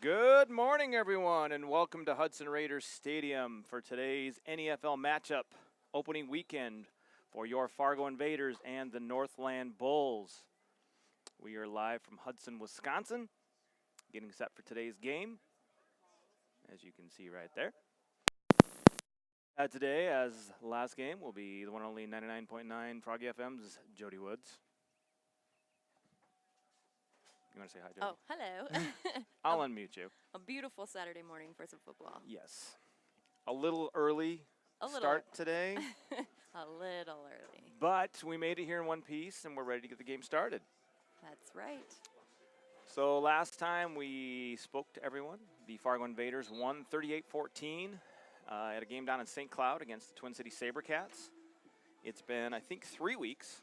Good morning, everyone, and welcome to Hudson Raiders Stadium for today's NEFL matchup opening weekend for your Fargo Invaders and the Northland Bulls. We are live from Hudson, Wisconsin, getting set for today's game, as you can see right there. Today, as last game, will be the one and only 99.9 Froggy FM's Jody Woods. You want to say hi, Jody? Oh, hello. I'll unmute you. A beautiful Saturday morning for some football. Yes. A little early start today. A little early. But we made it here in one piece, and we're ready to get the game started. That's right. So last time we spoke to everyone, the Fargo Invaders won 38-14 at a game down in St. Cloud against the Twin City Sabercats. It's been, I think, 3 weeks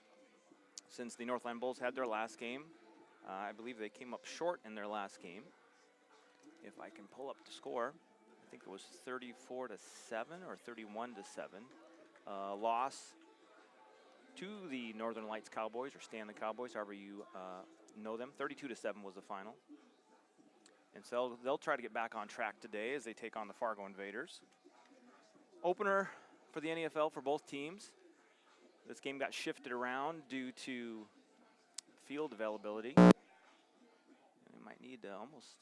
since the Northland Bulls had their last game. I believe they came up short in their last game. If I can pull up the score, I think it was 34-7 or 31-7. Loss to the Northern Lights Cowboys, or Stanley Cowboys, however you know them. 32-7 was the final. And so they'll try to get back on track today as they take on the Fargo Invaders. Opener for the NEFL for both teams. This game got shifted around due to field availability. We might need to almost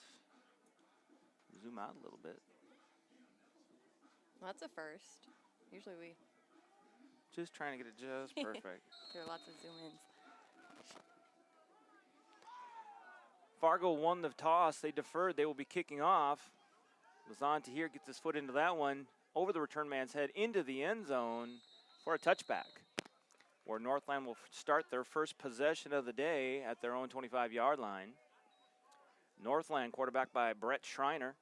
zoom out a little bit. Well, that's a first. Usually we just trying to get it just perfect. there are lots of zoom ins. Fargo won the toss. They deferred. They will be kicking off. Lazante here gets his foot into that one, over the return man's head, into the end zone for a touchback, where Northland will start their first possession of the day at their own 25-yard line. Northland quarterback by Brett Schreiner,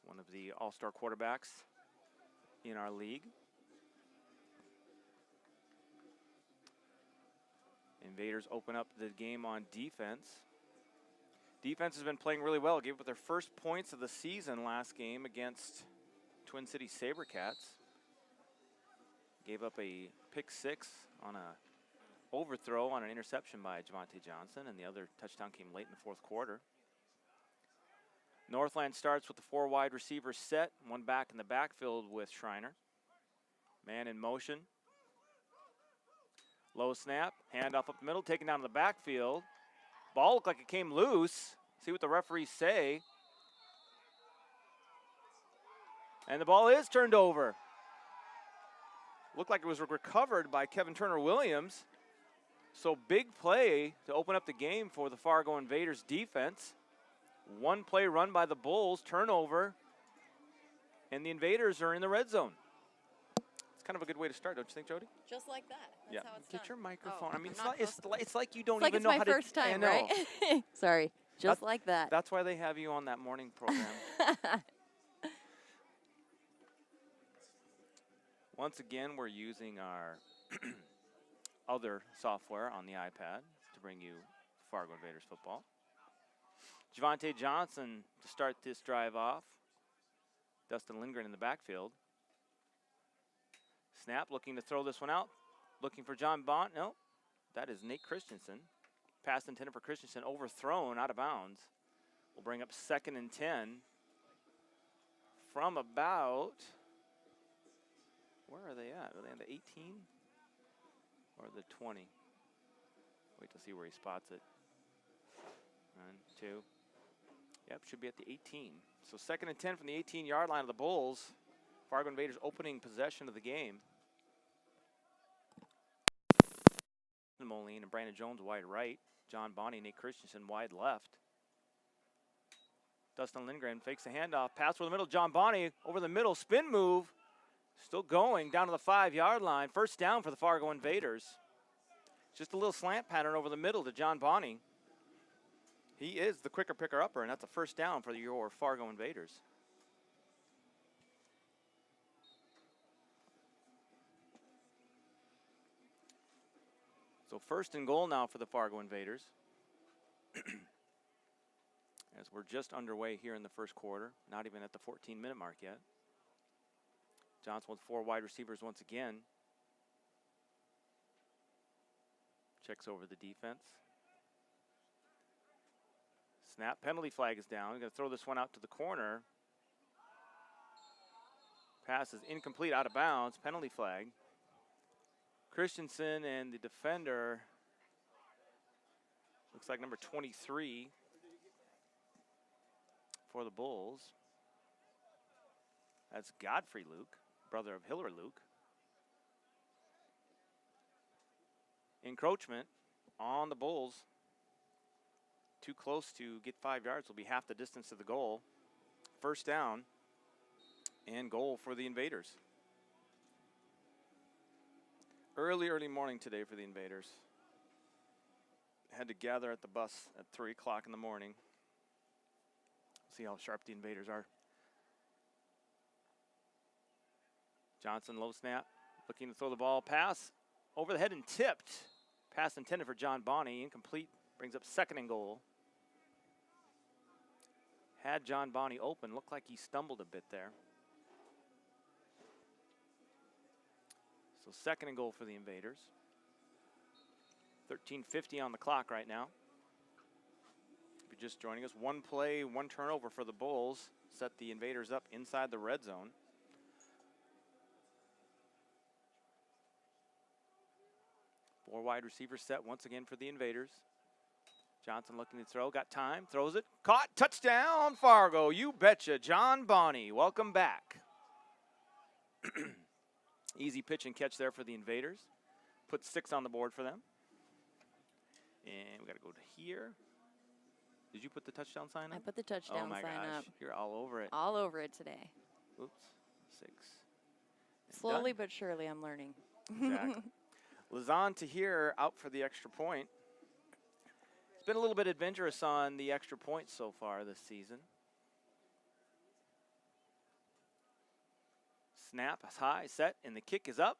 one of the all-star quarterbacks in our league. Invaders open up the game on defense. Defense has been playing really well. Gave up their first points of the season last game against Twin City Sabercats. Gave up a pick six on a overthrow on an interception by Javante Johnson, and the other touchdown came late in the fourth quarter. Northland starts with the four wide receivers set, one back in the backfield with Schreiner. Man in motion. Low snap, handoff up the middle, taken down to the backfield. Ball looked like it came loose. See what the referees say. And the ball is turned over. Looked like it was recovered by Kevin Turner-Williams. So big play to open up the game for the Fargo Invaders defense. One play run by the Bulls, turnover, and the Invaders are in the red zone. It's kind of a good way to start, don't you think, Jody? Just like that. That's how it's Get done. your microphone. Oh, I mean, it's like you don't it's like even know how to. It's my first time, I know. right? Sorry. Just like that. That's why they have you on that morning program. Once again, we're using our other software on the iPad to bring you Fargo Invaders football. Javante Johnson to start this drive off. Dustin Lindgren in the backfield. Snap, looking to throw this one out. Looking for John Bont. No, that is Nate Christensen. Pass intended for Christensen, overthrown, out of bounds. We'll bring up 2nd and 10 from about, where are they at? Are they on the 18 or the 20? Wait to see where he spots it. 1, 2. Yep, should be at the 18. So 2nd and 10 from the 18-yard line of the Bulls. Fargo Invaders opening possession of the game. Moline and Brandon Jones wide right. John Bonney, Nate Christensen wide left. Dustin Lindgren fakes the handoff. Pass for the middle. John Bonney over the middle. Spin move. Still going down to the 5-yard line. First down for the Fargo Invaders. Just a little slant pattern over the middle to John Bonney. He is the quicker picker-upper, and that's a first down for your Fargo Invaders. So 1st and goal now for the Fargo Invaders. As we're just underway here in the first quarter, not even at the 14-minute mark yet. Johnson with 4 wide receivers once again. Checks over the defense. Snap. Penalty flag is down. We're going to throw this one out to the corner. Pass is incomplete, out of bounds. Penalty flag. Christensen and the defender, looks like number 23 for the Bulls. That's Godfrey Luke, brother of Hillary Luke. Encroachment on the Bulls. Too close to get 5 yards. Will be half the distance to the goal. First down and goal for the Invaders. Early morning today for the Invaders. Had to gather at the bus at 3 o'clock in the morning. See how sharp the Invaders are. Johnson, low snap, looking to throw the ball. Pass over the head and tipped. Pass intended for John Bonney, incomplete. Brings up second and goal. Had John Bonney open, looked like he stumbled a bit there. So second and goal for the Invaders. 13:50 on the clock right now. If you're just joining us, one play, one turnover for the Bulls. Set the Invaders up inside the red zone. Four wide receivers set once again for the Invaders. Johnson looking to throw, got time, throws it, caught, touchdown, Fargo. You betcha, John Bonney. Welcome back. Easy pitch and catch there for the Invaders. Put 6 on the board for them. And we got to go to here. Did you put the touchdown sign up? I put the touchdown oh my sign gosh. up. You're all over it. All over it today. Oops. 6. Slowly but surely, I'm learning. Exactly. Lazan Tahir out for the extra point. It's been a little bit adventurous on the extra points so far this season. Snap is high, set, and the kick is up.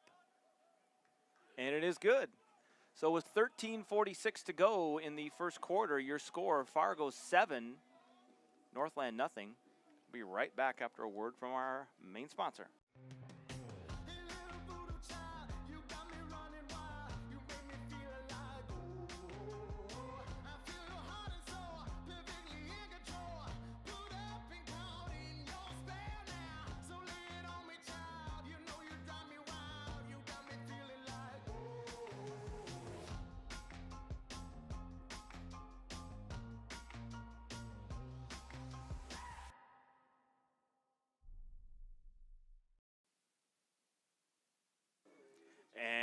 And it is good. So with 13:46 to go in the first quarter, your score, Fargo 7, Northland nothing. We'll be right back after a word from our main sponsor.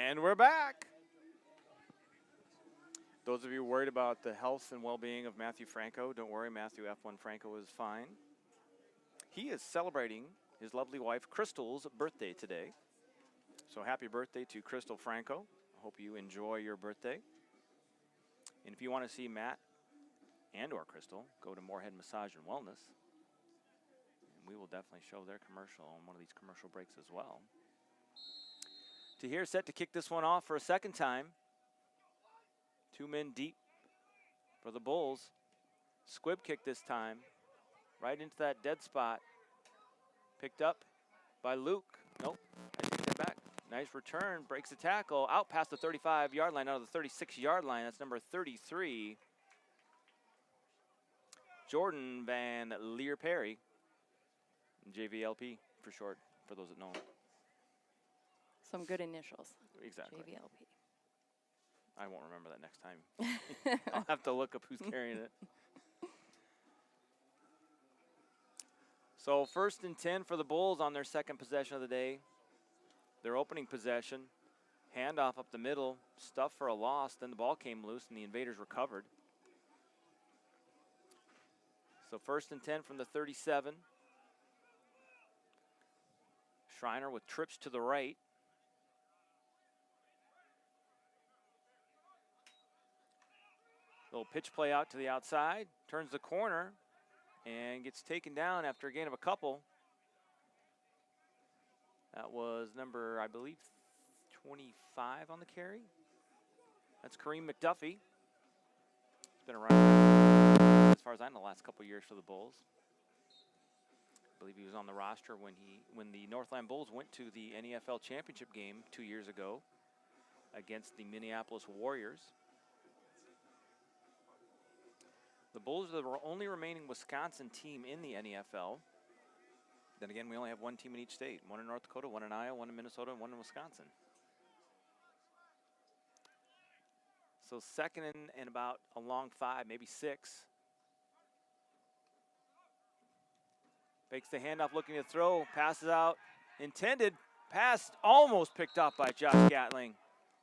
And we're back. Those of you worried about the health and well-being of Matthew Franco, don't worry, Matthew F1 Franco is fine. He is celebrating his lovely wife Crystal's birthday today. So happy birthday to Crystal Franco. I hope you enjoy your birthday. And if you want to see Matt and or Crystal, go to Moorhead Massage and Wellness. And we will definitely show their commercial on one of these commercial breaks as well. Tahir set to kick this one off for a second time. 2 men deep for the Bulls. Squib kick this time. Right into that dead spot. Picked up by Luke. Nope, I take that back. Nice return, breaks the tackle. Out past the 35-yard line, out of the 36-yard line. That's number 33. Jordan Van Leer Perry. JVLP for short, for those that know him. Some good initials. Exactly. JVLP. I won't remember that next time. I'll have to look up who's carrying it. So 1st and 10 for the Bulls on their second possession of the day. Their opening possession. Handoff up the middle. Stuff for a loss. Then the ball came loose and the Invaders recovered. So 1st and 10 from the 37. Schreiner with trips to the right. Little pitch play out to the outside, turns the corner, and gets taken down after a gain of a couple. That was number, I believe, 25 on the carry. That's Kareem McDuffie. He's been around, as far as I know, the last couple years for the Bulls. I believe he was on the roster when the Northland Bulls went to the NEFL championship game 2 years ago against the Minneapolis Warriors. The Bulls are the only remaining Wisconsin team in the NEFL. Then again, we only have one team in each state. One in North Dakota, one in Iowa, one in Minnesota, and one in Wisconsin. So second and about a long 5, maybe 6. Fakes the handoff, looking to throw, passes out, intended, pass almost picked up by Josh Gatling,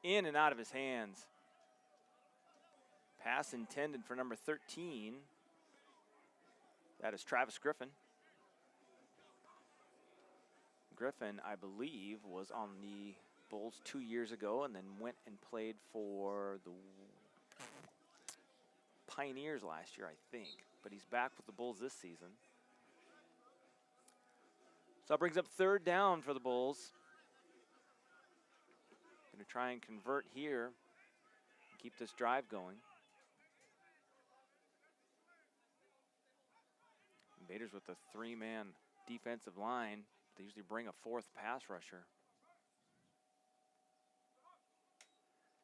in and out of his hands. Pass intended for number 13. That is Travis Griffin. Griffin, I believe, was on the Bulls 2 years ago and then went and played for the Pioneers last year, I think. But he's back with the Bulls this season. So that brings up third down for the Bulls. Going to try and convert here and keep this drive going. Invaders with a 3-man defensive line. They usually bring a 4th pass rusher.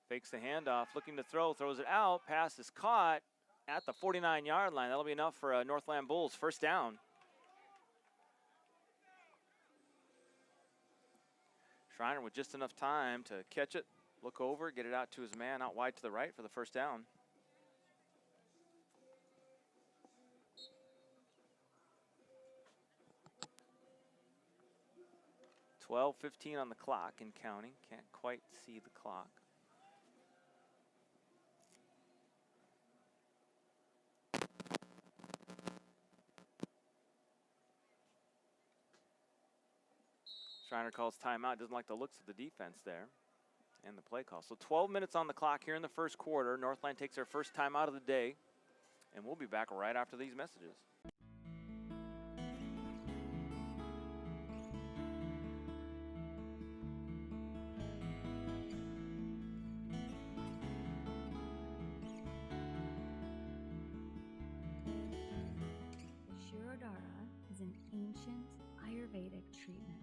Fakes the handoff, looking to throw, throws it out. Pass is caught at the 49-yard line. That'll be enough for a Northland Bulls first down. Schreiner with just enough time to catch it, look over, get it out to his man out wide to the right for the first down. .12:15 on the clock and counting. Can't quite see the clock. Schreiner calls timeout. Doesn't like the looks of the defense there and the play call. So 12 minutes on the clock here in the first quarter. Northland takes their first timeout of the day, and we'll be back right after these messages. Is an ancient Ayurvedic treatment.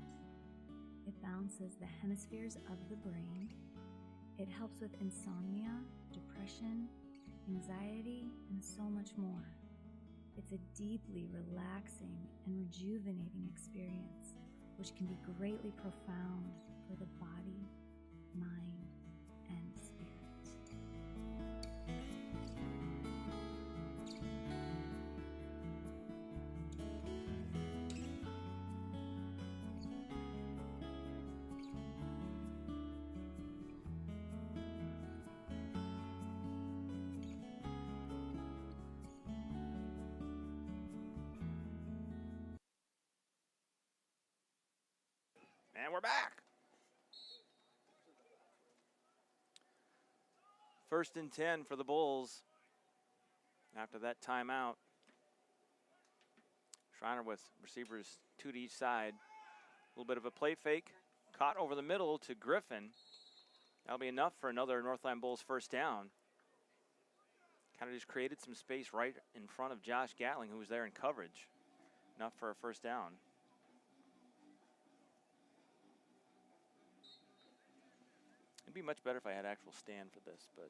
It balances the hemispheres of the brain. It helps with insomnia, depression, anxiety, and so much more. It's a deeply relaxing and rejuvenating experience, which can be greatly profound for the body, mind, and spirit. And we're back. First and 10 for the Bulls after that timeout. Schreiner with receivers 2 to each side. A little bit of a play fake. Caught over the middle to Griffin. That'll be enough for another Northland Bulls first down. Kind of just created some space right in front of Josh Gatling, who was there in coverage. Enough for a first down. It'd be much better if I had actual stand for this, but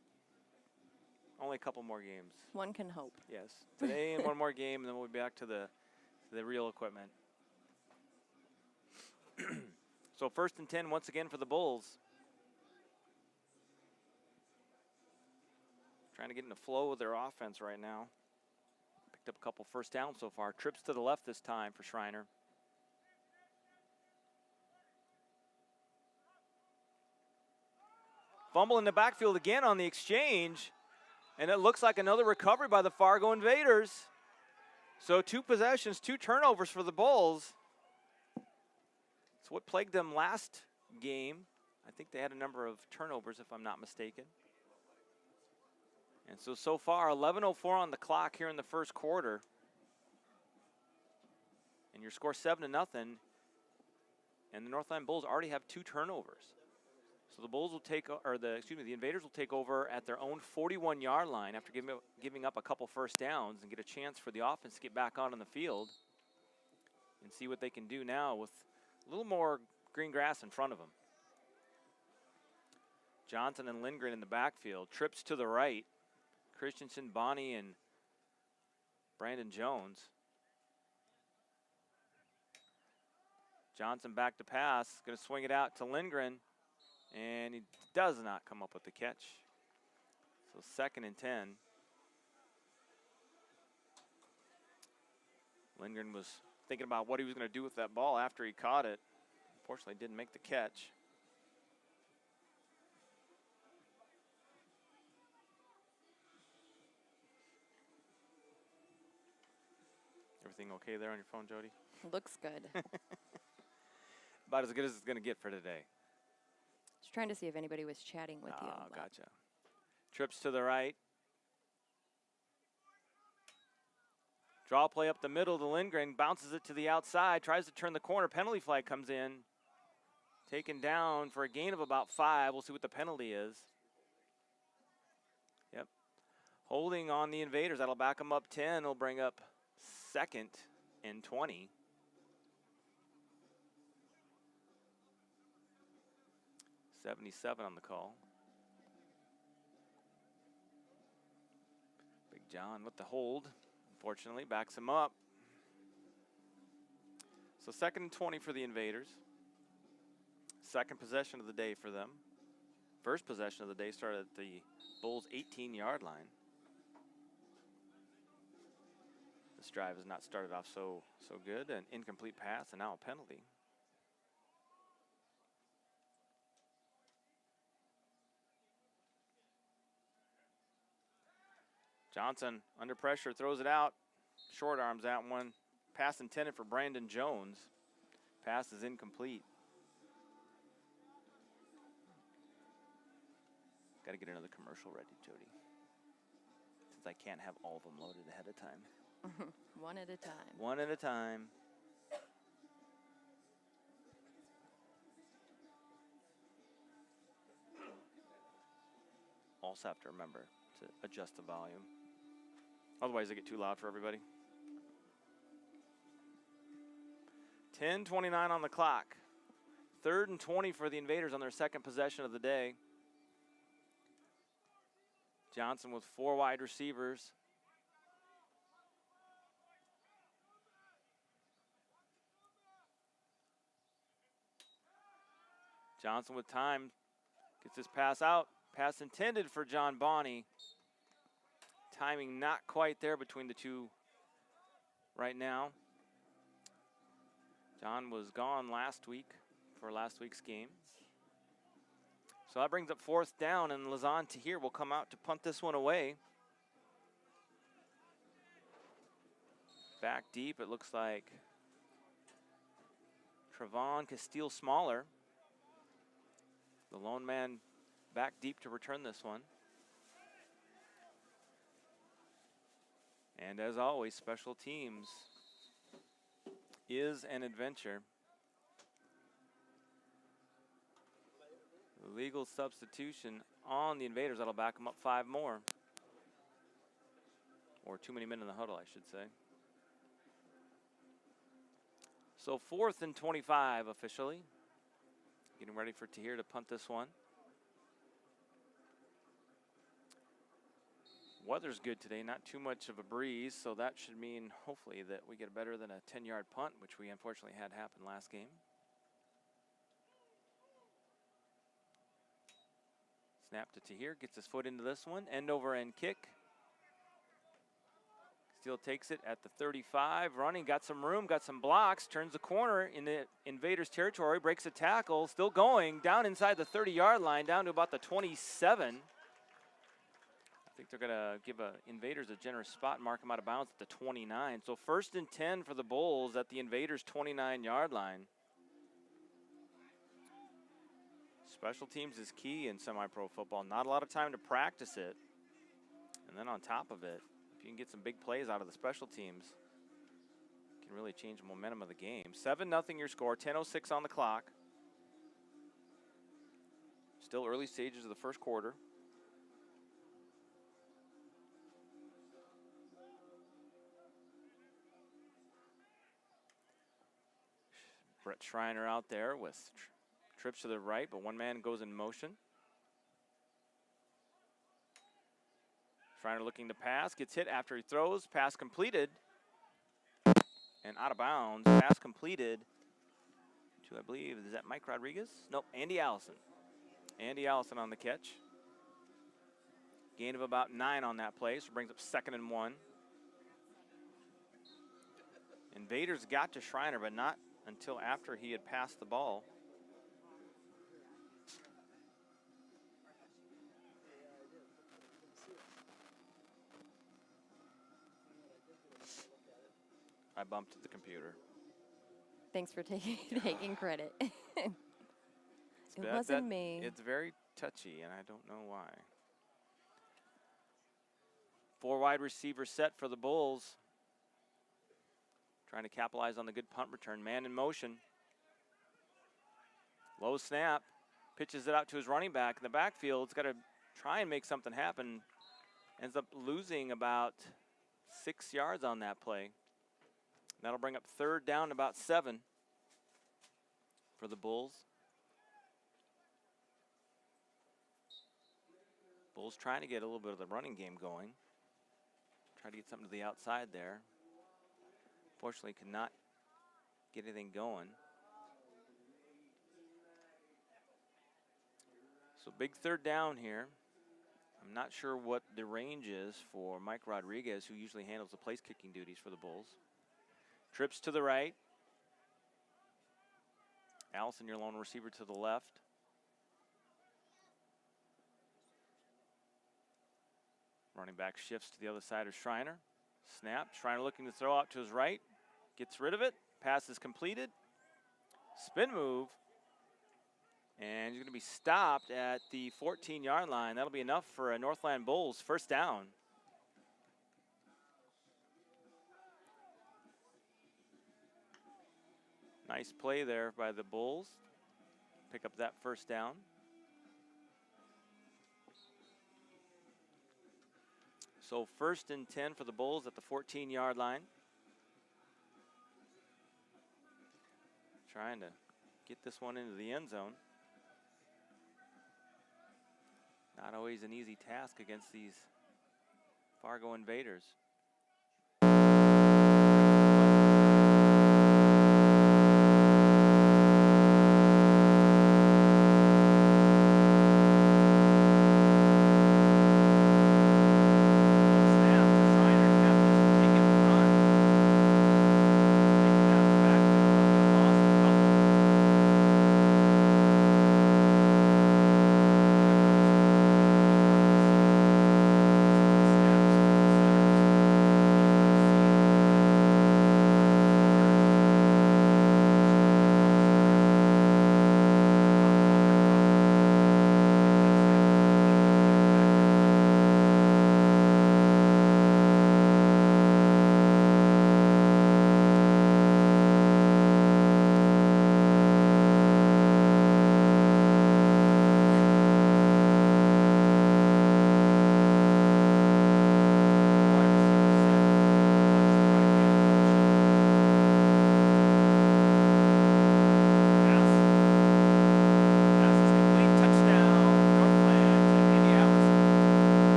only a couple more games. One can hope. Yes, today and one more game, and then we'll be back to the real equipment. So first and 10 once again for the Bulls. Trying to get in the flow of their offense right now. Picked up a couple first downs so far. Trips to the left this time for Schreiner. Fumble in the backfield again on the exchange. And it looks like another recovery by the Fargo Invaders. So 2 possessions, 2 turnovers for the Bulls. It's what plagued them last game. I think they had a number of turnovers, if I'm not mistaken. And so far, 11:04 on the clock here in the first quarter. And your score 7-0. And the Northland Bulls already have 2 turnovers. So the Bulls will the Invaders will take over at their own 41-yard line after giving up a couple first downs and get a chance for the offense to get back out on the field and see what they can do now with a little more green grass in front of them. Johnson and Lindgren in the backfield. Trips to the right. Christensen, Bonney, and Brandon Jones. Johnson back to pass, going to swing it out to Lindgren, and he does not come up with the catch. So 2nd and 10. Lindgren was thinking about what he was going to do with that ball after he caught it. Unfortunately, didn't make the catch. Everything okay there on your phone, Jody? Looks good. About as good as it's going to get for today. Just trying to see if anybody was chatting with you. Oh, gotcha. Trips to the right. Draw play up the middle to Lindgren, bounces it to the outside, tries to turn the corner. Penalty flag comes in. Taken down for a gain of about 5. We'll see what the penalty is. Yep. Holding on the Invaders. That'll back them up 10. It'll bring up 2nd and 20. .77 on the call. Big John with the hold. Unfortunately, backs him up. So 2nd and 20 for the Invaders. 2nd possession of the day for them. 1st possession of the day started at the Bulls' 18-yard line. This drive has not started off so good. An incomplete pass and now a penalty. Johnson under pressure, throws it out. Short arms that one. Pass intended for Brandon Jones. Pass is incomplete. Got to get another commercial ready, Jody. Since I can't have all of them loaded ahead of time. One at a time. One at a time. Also have to remember to adjust the volume. Otherwise, they get too loud for everybody. 10:29 on the clock. 3rd and 20 for the Invaders on their 2nd possession of the day. Johnson with 4 wide receivers. Johnson with time. Gets his pass out. Pass intended for John Bonney. Timing not quite there between the two right now. John was gone last week for last week's game. So that brings up 4th down, and Lazan Tahir will come out to punt this one away. Back deep, it looks like Trevon Castile-Smaller, the lone man, back deep to return this one. And as always, special teams is an adventure. Legal substitution on the Invaders. That'll back them up 5 more. Or too many men in the huddle, I should say. So 4th and 25 officially. Getting ready for Tahir to punt this one. Weather's good today, not too much of a breeze, so that should mean hopefully that we get better than a 10-yard punt, which we unfortunately had happen last game. Snap to Tahir, gets his foot into this one, end over end kick. Still takes it at the 35, running, got some room, got some blocks, turns the corner in the Invaders territory, breaks a tackle, still going, down inside the 30-yard line, down to about the 27. I think they're going to give Invaders a generous spot and mark them out of bounds at the 29. So 1st and 10 for the Bulls at the Invaders' 29-yard line. Special teams is key in semi-pro football. Not a lot of time to practice it. And then on top of it, if you can get some big plays out of the special teams, it can really change the momentum of the game. 7-0 your score, 10:06 on the clock. Still early stages of the first quarter. Brett Schreiner out there with trips to the right, but one man goes in motion. Schreiner looking to pass, gets hit after he throws, pass completed, and out of bounds. Pass completed to, I believe, is that Mike Rodriguez? Nope, Andy Allison. Andy Allison on the catch. Gain of about 9 on that play, so brings up 2nd and 1. Invaders got to Schreiner, but not until after he had passed the ball. I bumped the computer. Thanks for taking credit. It That- wasn't me. It's very touchy, and I don't know why. 4 wide receiver set for the Bulls. Trying to capitalize on the good punt return. Man in motion. Low snap. Pitches it out to his running back in the backfield. He's got to try and make something happen. Ends up losing about 6 yards on that play. That'll bring up 3rd down, about 7 for the Bulls. Bulls trying to get a little bit of the running game going. Try to get something to the outside there. Fortunately, could not get anything going. So big 3rd down here. I'm not sure what the range is for Mike Rodriguez, who usually handles the place kicking duties for the Bulls. Trips to the right. Allison, your lone receiver, to the left. Running back shifts to the other side of Schreiner. Snap. Schreiner looking to throw out to his right. Gets rid of it. Pass is completed. Spin move. And he's going to be stopped at the 14-yard line. That'll be enough for a Northland Bulls 1st down. Nice play there by the Bulls. Pick up that 1st down. So 1st and 10 for the Bulls at the 14-yard line. Trying to get this one into the end zone. Not always an easy task against these Fargo Invaders.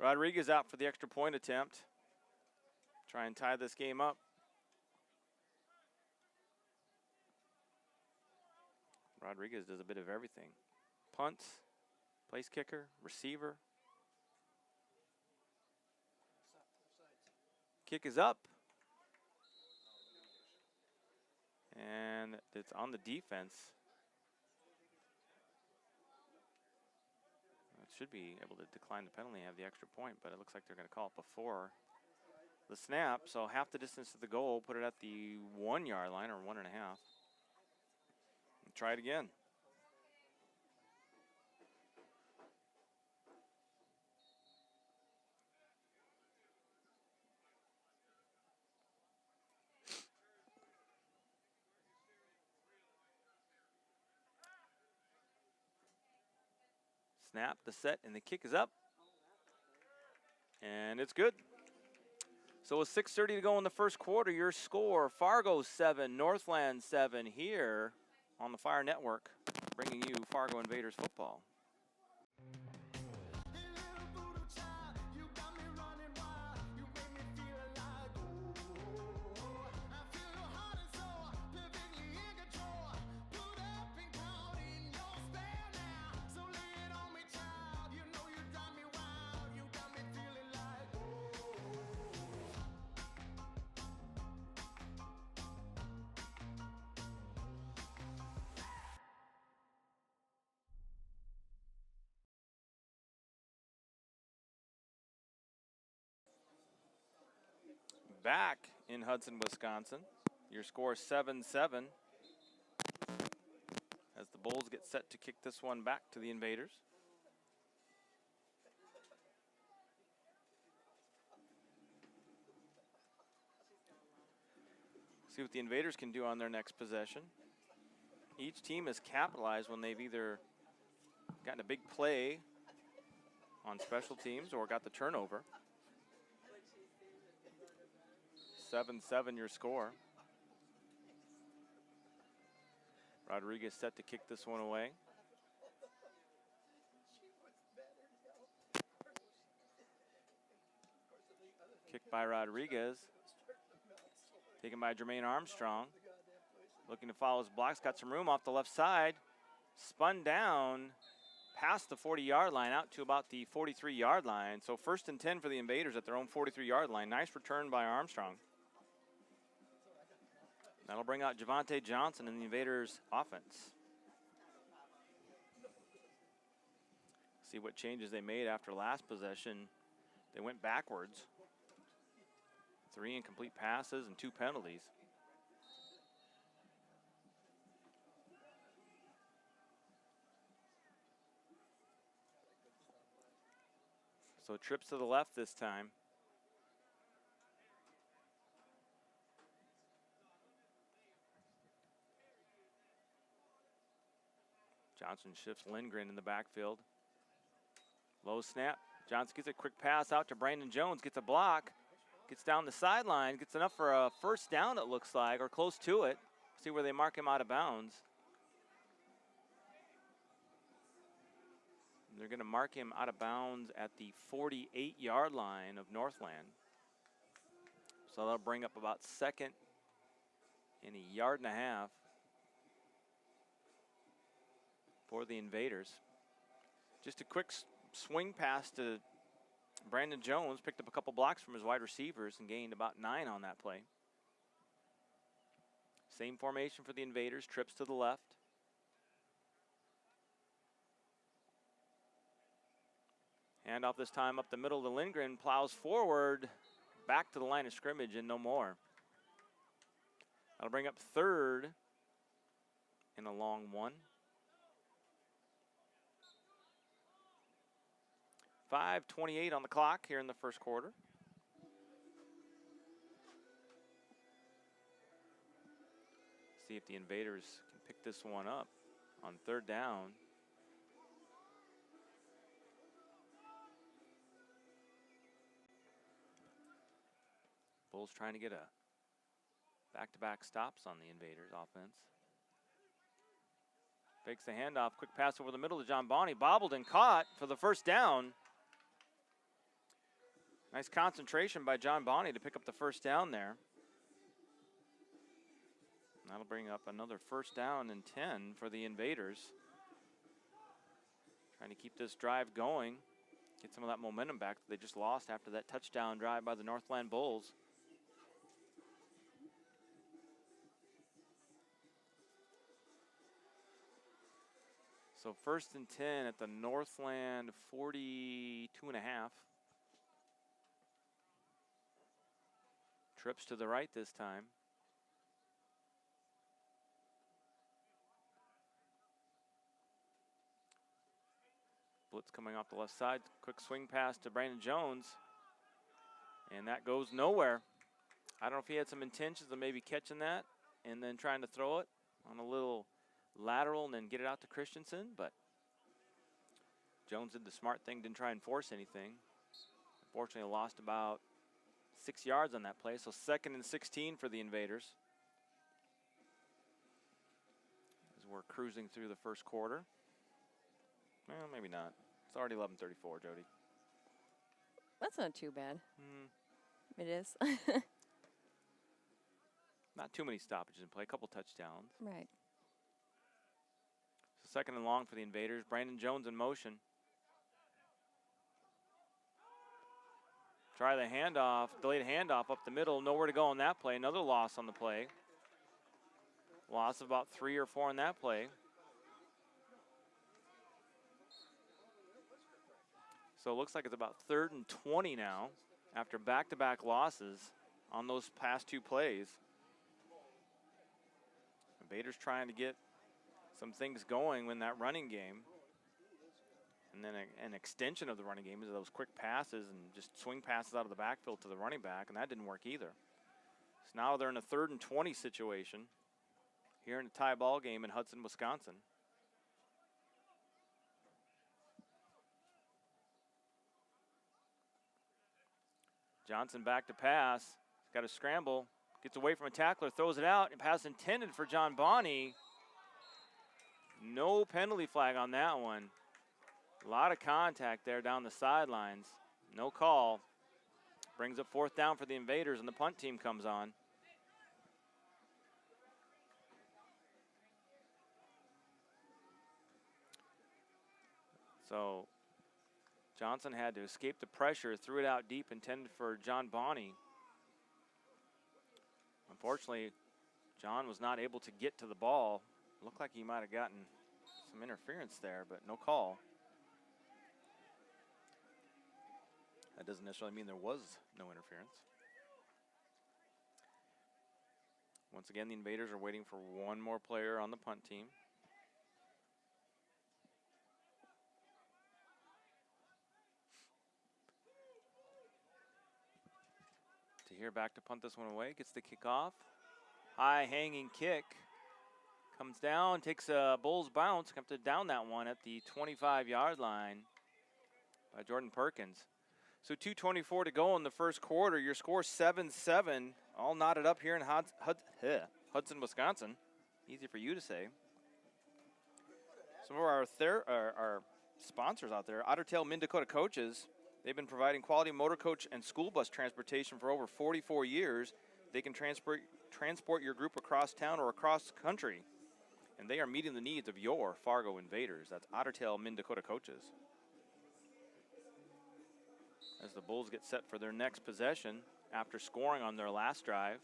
Rodriguez out for the extra point attempt. Try and tie this game up. Rodriguez does a bit of everything. Punt, place kicker, receiver. Kick is up. And it's on the defense. It should be able to decline the penalty and have the extra point, but it looks like they're going to call it before the snap. So half the distance to the goal, put it at the 1 yard line or 1.5. Try it again. Snap, the set, and the kick is up. And it's good. So with 6:30 to go in the first quarter, your score, Fargo 7, Northland 7 here on the Fire Network, bringing you Fargo Invaders football. Back in Hudson, Wisconsin, your score 7-7 as the Bulls get set to kick this one back to the Invaders. See what the Invaders can do on their next possession. Each team has capitalized when they've either gotten a big play on special teams or got the turnover. 7-7 your score. Rodriguez set to kick this one away. Kick by Rodriguez. Taken by Jermaine Armstrong. Looking to follow his blocks. Got some room off the left side. Spun down past the 40-yard line out to about the 43-yard line. So 1st and 10 for the Invaders at their own 43-yard line. Nice return by Armstrong. That'll bring out Javante Johnson in the Invaders offense. See what changes they made after last possession. They went backwards. 3 incomplete passes and 2 penalties. So trips to the left this time. Johnson shifts Lindgren in the backfield. Low snap. Johnson gets a quick pass out to Brandon Jones. Gets a block. Gets down the sideline. Gets enough for a first down, it looks like, or close to it. See where they mark him out of bounds. They're going to mark him out of bounds at the 48-yard line of Northland. So that'll bring up about 2nd and a yard and a half for the Invaders. Just a quick swing pass to Brandon Jones. Picked up a couple blocks from his wide receivers and gained about 9 on that play. Same formation for the Invaders. Trips to the left. Handoff this time up the middle to Lindgren. Plows forward. Back to the line of scrimmage and no more. That'll bring up 3rd and a long one. 5:28 on the clock here in the first quarter. See if the Invaders can pick this one up on 3rd down. Bulls trying to get a back-to-back stops on the Invaders offense. Fakes the handoff. Quick pass over the middle to John Bonney. Bobbled and caught for the first down. Nice concentration by John Bonney to pick up the first down there. That'll bring up another 1st down and 10 for the Invaders. Trying to keep this drive going. Get some of that momentum back that they just lost after that touchdown drive by the Northland Bulls. So 1st and 10 at the Northland 42 and a half. Trips to the right this time. Blitz coming off the left side. Quick swing pass to Brandon Jones. And that goes nowhere. I don't know if he had some intentions of maybe catching that and then trying to throw it on a little lateral and then get it out to Christensen, but Jones did the smart thing, didn't try and force anything. Unfortunately, lost about 6 yards on that play, so 2nd and 16 for the Invaders. As we're cruising through the first quarter. Well, maybe not. It's already 11:34, Jody. That's not too bad. It is. Not too many stoppages in play, a couple touchdowns. Right. So 2nd and long for the Invaders. Brandon Jones in motion. Try the handoff, delayed handoff up the middle. Nowhere to go on that play. Another loss on the play. Loss of about 3 or 4 on that play. So it looks like it's about 3rd and 20 now after back-to-back losses on those past 2 plays. Invaders trying to get some things going in that running game. And then an extension of the running game is those quick passes and just swing passes out of the backfield to the running back, and that didn't work either. So now they're in a 3rd and 20 situation here in a tie ball game in Hudson, Wisconsin. Johnson back to pass. He's got to scramble. Gets away from a tackler, throws it out, and pass intended for John Bonney. No penalty flag on that one. A lot of contact there down the sidelines. No call. Brings up 4th down for the Invaders, and the punt team comes on. So Johnson had to escape the pressure, threw it out deep, intended for John Bonney. Unfortunately, John was not able to get to the ball. Looked like he might have gotten some interference there, but no call. That doesn't necessarily mean there was no interference. Once again, the Invaders are waiting for one more player on the punt team. Tahir back to punt this one away, gets the kickoff. High hanging kick. Comes down, takes a Bulls bounce, comes to down that one at the 25-yard line by Jordan Perkins. So 2:24 to go in the first quarter. Your score 7-7, all knotted up here in Hudson, Wisconsin. Easy for you to say. Some of our sponsors out there, Otter Tail Mid-Dakota Coaches, they've been providing quality motor coach and school bus transportation for over 44 years. They can transport your group across town or across country. And they are meeting the needs of your Fargo Invaders. That's Otter Tail Mid-Dakota Coaches. As the Bulls get set for their next possession after scoring on their last drive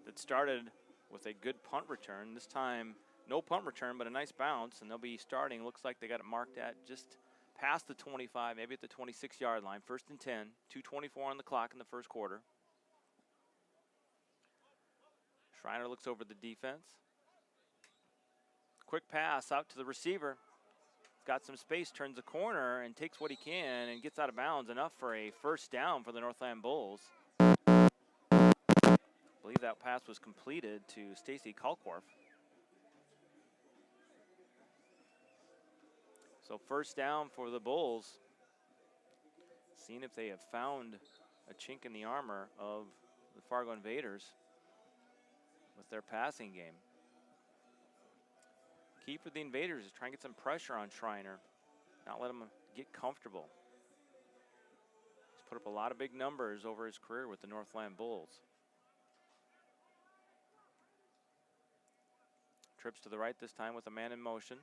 that started with a good punt return. This time, no punt return, but a nice bounce, and they'll be starting. Looks like they got it marked at just past the 25, maybe at the 26-yard line. 1st and 10, 2:24 on the clock in the first quarter. Schreiner looks over the defense. Quick pass out to the receiver. Got some space, turns the corner, and takes what he can and gets out of bounds, enough for a 1st down for the Northland Bulls. I believe that pass was completed to Stacy Kalkworth. So 1st down for the Bulls. Seeing if they have found a chink in the armor of the Fargo Invaders with their passing game. Key for the Invaders is try and get some pressure on Schreiner, not let him get comfortable. He's put up a lot of big numbers over his career with the Northland Bulls. Trips to the right this time with a man in motion.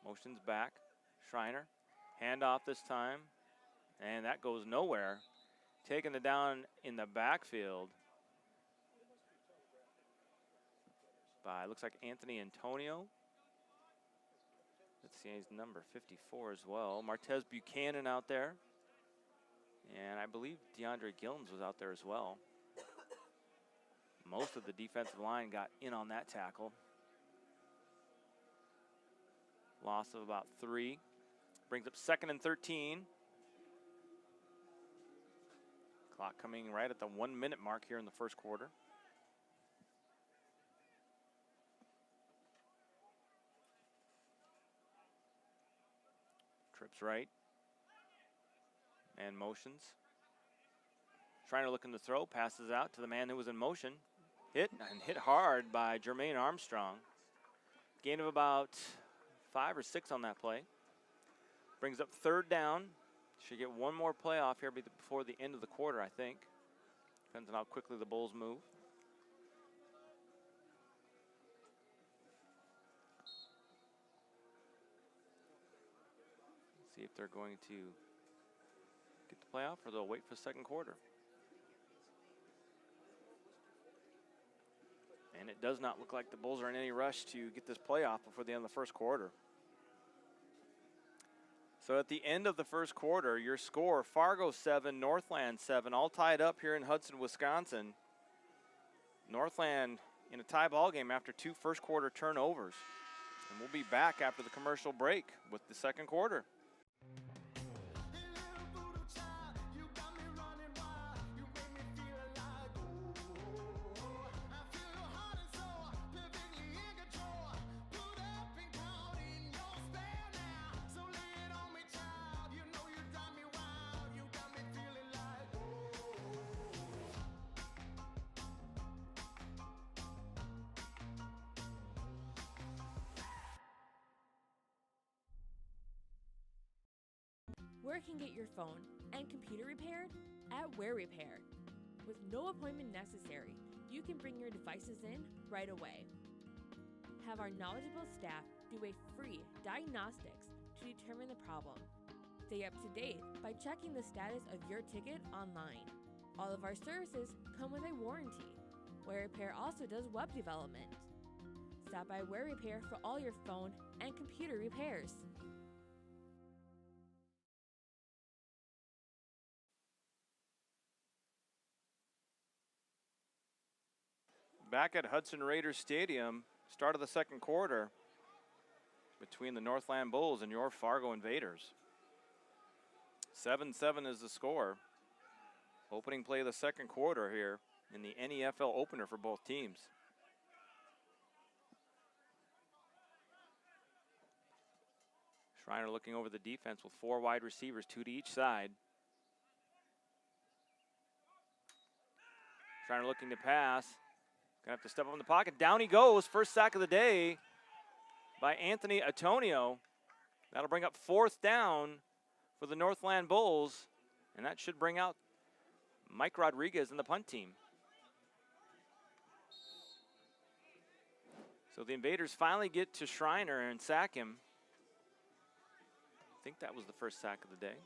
Motion's back. Schreiner, handoff this time, and that goes nowhere. Taking it down in the backfield by, looks like Anthony Antonio. Let's see, he's number 54 as well. Martez Buchanan out there. And I believe DeAndre Gillens was out there as well. Most of the defensive line got in on that tackle. Loss of about 3. Brings up 2nd and 13. Clock coming right at the 1-minute mark here in the first quarter. steps right and motions. Schreiner looking to throw, passes out to the man who was in motion. Hit hard by Jermaine Armstrong. Gain of about 5 or 6 on that play. Brings up third down. Should get one more play off here before the end of the quarter, I think. Depends on how quickly the Bulls move. See if they're going to get the playoff or they'll wait for the second quarter. And it does not look like the Bulls are in any rush to get this playoff before the end of the first quarter. So at the end of the first quarter, your score, Fargo 7, Northland 7, all tied up here in Hudson, Wisconsin. Northland in a tie ball game after 2 first quarter turnovers. And we'll be back after the commercial break with the second quarter. Where can get your phone and computer repaired? At Where Repair. With no appointment necessary, you can bring your devices in right away. Have our knowledgeable staff do a free diagnostics to determine the problem. Stay up to date by checking the status of your ticket online. All of our services come with a warranty. Where Repair also does web development. Stop by Where Repair for all your phone and computer repairs. Back at Hudson Raiders Stadium, start of the second quarter between the Northland Bulls and your Fargo Invaders. 7-7 is the score. Opening play of the second quarter here in the NEFL opener for both teams. Schreiner looking over the defense with 4 wide receivers, 2 to each side. Schreiner looking to pass. Gonna have to step up in the pocket. Down he goes. First sack of the day by Anthony Antonio. That'll bring up 4th down for the Northland Bulls. And that should bring out Mike Rodriguez and the punt team. So the Invaders finally get to Schreiner and sack him. I think that was the first sack of the day.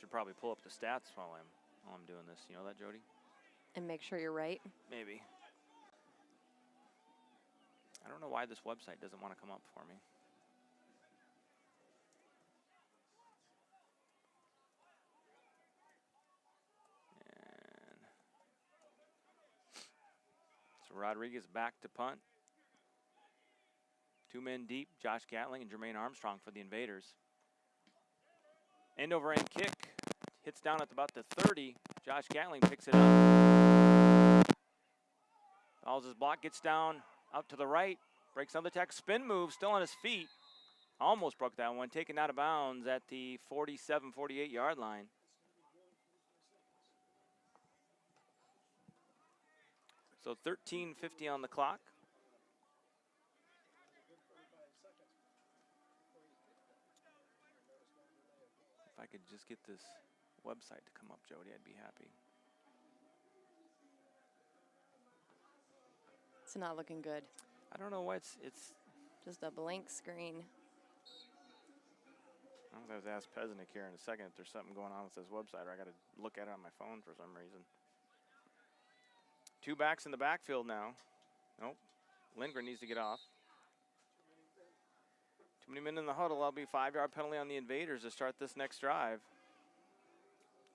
Should probably pull up the stats while I'm doing this. You know that, Jody? And make sure you're right. Maybe. I don't know why this website doesn't want to come up for me. And so Rodriguez back to punt. 2 men deep, Josh Gatling and Jermaine Armstrong for the Invaders. End over end kick. Hits down at about the 30. Josh Gatling picks it up. Follows his block, gets down out to the right. Breaks another tackle. Spin move, still on his feet. Almost broke that one. Taken out of bounds at the 47, 48 yard line. So 13:50 on the clock. If I could just get this website to come up, Jody, I'd be happy. It's not looking good. I don't know why it's Just a blank screen. I'm going to ask Peasanick here in a second if there's something going on with this website, or I got to look at it on my phone for some reason. 2 backs in the backfield now. Nope. Lindgren needs to get off. Too many men in the huddle. That'll be a 5-yard penalty on the Invaders to start this next drive.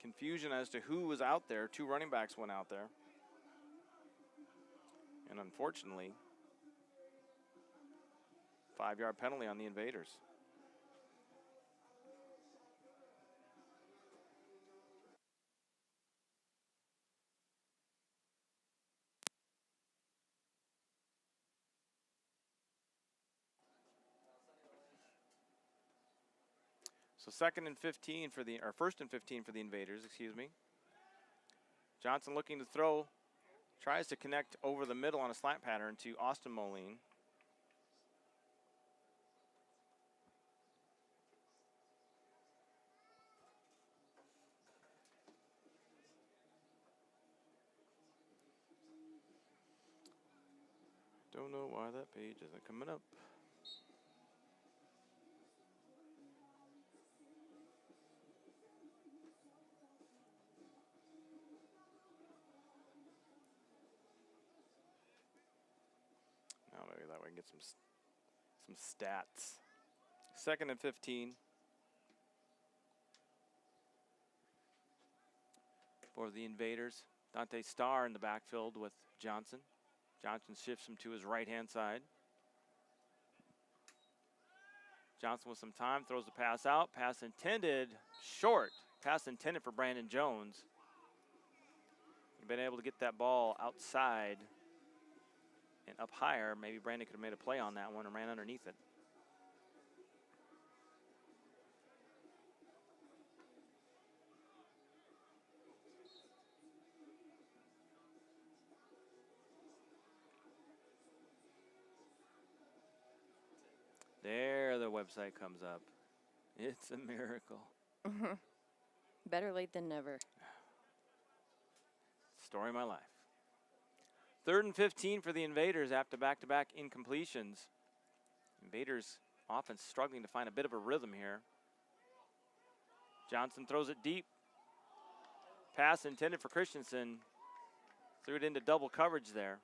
Confusion as to who was out there. 2 running backs went out there. And unfortunately, 5-yard penalty on the Invaders. So second and 15 for the, or first and 15 for the Invaders, excuse me. Johnson looking to throw, tries to connect over the middle on a slant pattern to Austin Moline. Don't know why that page isn't coming up. Now maybe that way we can get some stats. Second and 15 for the Invaders. Dante Starr in the backfield with Johnson. Johnson shifts him to his right-hand side. Johnson with some time, throws the pass out. Pass intended, short. Pass intended for Brandon Jones. He's been able to get that ball outside and up higher. Maybe Brandon could have made a play on that one and ran underneath it. There the website comes up. It's a miracle. Better late than never. Story of my life. Third and 15 for the Invaders after back-to-back incompletions. Invaders offense struggling to find a bit of a rhythm here. Johnson throws it deep. Pass intended for Christensen. Threw it into double coverage there.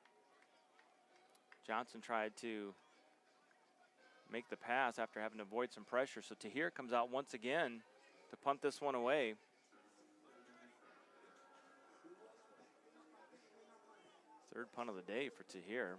Johnson tried to make the pass after having to avoid some pressure. So Tahir comes out once again to punt this one away. Third punt of the day for Tahir.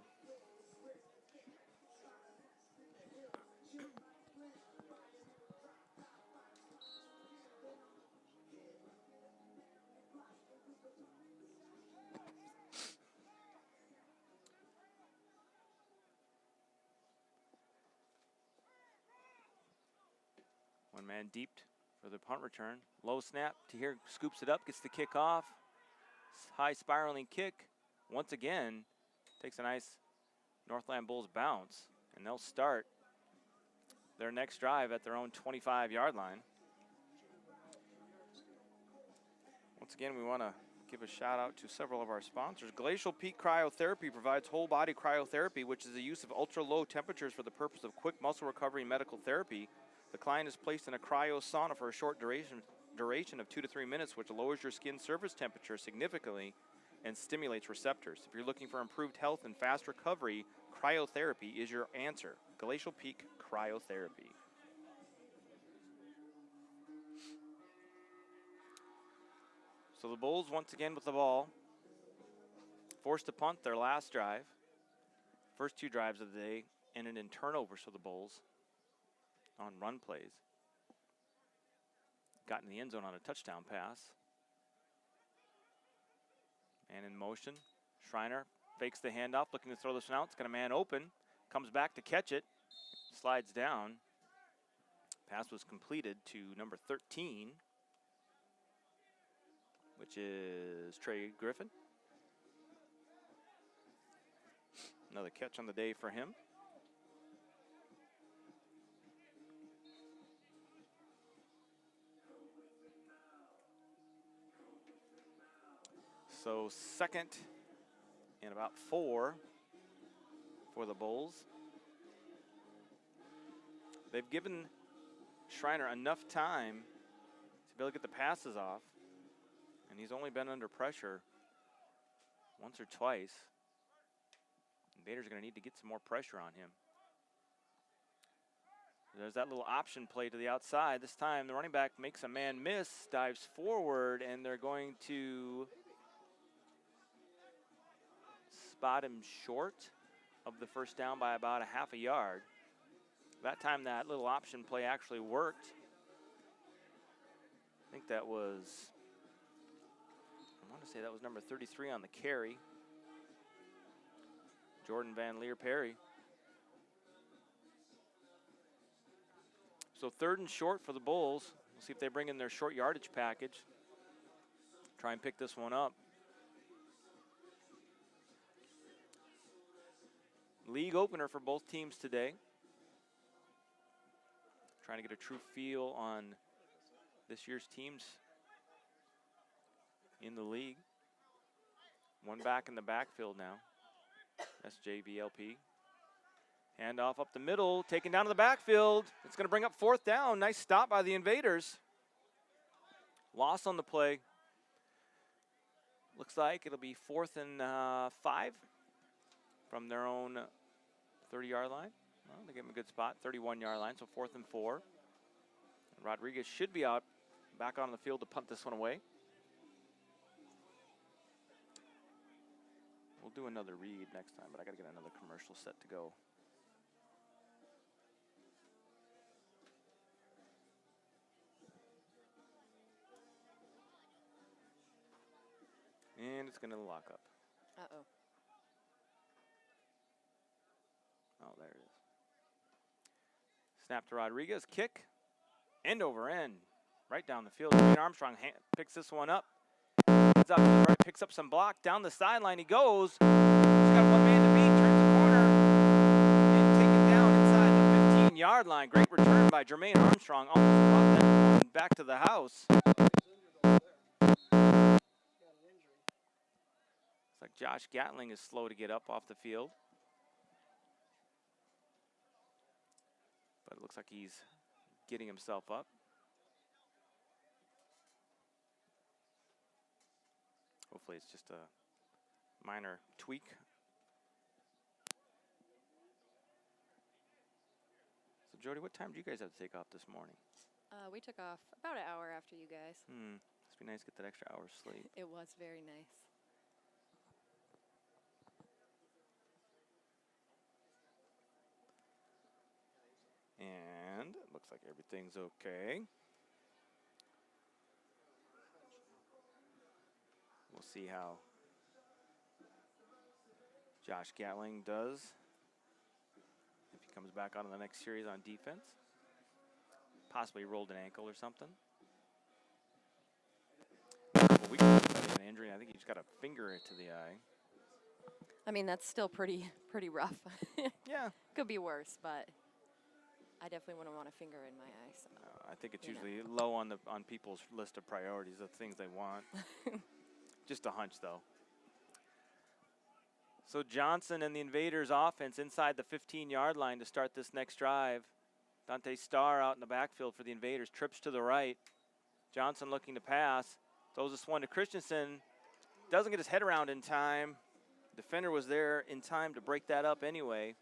One man deeped for the punt return. Low snap. Tahir scoops it up, gets the kick off. High spiraling kick. Once again, takes a nice Northland Bulls bounce. And they'll start their next drive at their own 25-yard line. Once again, we want to give a shout out to several of our sponsors. Glacial Peak Cryotherapy provides whole body cryotherapy, which is the use of ultra low temperatures for the purpose of quick muscle recovery and medical therapy. The client is placed in a cryo sauna for a short duration of 2 to 3 minutes, which lowers your skin surface temperature significantly and stimulates receptors. If you're looking for improved health and fast recovery, cryotherapy is your answer. Glacial Peak Cryotherapy. So the Bulls once again with the ball. Forced to punt their last drive. First two drives of the day ended in turnovers for the Bulls on run plays. Got in the end zone on a touchdown pass. And in motion, Schreiner fakes the handoff, looking to throw this one out. It's got a man open, comes back to catch it, slides down. Pass was completed to number 13, which is Trey Griffin. Another catch on the day for him. So second and about 4 for the Bulls. They've given Schreiner enough time to be able to get the passes off, and he's only been under pressure once or twice. Invaders are going to need to get some more pressure on him. There's that little option play to the outside. This time the running back makes a man miss, dives forward, and they're going to spot him short of the first down by about a half a yard. That time that little option play actually worked. I think that was, I want to say that was number 33 on the carry. Jordan Van Leer Perry. So 3rd and short for the Bulls. We'll see if they bring in their short yardage package. Try and pick this one up. League opener for both teams today. Trying to get a true feel on this year's teams in the league. One back in the backfield now. That's JVLP. Handoff up the middle, taken down to the backfield. It's going to bring up 4th down. Nice stop by the Invaders. Loss on the play. Looks like it'll be 4th and 5 from their own 30-yard line. Well, they give him a good spot, 31-yard line, so 4th and 4. And Rodriguez should be out back on the field to punt this one away. We'll do another read next time, but I got to get another commercial set to go. And it's going to lock up. Uh-oh. Oh, there it is. Snap to Rodriguez, kick, end over end, right down the field. Jermaine Armstrong picks this one up. Heads up to the right, picks up some block, down the sideline he goes. He's got one man to beat, turns the corner, and taken down inside the 15-yard line. Great return by Jermaine Armstrong, almost brought that one back to the house. It's like Josh Gatling is slow to get up off the field. But it looks like he's getting himself up. Hopefully it's just a minor tweak. So Jody, what time do you guys have to take off this morning? We took off about an hour after you guys. Must be nice to get that extra hour of sleep. It was very nice. And it looks like everything's okay. We'll see how Josh Gatling does if he comes back on in the next series on defense. Possibly rolled an ankle or something. A couple weeks ago, he had an injury. I think he just got a finger to the eye. I mean, that's still pretty rough. Yeah. Could be worse, but I definitely wouldn't want a finger in my eye. So. I think it's usually low on people's list of priorities of things they want. Just a hunch, though. So Johnson and the Invaders offense inside the 15-yard line to start this next drive. Dante Starr out in the backfield for the Invaders. Trips to the right. Johnson looking to pass. Throws this one to Christensen. Doesn't get his head around in time. Defender was there in time to break that up anyway.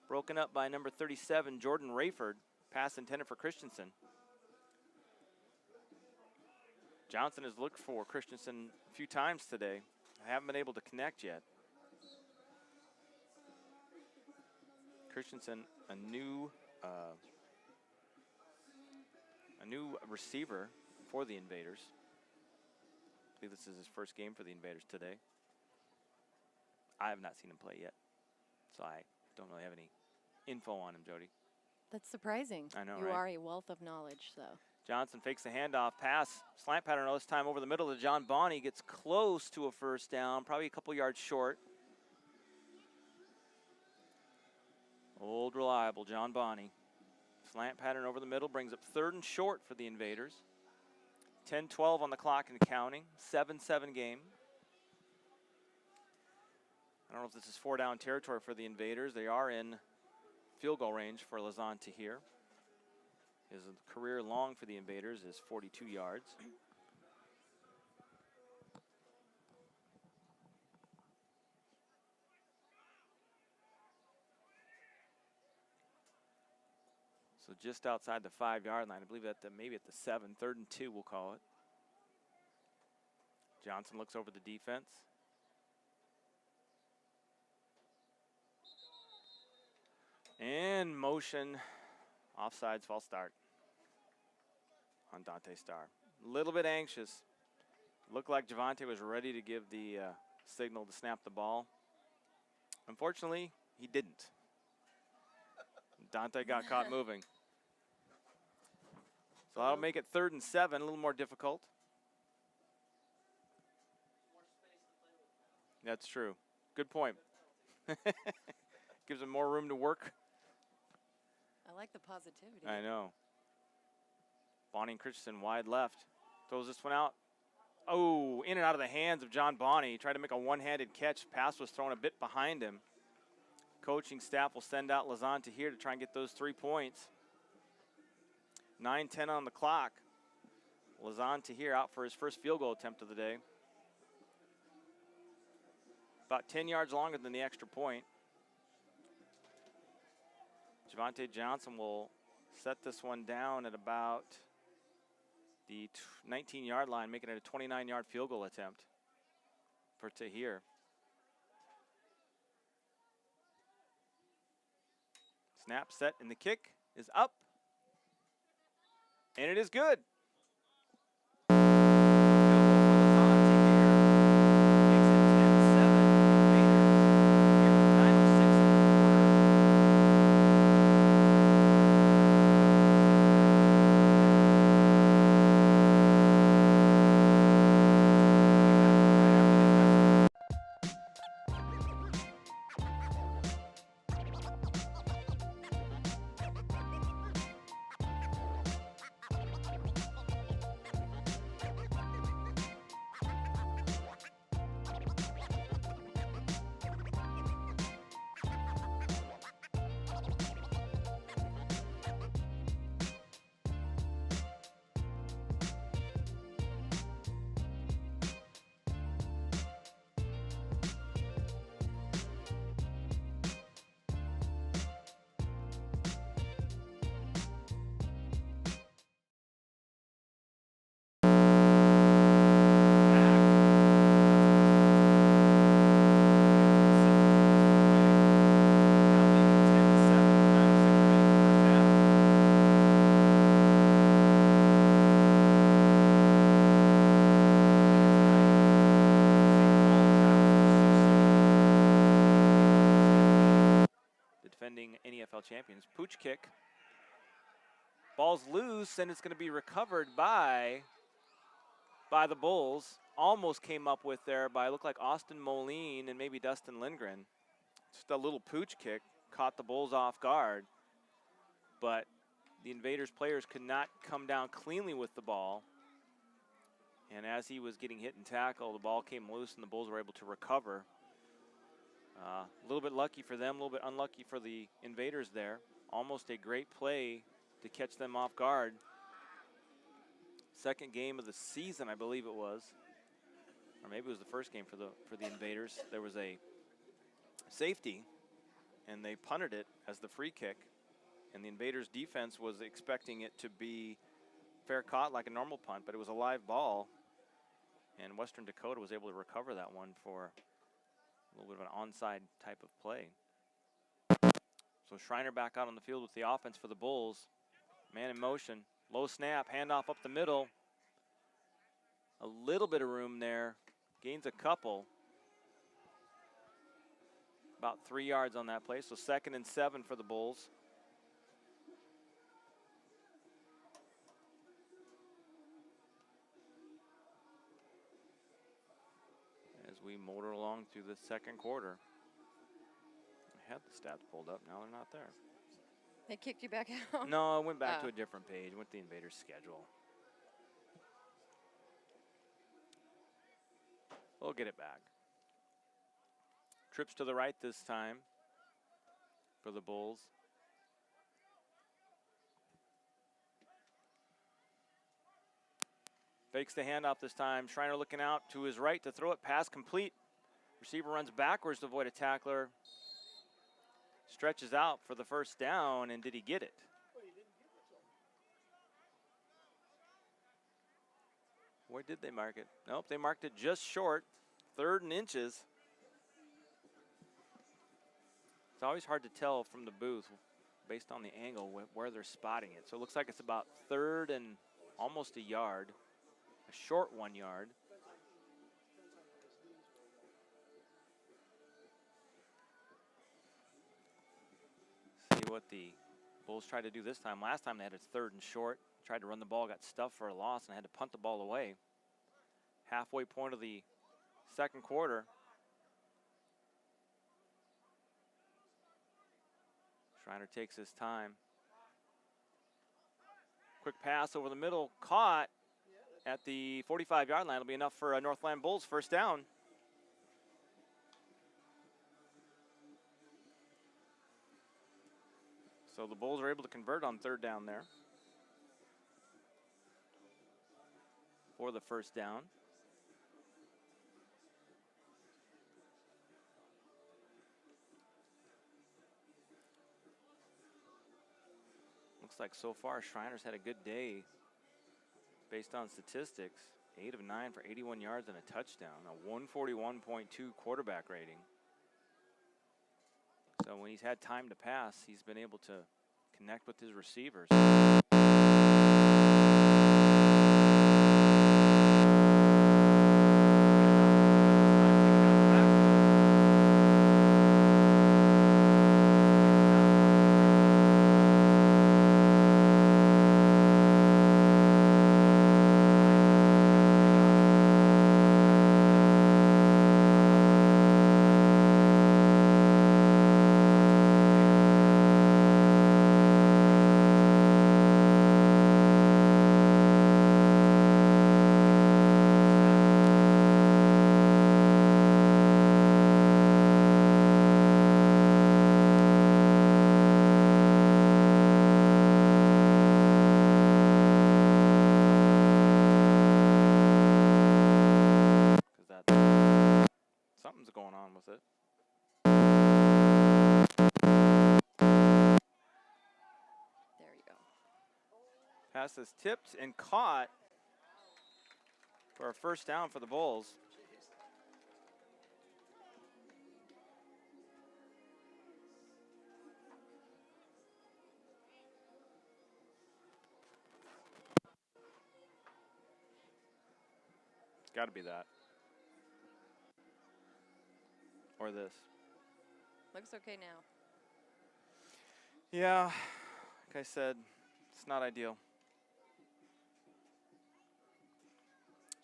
Broken up by number 37, Jordan Rayford. Pass intended for Christensen. Johnson has looked for Christensen a few times today. I haven't been able to connect yet. Christensen, a new receiver for the Invaders. I believe this is his first game for the Invaders today. I have not seen him play yet, so I don't really have any info on him, Jody. That's surprising. I know, You right? are a wealth of knowledge, so. Johnson fakes the handoff, pass, slant pattern this time over the middle to John Bonney. Gets close to a first down, probably a couple yards short. Old reliable John Bonney. Slant pattern over the middle brings up 3rd and short for the Invaders. 10-12 on the clock and counting. 7-7 game. I don't know if this is 4-down territory for the Invaders. They are in field goal range for Lazan Tahir. His career long for the Invaders is 42 yards. So just outside the 5-yard line. I believe that maybe at the 7, 3rd and 2 we'll call it. Johnson looks over the defense. And motion, offsides, false start on Dante Starr. A little bit anxious. Looked like Javante was ready to give the signal to snap the ball. Unfortunately, he didn't. Dante got caught moving. So that'll make it 3rd and 7, a little more difficult. That's true. Good point. Gives them more room to work. I like the positivity. I know. Bonnie and Christensen wide left. Throws this one out. Oh, in and out of the hands of John Bonney. Tried to make a one-handed catch. Pass was thrown a bit behind him. Coaching staff will send out Lazante here to try and get those 3 points. 9:10 on the clock. Lazante here out for his first field goal attempt of the day. About 10 yards longer than the extra point. Javante Johnson will set this one down at about the 19-yard line, making it a 29-yard field goal attempt for Tahir. Snap set, and the kick is up. And it is good. NEFL champions. Pooch kick. Ball's loose, and it's going to be recovered by the Bulls. Almost came up with there by, looked like Austin Moline and maybe Dustin Lindgren. Just a little pooch kick. Caught the Bulls off guard. But the Invaders players could not come down cleanly with the ball. And as he was getting hit and tackled, the ball came loose, and the Bulls were able to recover. A little bit lucky for them, a little bit unlucky for the Invaders there. Almost a great play to catch them off guard. Second game of the season, I believe it was. Or maybe it was the first game for the Invaders. There was a safety, and they punted it as the free kick. And the Invaders defense was expecting it to be fair caught like a normal punt, but it was a live ball. And Western Dakota was able to recover that one for a little bit of an onside type of play. So Schreiner back out on the field with the offense for the Bulls. Man in motion. Low snap, handoff up the middle. A little bit of room there. Gains a couple. About 3 yards on that play. So 2nd and 7 for the Bulls. As we motor along through the second quarter. I had the stats pulled up. Now they're not there. They kicked you back out? No, I went back to a different page. Went to the Invaders' schedule. We'll get it back. Trips to the right this time for the Bulls. Fakes the handoff this time. Schreiner looking out to his right to throw it. Pass complete. Receiver runs backwards to avoid a tackler. Stretches out for the first down, and did he get it? Where did they mark it? Nope, they marked it just short. 3rd and inches. It's always hard to tell from the booth based on the angle where they're spotting it. So it looks like it's about 3rd and almost a yard. A short 1 yard. See what the Bulls try to do this time. Last time they had a 3rd and short. tried to run the ball, got stuffed for a loss, and had to punt the ball away. Halfway point of the second quarter. Schreiner takes his time. Quick pass over the middle, caught at the 45-yard line. It'll be enough for Northland Bulls first down. So the Bulls are able to convert on third down there for the first down. Looks like so far Schreiner's had a good day based on statistics. 8 of 9 for 81 yards and a touchdown, a 141.2 quarterback rating. So when he's had time to pass, he's been able to connect with his receivers. Something's going on with it. There you go. Pass is tipped and caught for a first down for the Bulls. It's got to be that. Or this. Looks okay now. Yeah, like I said, it's not ideal.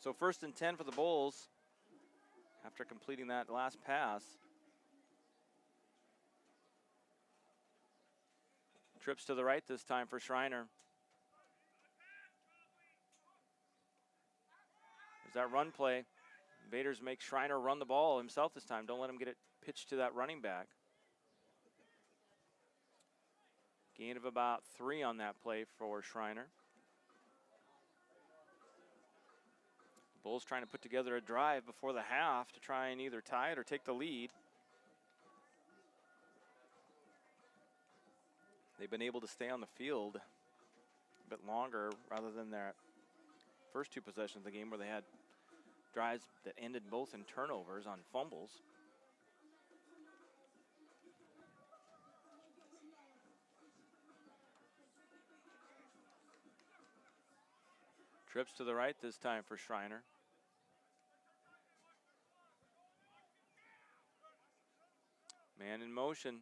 So 1st and 10 for the Bulls after completing that last pass. Trips to the right this time for Schreiner. There's that run play. Invaders make Schreiner run the ball himself this time. Don't let him get it pitched to that running back. Gain of about 3 on that play for Schreiner. The Bulls trying to put together a drive before the half to try and either tie it or take the lead. They've been able to stay on the field a bit longer rather than their first 2 possessions of the game where they had drives that ended both in turnovers on fumbles. Trips to the right this time for Schreiner. Man in motion.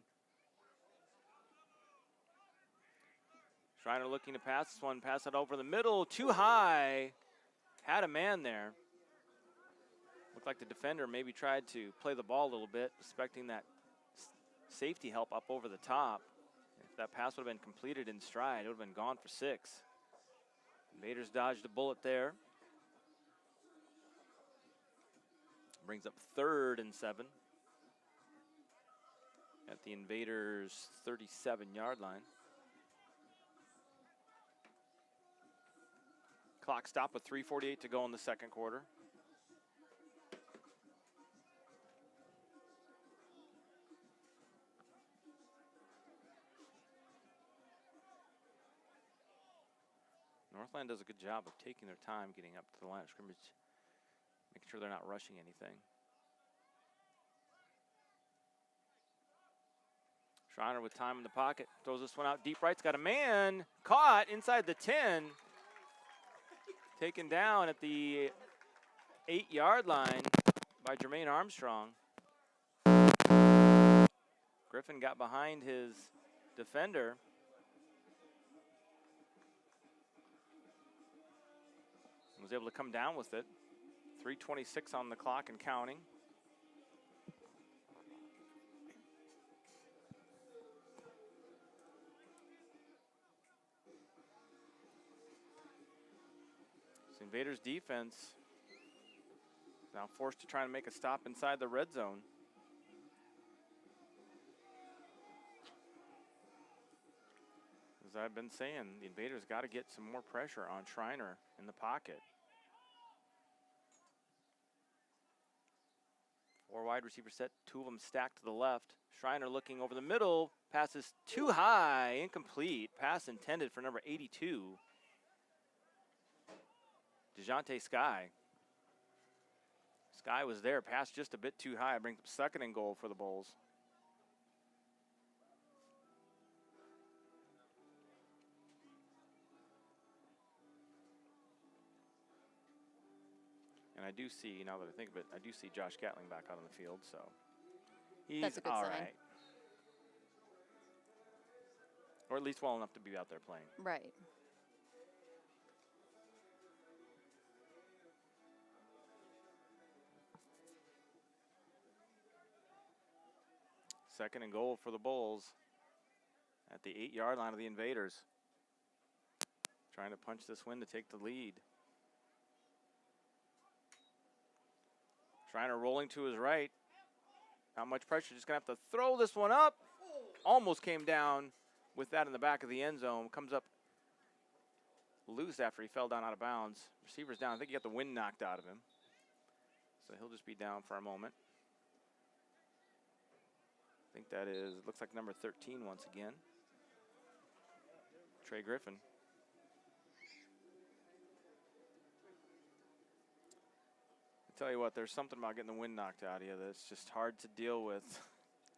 Schreiner looking to pass this one, pass it over the middle, too high. Had a man there. Looked like the defender maybe tried to play the ball a little bit, expecting that safety help up over the top. If that pass would have been completed in stride, it would have been gone for 6. Invaders dodged a bullet there. Brings up 3rd and 7 at the Invaders' 37-yard line. Clock stopped with 3:48 to go in the second quarter. Northland does a good job of taking their time getting up to the line of scrimmage, making sure they're not rushing anything. Schreiner with time in the pocket, throws this one out deep right's got a man, caught inside the 10, taken down at the 8-yard line by Jermaine Armstrong. Griffin got behind his defender. was able to come down with it. 3:26 on the clock and counting. So Invaders defense is now forced to try and make a stop inside the red zone. As I've been saying, the Invaders got to get some more pressure on Schreiner in the pocket. 4 wide receiver set, 2 of them stacked to the left. Schreiner looking over the middle, passes too high, incomplete. Pass intended for number 82, DeJounte Sky. Sky was there, passed just a bit too high. Brings up 2nd and goal for the Bulls. And I do see, now that I think of it, I do see Josh Gatling back out on the field, so he's That's a good all sign. right. Or at least well enough to be out there playing. Right. Second and goal for the Bulls at the 8-yard line of the Invaders. Trying to punch this win to take the lead. Schreiner rolling to his right. Not much pressure, just gonna have to throw this one up. Almost came down with that in the back of the end zone. Comes up loose after he fell down out of bounds. Receiver's down, I think he got the wind knocked out of him. So he'll just be down for a moment. I think that is, it looks like number 13 once again. Trey Griffin. Tell you what, there's something about getting the wind knocked out of you that's just hard to deal with.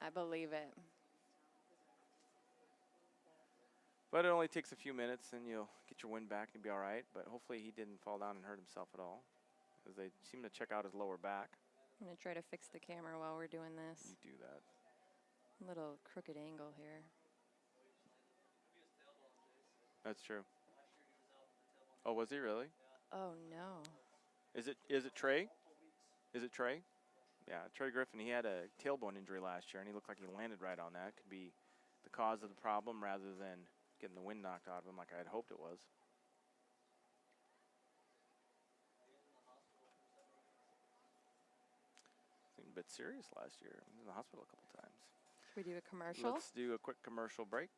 I believe it. But it only takes a few minutes and you'll get your wind back and be all right. But hopefully he didn't fall down and hurt himself at all, as they seem to check out his lower back. I'm going to try to fix the camera while we're doing this. You do that. Little crooked angle here. That's true. Oh, was he really? Oh, no. Is it Trey? Is it Trey? Yeah, Trey Griffin, he had a tailbone injury last year, and he looked like he landed right on that. Could be the cause of the problem rather than getting the wind knocked out of him like I had hoped it was. Seemed a bit serious last year. He was in the hospital a couple times. Should we do a commercial? Let's do a quick commercial break.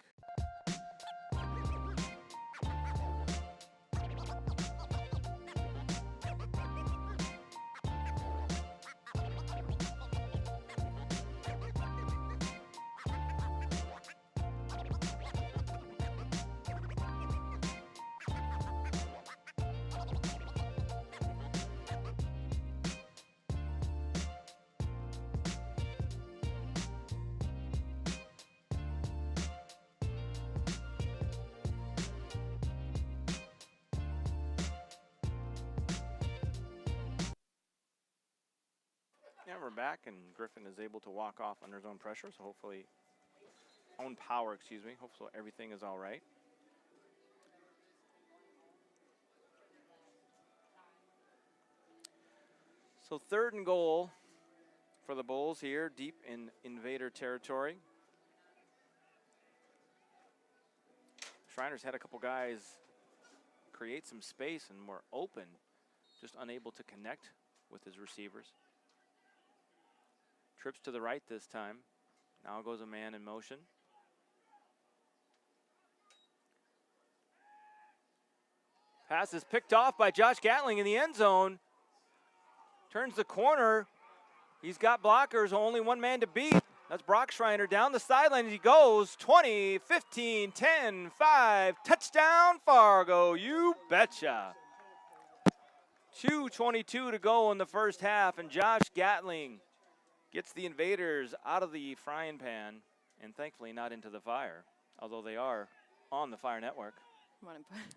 Yeah, we're back, and Griffin is able to walk off under his own pressure, so hopefully, own power, excuse me. Hopefully everything is all right. So 3rd and goal for the Bulls here, deep in Invader territory. Schreiner's had a couple guys create some space and were open, just unable to connect with his receivers. Trips to the right this time. Now goes a man in motion. Pass is picked off by Josh Gatling in the end zone. Turns the corner. He's got blockers, only one man to beat. That's Brock Schreiner down the sideline as he goes. 20, 15, 10, 5. Touchdown Fargo, you betcha. 2:22 to go in the first half, and Josh Gatling gets the Invaders out of the frying pan and thankfully not into the fire, although they are on the Fire Network.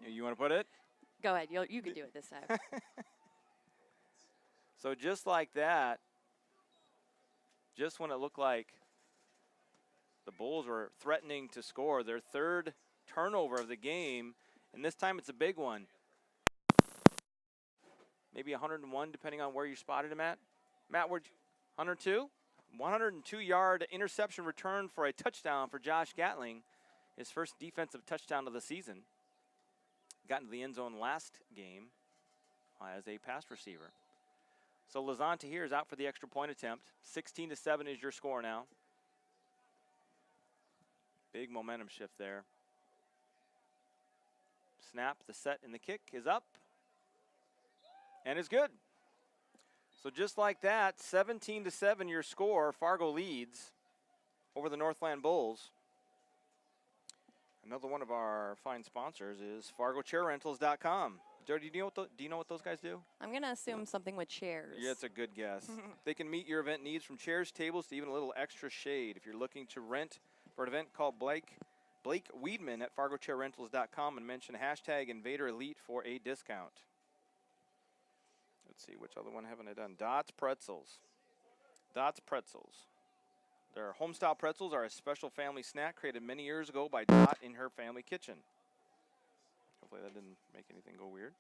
You want to put it? Go ahead. You can do it this time. So just like that, just when it looked like the Bulls were threatening to score their 3rd turnover of the game, and this time it's a big one. maybe 101, depending on where you spotted him at. Matt, where'd you, 102? 102-yard interception return for a touchdown for Josh Gatling, his first defensive touchdown of the season. Got into the end zone last game as a pass receiver. So Lazan Tahir is out for the extra point attempt. 16-7 is your score now. Big momentum shift there. Snap, the set, and the kick is up. And is good. So just like that, 17-7 your score. Fargo leads over the Northland Bulls. Another one of our fine sponsors is FargoChairRentals.com. Jody, do you know what those guys do? I'm going to assume something with chairs. Yeah, it's a good guess. They can meet your event needs from chairs, tables, to even a little extra shade. If you're looking to rent for an event, call Blake Weedman at FargoChairRentals.com and mention hashtag InvaderElite for a discount. Let's see, which other one haven't I done? Dots Pretzels. Dots Pretzels. Their home-style pretzels are a special family snack created many years ago by Dot in her family kitchen. Hopefully that didn't make anything go weird.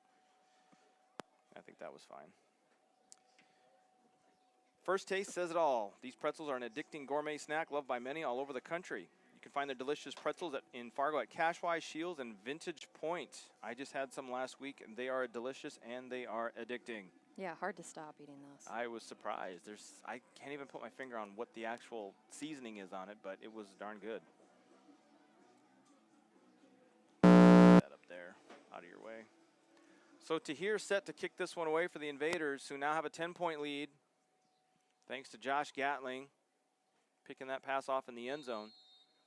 I think that was fine. First taste says it all. These pretzels are an addicting gourmet snack loved by many all over the country. You can find their delicious pretzels in Fargo at Cashwise, Shields, and Vintage Point. I just had some last week, and they are delicious, and they are addicting. Yeah, hard to stop eating those. I was surprised. I can't even put my finger on what the actual seasoning is on it, but it was darn good. That up there, out of your way. So Tahir set to kick this one away for the Invaders, who now have a 10-point lead, thanks to Josh Gatling picking that pass off in the end zone.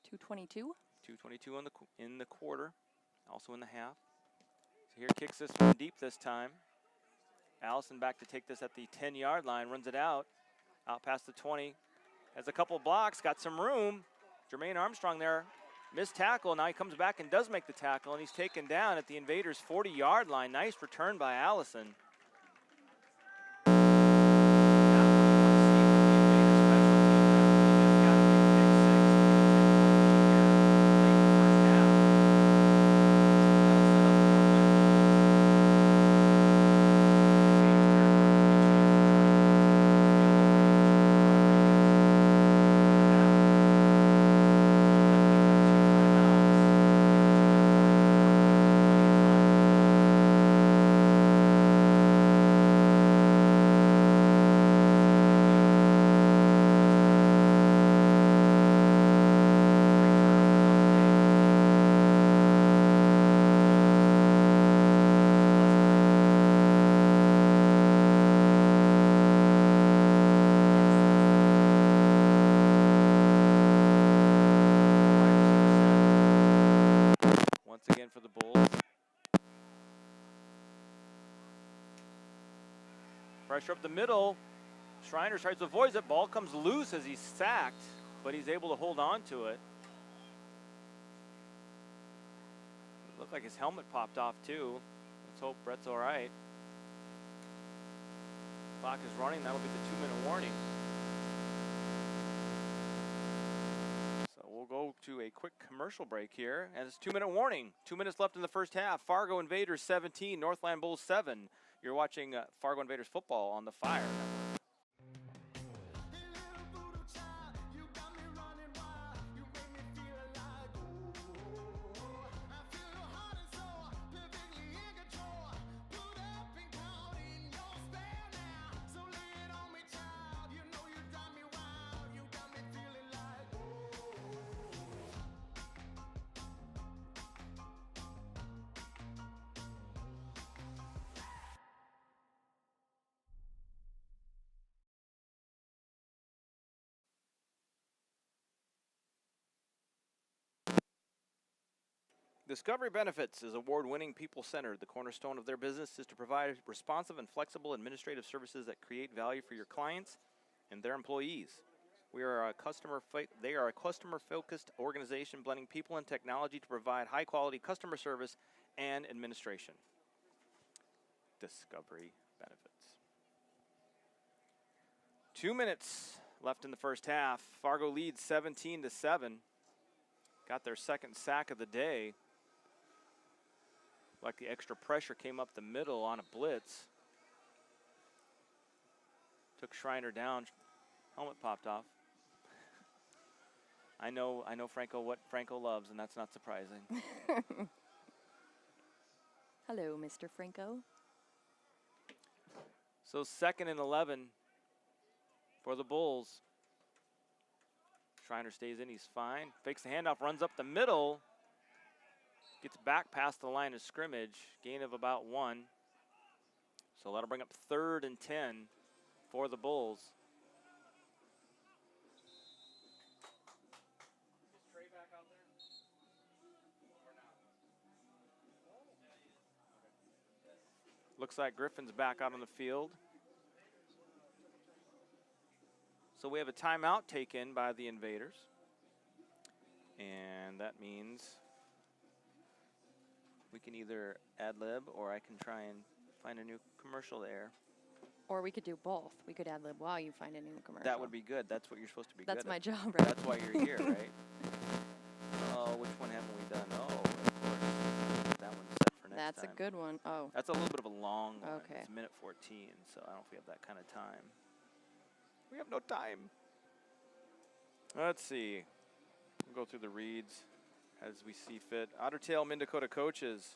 2:22. 2:22 in the quarter, also in the half. Tahir kicks this one deep this time. Allison back to take this at the 10-yard line, runs it out past the 20. Has a couple blocks, got some room. Jermaine Armstrong there, missed tackle. Now he comes back and does make the tackle, and he's taken down at the Invaders' 40-yard line. Nice return by Allison. Pressure up the middle. Schreiner tries to avoid it. Ball comes loose as he's sacked, but he's able to hold on to it. Looked like his helmet popped off too. Let's hope Brett's all right. Clock is running. That'll be the 2-minute warning. So we'll go to a quick commercial break here, and it's 2-minute warning. 2 minutes left in the first half. Fargo Invaders 17, Northland Bulls 7. You're watching Fargo Invaders football on the Fire Network. Discovery Benefits is award-winning, people-centered. The cornerstone of their business is to provide responsive and flexible administrative services that create value for your clients and their employees. They are a customer-focused organization blending people and technology to provide high-quality customer service and administration. Discovery Benefits. 2 minutes left in the first half. Fargo leads 17-7. Got their second sack of the day. Like the extra pressure came up the middle on a blitz. Took Schreiner down. Helmet popped off. I know Franco what Franco loves, and that's not surprising. Hello, Mr. Franco. So 2nd and 11 for the Bulls. Schreiner stays in, he's fine. Fakes the handoff, runs up the middle. Gets back past the line of scrimmage. Gain of about 1. So that'll bring up 3rd and 10 for the Bulls. Is Trey back out there? Or not? Looks like Griffin's back out on the field. So we have a timeout taken by the Invaders. And that means we can either ad-lib or I can try and find a new commercial there. Or we could do both. We could ad-lib while you find a new commercial. That would be good. That's what you're supposed to be good That's at. my job, right? That's why you're here, right? Oh, which one haven't we done? Oh, of course. That one's set for next That's time. a good one. Oh. That's a little bit of a long one. Okay. It's a minute 14, so I don't know if we have that kind of time. We have no time. Let's see. We'll go through the reads as we see fit. Otter Tail Minn-Dakota Coaches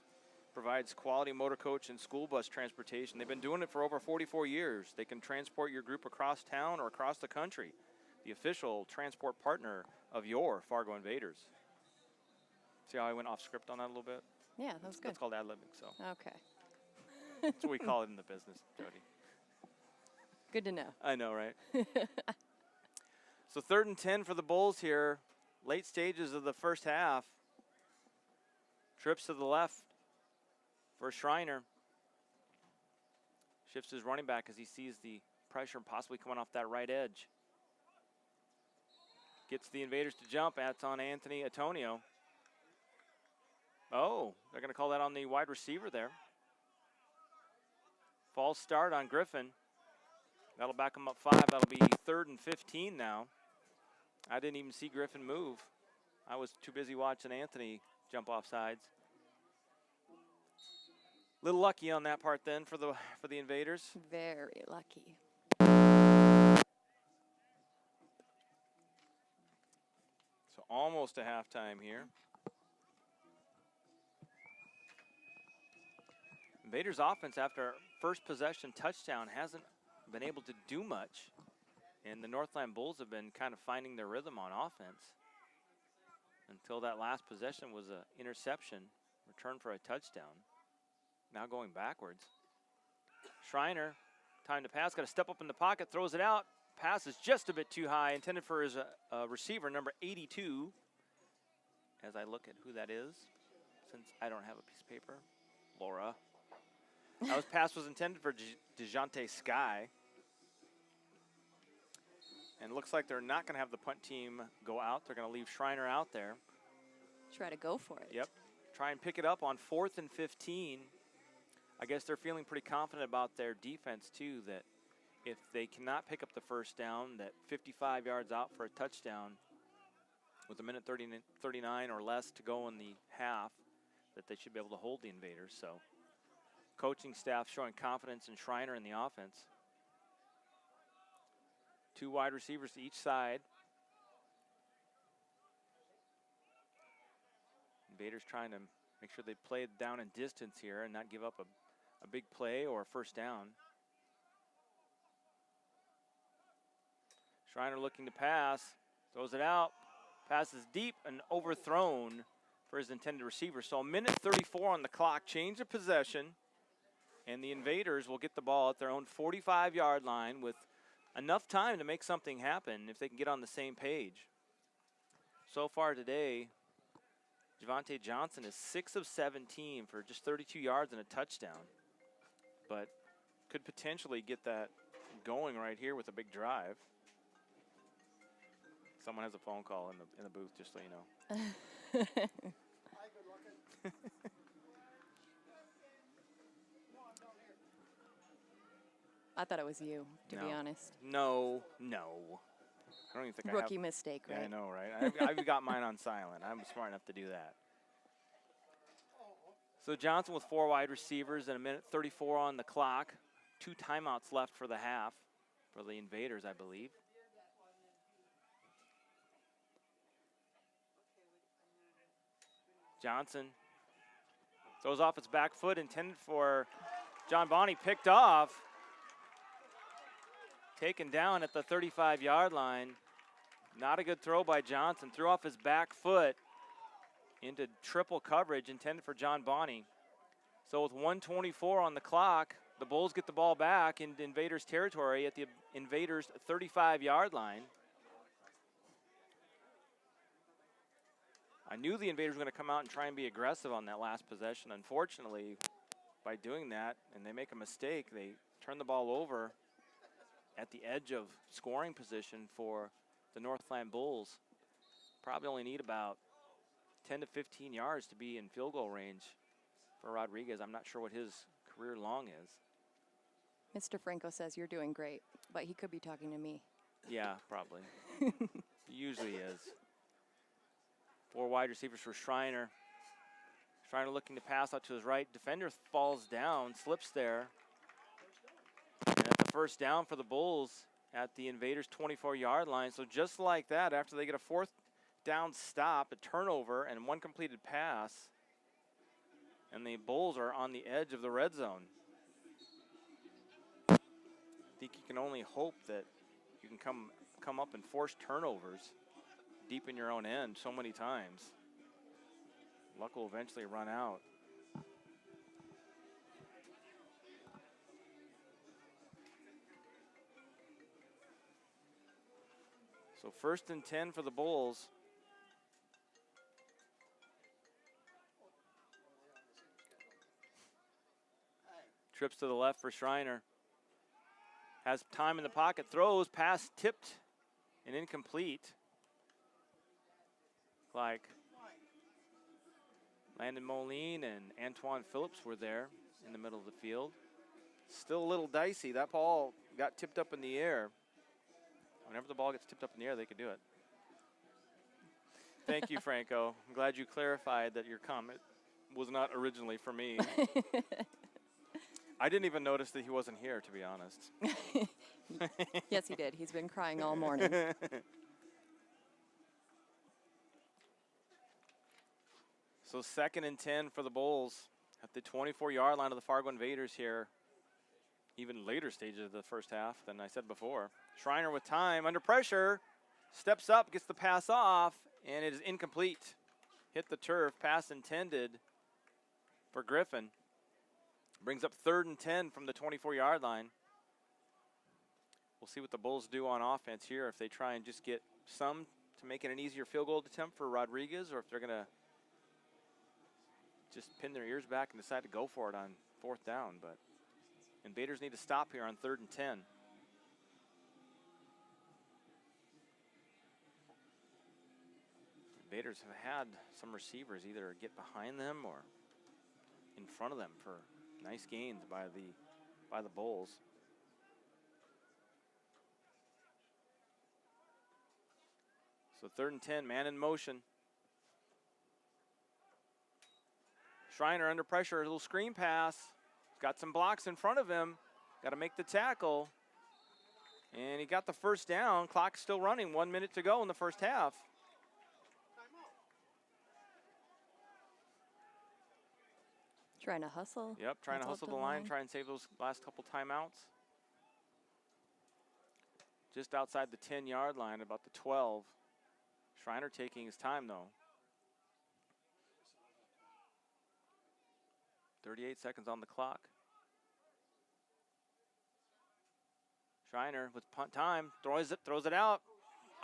provides quality motor coach and school bus transportation. They've been doing it for over 44 years. They can transport your group across town or across the country. The official transport partner of your Fargo Invaders. See how I went off script on that a little bit? Yeah, that was good. That's called ad-libbing, so. Okay. That's what we call it in the business, Jody. Good to know. I know, right? So 3rd and 10 for the Bulls here. Late stages of the first half. Trips to the left for Schreiner. Shifts his running back as he sees the pressure possibly coming off that right edge. Gets the Invaders to jump. That's on Anthony Antonio. Oh, they're going to call that on the wide receiver there. False start on Griffin. That'll back him up 5. That'll be 3rd and 15 now. I didn't even see Griffin move. I was too busy watching Anthony jump off sides. Little lucky on that part then for the Invaders. Very lucky. So almost a halftime here. Invaders offense after first possession touchdown hasn't been able to do much. And the Northland Bulls have been kind of finding their rhythm on offense until that last possession was an interception, return for a touchdown. Now going backwards. Schreiner, time to pass, got to step up in the pocket, throws it out. Pass is just a bit too high, intended for his receiver, number 82. As I look at who that is, since I don't have a piece of paper, Laura. That pass was intended for DeJounte Sky. And it looks like they're not going to have the punt team go out. They're going to leave Schreiner out there. Try to go for it. Yep. Try and pick it up on 4th and 15. I guess they're feeling pretty confident about their defense, too, that if they cannot pick up the first down, that 55 yards out for a touchdown with a minute 39 or less to go in the half, that they should be able to hold the Invaders. So coaching staff showing confidence in Schreiner in the offense. 2 wide receivers to each side. Invaders trying to make sure they play it down in distance here and not give up a big play or a first down. Schreiner looking to pass, throws it out, passes deep and overthrown for his intended receiver. So a minute 34 on the clock, change of possession, and the Invaders will get the ball at their own 45-yard line with enough time to make something happen if they can get on the same page. So far today, Javante Johnson is 6 of 17 for just 32 yards and a touchdown, but could potentially get that going right here with a big drive. Someone has a phone call in the booth, just so you know. Hi, good looking. I thought it was you, to be honest. No. I don't even think Rookie I have. mistake, right? Yeah, I know, right? I've got mine on silent. I'm smart enough to do that. So Johnson with 4 wide receivers and a minute 34 on the clock. 2 timeouts left for the half. for the Invaders, I believe. Johnson throws off its back foot, intended for John Bonney, picked off. Taken down at the 35-yard line. Not a good throw by Johnson. Threw off his back foot into triple coverage intended for John Bonney. So with 1:24 on the clock, the Bulls get the ball back in Invaders territory at the Invaders 35-yard line. I knew the Invaders were going to come out and try and be aggressive on that last possession. Unfortunately, by doing that, and they make a mistake, they turn the ball over at the edge of scoring position for the Northland Bulls. Probably only need about 10 to 15 yards to be in field goal range for Rodriguez. I'm not sure what his career long is. Mr. Franco says you're doing great, but he could be talking to me. Yeah, probably. He usually is. 4 wide receivers for Schreiner. Schreiner looking to pass out to his right. Defender falls down, slips there. And that's the first down for the Bulls at the Invaders 24-yard line. So just like that, after they get a 4th down stop, a turnover, and 1 completed pass, and the Bulls are on the edge of the red zone. I think you can only hope that you can come up and force turnovers deep in your own end so many times. Luck will eventually run out. So 1st and 10 for the Bulls. Trips to the left for Schreiner. Has time in the pocket, throws, pass tipped and incomplete. Like Landon Moline and Antoine Phillips were there in the middle of the field. Still a little dicey. That ball got tipped up in the air. Whenever the ball gets tipped up in the air, they could do it. Thank you, Franco. I'm glad you clarified that your comment was not originally for me. I didn't even notice that he wasn't here, to be honest. Yes, he did. He's been crying all morning. So 2nd and 10 for the Bulls at the 24-yard line of the Fargo Invaders here. Even later stages of the first half than I said before. Schreiner with time, under pressure, steps up, gets the pass off, and it is incomplete. Hit the turf, pass intended for Griffin. Brings up 3rd and 10 from the 24-yard line. We'll see what the Bulls do on offense here, if they try and just get some to make it an easier field goal attempt for Rodriguez, or if they're going to just pin their ears back and decide to go for it on 4th down. But Invaders need to stop here on 3rd and 10. Invaders have had some receivers either get behind them or in front of them for nice gains by the Bulls. So 3rd and 10, man in motion. Schreiner under pressure, a little screen pass. Got some blocks in front of him. Got to make the tackle. And he got the 1st down. Clock's still running. 1 minute to go in the first half. Trying to hustle. Yep, trying to hustle the line, try and save those last couple timeouts. Just outside the 10-yard line, about the 12. Schreiner taking his time, though. 38 seconds on the clock. Schreiner with punt time, throws it out.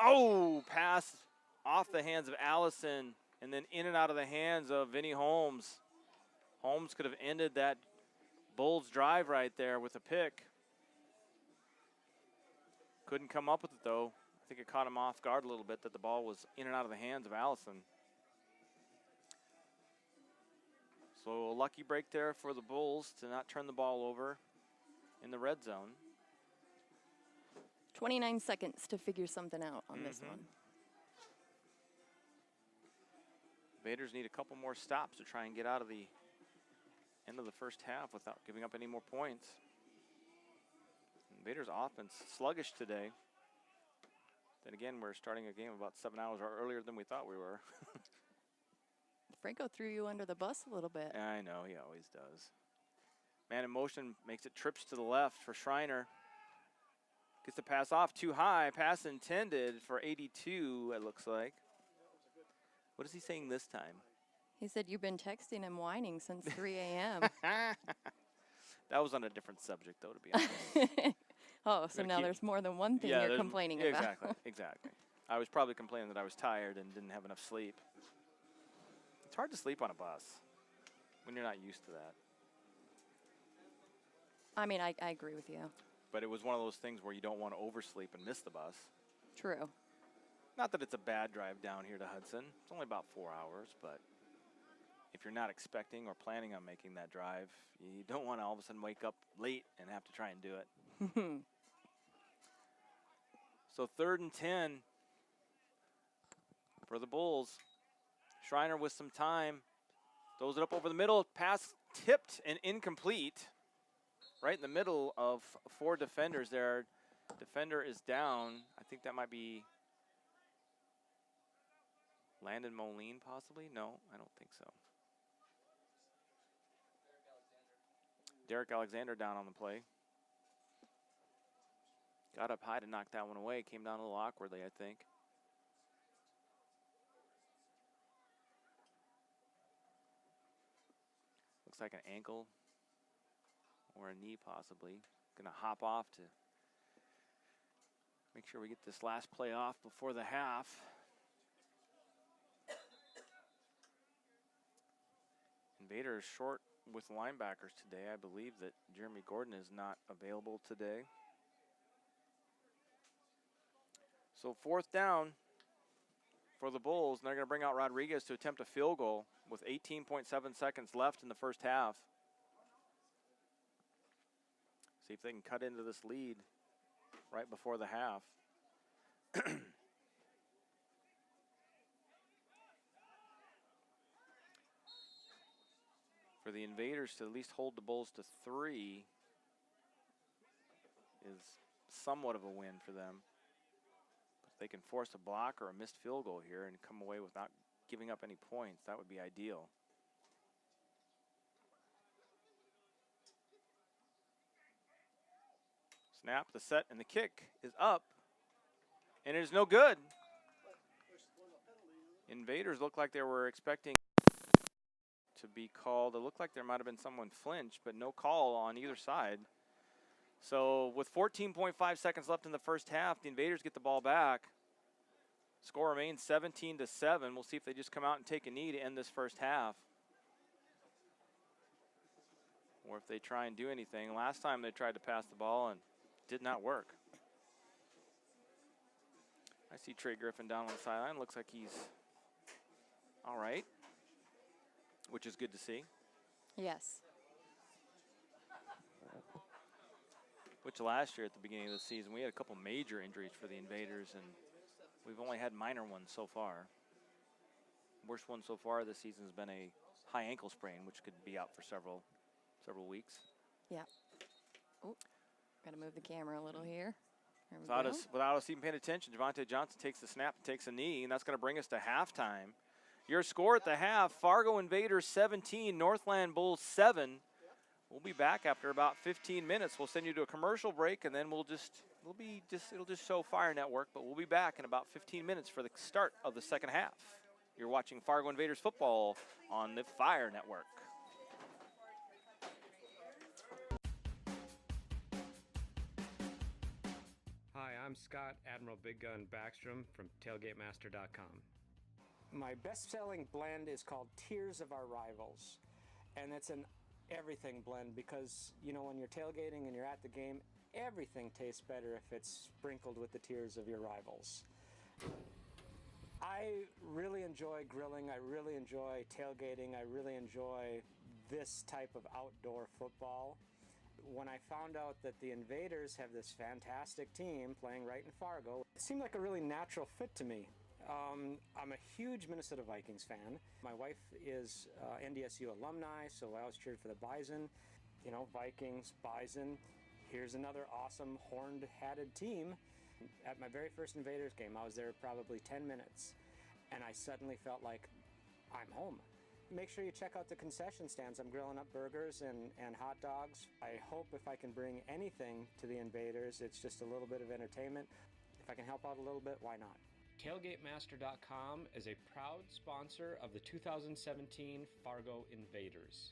Oh, pass off the hands of Allison and then in and out of the hands of Vinny Holmes. Holmes could have ended that Bulls drive right there with a pick. Couldn't come up with it, though. I think it caught him off guard a little bit that the ball was in and out of the hands of Allison. So a lucky break there for the Bulls to not turn the ball over in the red zone. 29 seconds to figure something out on this one. Invaders need a couple more stops to try and get out of the end of the first half without giving up any more points. Invaders offense sluggish today. Then again, we're starting a game about 7 hours earlier than we thought we were. Franco threw you under the bus a little bit. I know, he always does. Man in motion makes it trips to the left for Schreiner. Gets the pass off too high. Pass intended for 82, it looks like. What is he saying this time? He said you've been texting him whining since 3 a.m. That was on a different subject, though, to be honest. Oh, so now there's more than one thing you're complaining about. Exactly, exactly. I was probably complaining that I was tired and didn't have enough sleep. It's hard to sleep on a bus when you're not used to that. I mean, I agree with you. But it was one of those things where you don't want to oversleep and miss the bus. True. Not that it's a bad drive down here to Hudson. It's only about 4 hours, but if you're not expecting or planning on making that drive, you don't want to all of a sudden wake up late and have to try and do it. So 3rd and 10 for the Bulls. Schreiner with some time. Throws it up over the middle. Pass tipped and incomplete. Right in the middle of 4 defenders there. Defender is down. I think that might be Landon Moline, possibly? No, I don't think so. Derek Alexander down on the play. Got up high to knock that one away. Came down a little awkwardly, I think. Looks like an ankle or a knee, possibly. Gonna hop off to make sure we get this last play off before the half. Invaders short with linebackers today. I believe that Jeremy Gordon is not available today. So 4th down for the Bulls. And they're going to bring out Rodriguez to attempt a field goal with 18.7 seconds left in the first half. See if they can cut into this lead right before the half. For the Invaders to at least hold the Bulls to 3 is somewhat of a win for them. If they can force a block or a missed field goal here and come away without giving up any points, that would be ideal. Snap, the set, and the kick is up. And it is no good. Invaders look like they were expecting to be called. It looked like there might have been someone flinch, but no call on either side. So with 14.5 seconds left in the first half, the Invaders get the ball back. Score remains 17-7. We'll see if they just come out and take a knee to end this first half, or if they try and do anything. Last time they tried to pass the ball and did not work. I see Trey Griffin down on the sideline. Looks like he's all right, which is good to see. Yes. Which last year at the beginning of the season, we had a couple major injuries for the Invaders, and we've only had minor ones so far. Worst one so far this season has been a high ankle sprain, which could be out for several weeks. Yeah. Oh, got to move the camera a little here. There we go. Without us even paying attention, Javante Johnson takes the snap and takes a knee, and that's going to bring us to halftime. Your score at the half: Fargo Invaders 17, Northland Bulls 7. We'll be back after about 15 minutes. We'll send you to a commercial break, and then it'll just show Fire Network, but we'll be back in about 15 minutes for the start of the second half. You're watching Fargo Invaders football on the Fire Network. Hi, I'm Scott Admiral Big Gun Backstrom from TailgateMaster.com. My best-selling blend is called Tears of Our Rivals, and it's an everything blend because, you know, when you're tailgating and you're at the game, everything tastes better if it's sprinkled with the tears of your rivals. I really enjoy grilling. I really enjoy tailgating. I really enjoy this type of outdoor football. When I found out that the Invaders have this fantastic team playing right in Fargo, it seemed like a really natural fit to me. I'm a huge Minnesota Vikings fan. My wife is NDSU alumni, so I always cheered for the Bison. You know, Vikings, Bison. here's another awesome horned hatted team. At my very first Invaders game, I was there probably 10 minutes, and I suddenly felt like I'm home. Make sure you check out the concession stands. I'm grilling up burgers and hot dogs. I hope if I can bring anything to the Invaders, it's just a little bit of entertainment. If I can help out a little bit, why not? TailgateMaster.com is a proud sponsor of the 2017 Fargo Invaders.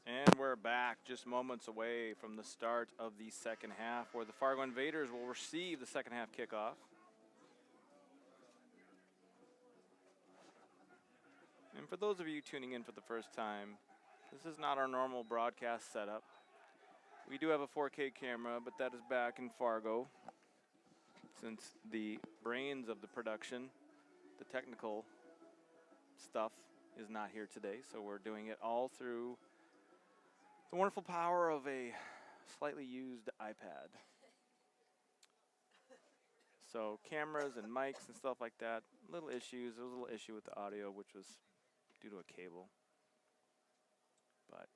And we're back just moments away from the start of the second half, where the Fargo Invaders will receive the second half kickoff. And for those of you tuning in for the first time, this is not our normal broadcast setup. We do have a 4K camera, but that is back in Fargo, since the brains of the production, the technical stuff, is not here today. So we're doing it all through the wonderful power of a slightly used iPad. So cameras and mics and stuff like that, little issues. There was a little issue with the audio, which was due to a cable. But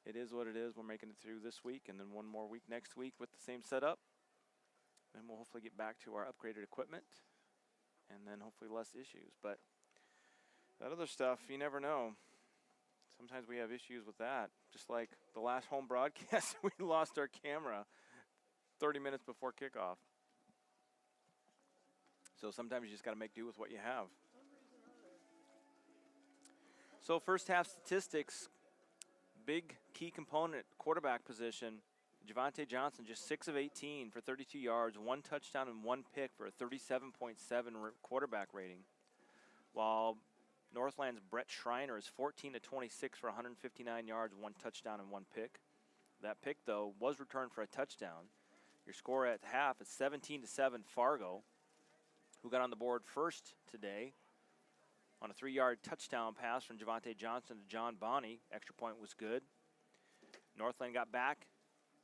it is what it is. We're making it through this week, and then one more week next week with the same setup. Then we'll hopefully get back to our upgraded equipment, and then hopefully less issues. But that other stuff, you never know. Sometimes we have issues with that. Just like the last home broadcast, we lost our camera 30 minutes before kickoff. So sometimes you just got to make do with what you have. So first half statistics, big key component, quarterback position. Javonte Johnson just 6 of 18 for 32 yards, 1 touchdown and 1 pick for a 37.7 quarterback rating. While Northland's Brett Schreiner is 14 to 26 for 159 yards, 1 touchdown and 1 pick. That pick, though, was returned for a touchdown. Your score at half is 17 to 7 Fargo, who got on the board first today on a 3-yard touchdown pass from Javonte Johnson to John Bonney. Extra point was good. Northland got back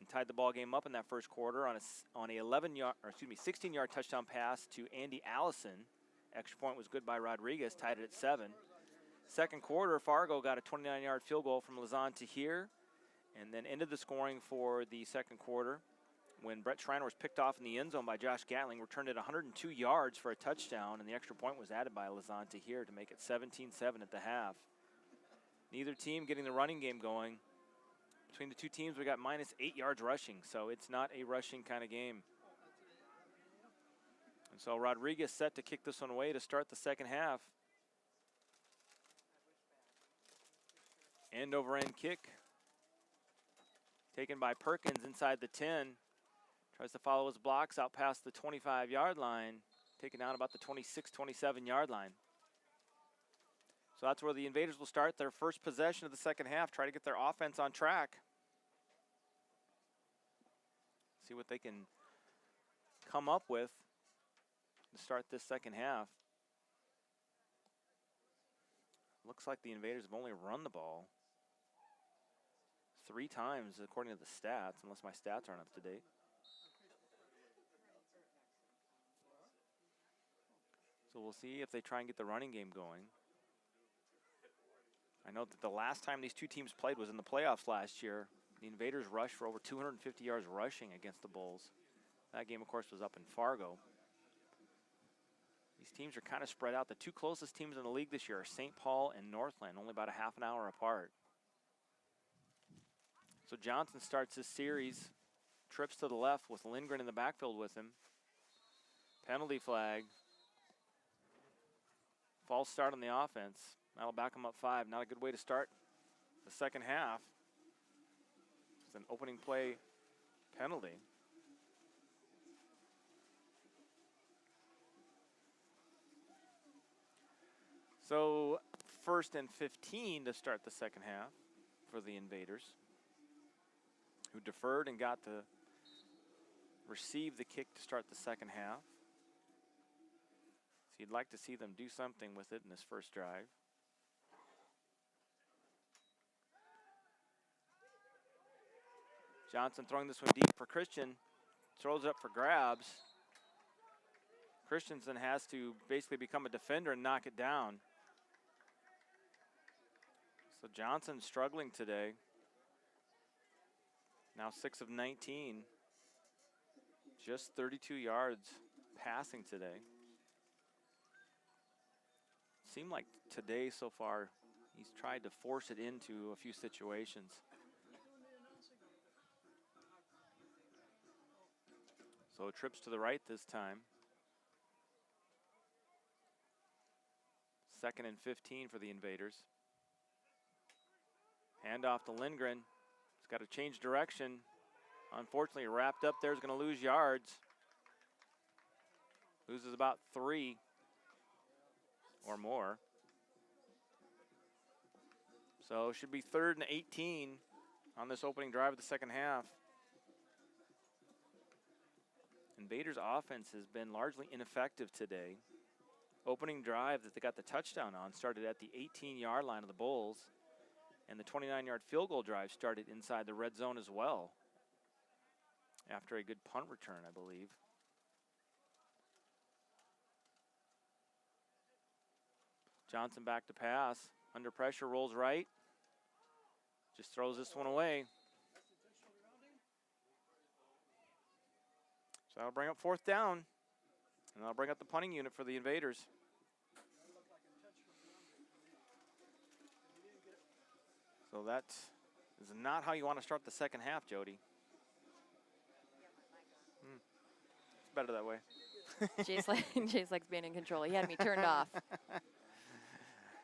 and tied the ball game up in that first quarter on a 16-yard touchdown pass to Andy Allison. Extra point was good by Rodriguez, tied it at 7. Second quarter, Fargo got a 29-yard field goal from Lazan Tahir, and then ended the scoring for the second quarter when Brett Schreiner was picked off in the end zone by Josh Gatling, returned it 102 yards for a touchdown, and the extra point was added by Lazan Tahir to make it 17-7 at the half. Neither team getting the running game going. Between the two teams, we got minus 8 yards rushing, so it's not a rushing kind of game. And so Rodriguez set to kick this one away to start the second half. End over end kick. Taken by Perkins inside the 10. Tries to follow his blocks out past the 25-yard line. Taken down about the 26, 27-yard line. So that's where the Invaders will start their first possession of the second half. Try to get their offense on track. See what they can come up with to start this second half. Looks like the Invaders have only run the ball 3 times according to the stats, unless my stats aren't up to date. So we'll see if they try and get the running game going. I know that the last time these two teams played was in the playoffs last year. The Invaders rushed for over 250 yards rushing against the Bulls. That game, of course, was up in Fargo. These teams are kind of spread out. The two closest teams in the league this year are St. Paul and Northland, only about a half an hour apart. So Johnson starts his series, trips to the left with Lindgren in the backfield with him. Penalty flag. False start on the offense. That'll back him up 5. Not a good way to start the second half. It's an opening play penalty. So 1st and 15 to start the second half for the Invaders, who deferred and got to receive the kick to start the second half. So you'd like to see them do something with it in this first drive. Johnson throwing this one deep for Christian. Throws it up for grabs. Christensen has to basically become a defender and knock it down. So Johnson struggling today. Now 6 of 19. Just 32 yards passing today. Seemed like today so far he's tried to force it into a few situations. So trips to the right this time. 2nd and 15 for the Invaders. Hand off to Lindgren. He's got to change direction. Unfortunately, wrapped up there is going to lose yards. Loses about 3 or more. So it should be 3rd and 18 on this opening drive of the second half. Invaders' offense has been largely ineffective today. Opening drive that they got the touchdown on started at the 18-yard line of the Bulls, and the 29-yard field goal drive started inside the red zone as well after a good punt return, I believe. Johnson back to pass. Under pressure, rolls right. Just throws this one away. So that'll bring up 4th down. And that'll bring up the punting unit for the Invaders. So that is not how you want to start the second half, Jody. It's better that way. Jay's likes being in control. He had me turned off.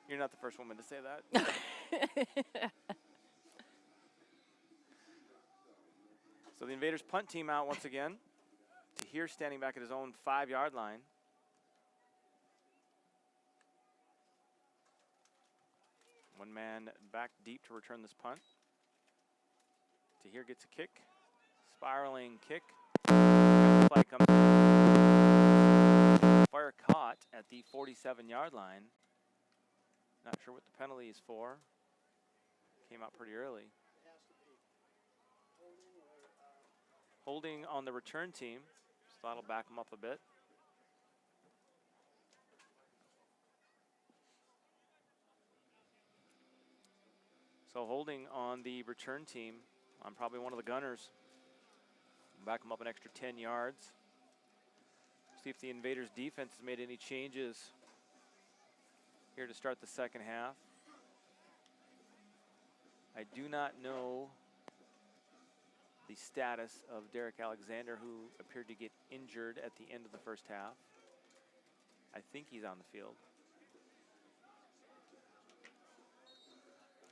You're not the first woman to say that. So the Invaders punt team out once again. Tahir standing back at his own 5-yard line. One man back deep to return this punt. Tahir gets a kick. Spiraling kick. Flag comes in. Fire caught at the 47-yard line. Not sure what the penalty is for. Came out pretty early. Holding on the return team. So that'll back them up a bit. So holding on the return team. I'm probably one of the gunners. Back them up an extra 10 yards. See if the Invaders defense has made any changes here to start the second half. I do not know the status of Derek Alexander, who appeared to get injured at the end of the first half. I think he's on the field.